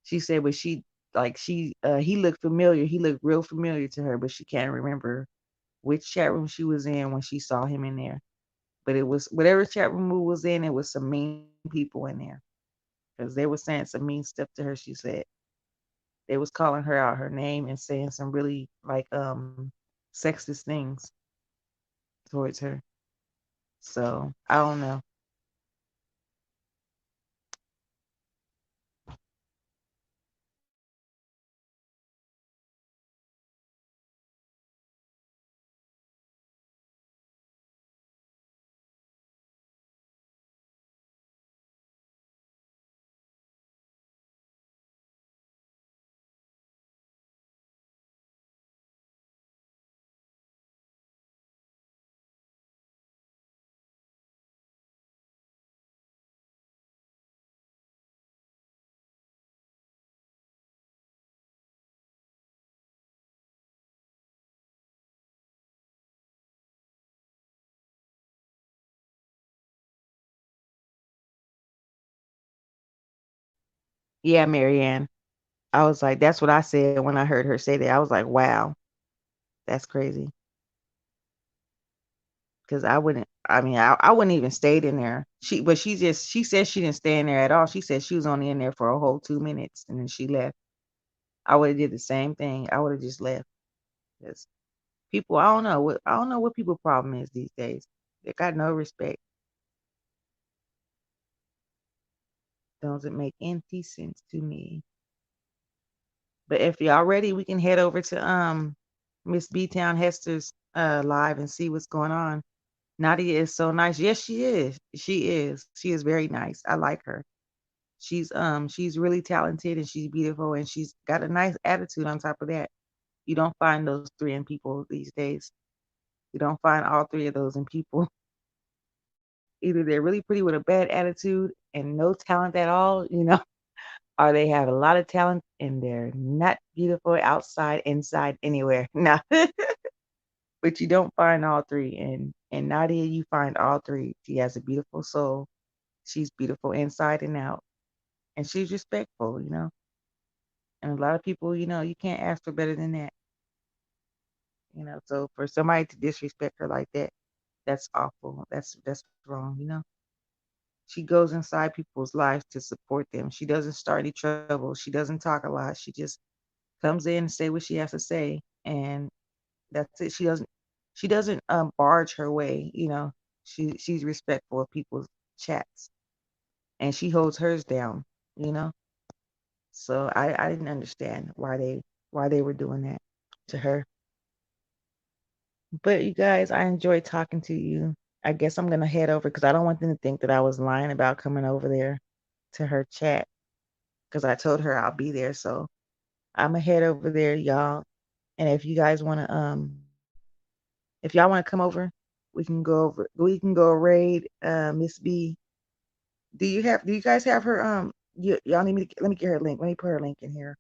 She said, but he looked familiar. He looked real familiar to her, but she can't remember which chat room she was in when she saw him in there. But it was whatever chat room we was in. It was some mean people in there because they were saying some mean stuff to her. She said they was calling her out her name and saying some really like sexist things towards her. So I don't know. Yeah, Marianne. I was like, that's what I said when I heard her say that. I was like, wow, that's crazy. Because I wouldn't. I mean, I wouldn't even stayed in there. She said she didn't stay in there at all. She said she was only in there for a whole 2 minutes and then she left. I would have did the same thing. I would have just left. 'Cause people, I don't know what people problem is these days. They got no respect. Doesn't make any sense to me. But if y'all ready, we can head over to Miss B Town Hester's live and see what's going on. Nadia is so nice. Yes, she is. She is. She is very nice. I like her. She's really talented and she's beautiful and she's got a nice attitude on top of that. You don't find those three in people these days. You don't find all three of those in people. Either they're really pretty with a bad attitude and no talent at all, or they have a lot of talent and they're not beautiful outside, inside, anywhere. No. But you don't find all three. And Nadia, you find all three. She has a beautiful soul. She's beautiful inside and out. And she's respectful. And a lot of people, you can't ask for better than that. So for somebody to disrespect her like that, that's awful. That's wrong. She goes inside people's lives to support them. She doesn't start any trouble. She doesn't talk a lot. She just comes in and say what she has to say, and that's it. She doesn't barge her way. She's respectful of people's chats, and she holds hers down. You know. So I didn't understand why they were doing that to her. But you guys, I enjoyed talking to you. I guess I'm gonna head over because I don't want them to think that I was lying about coming over there to her chat because I told her I'll be there. So I'm gonna head over there, y'all. And if y'all wanna come over, we can go raid Miss B. Do you guys have her y'all need me to let me get her link. Let me put her link in here.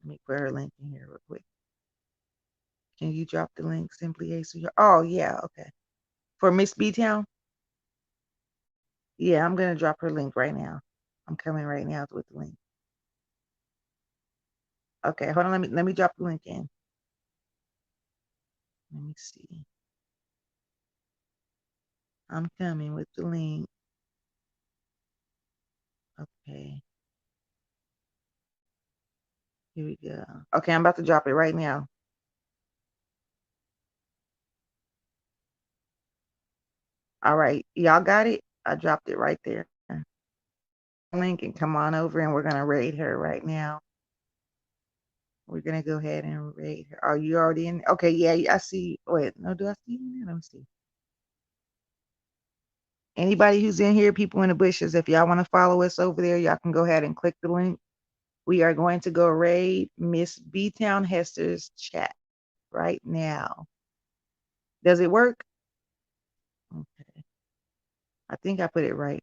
Let me put her link in here real quick. Can you drop the link, Simply Ace? Oh, yeah, okay. For Miss B Town? Yeah, I'm gonna drop her link right now. I'm coming right now with the link. Okay, hold on. Let me drop the link in. Let me see. I'm coming with the link. Okay. Here we go. Okay, I'm about to drop it right now. All right, y'all got it? I dropped it right there. Link and come on over and we're gonna raid her right now. We're gonna go ahead and raid her. Are you already in? Okay, yeah, I see. Wait, no, do I see you in there? Let me see. Anybody who's in here, people in the bushes, if y'all want to follow us over there, y'all can go ahead and click the link. We are going to go raid Miss B Town Hester's chat right now. Does it work? Okay. I think I put it right.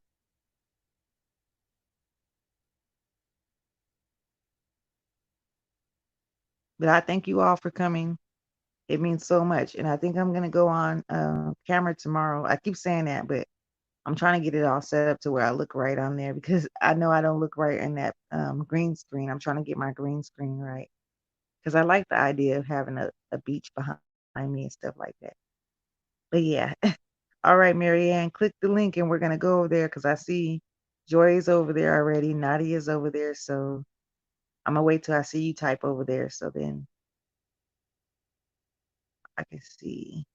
But I thank you all for coming. It means so much. And I think I'm going to go on camera tomorrow. I keep saying that, but I'm trying to get it all set up to where I look right on there because I know I don't look right in that green screen. I'm trying to get my green screen right because I like the idea of having a beach behind me and stuff like that. But yeah. All right, Marianne, click the link and we're going to go over there because I see Joy is over there already. Nadia is over there. So I'm going to wait till I see you type over there. So then I can see.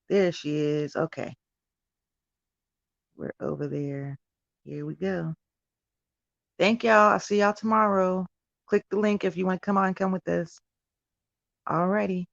There she is. Okay. We're over there. Here we go. Thank y'all. I'll see y'all tomorrow. Click the link if you want to come on, come with us. Alrighty.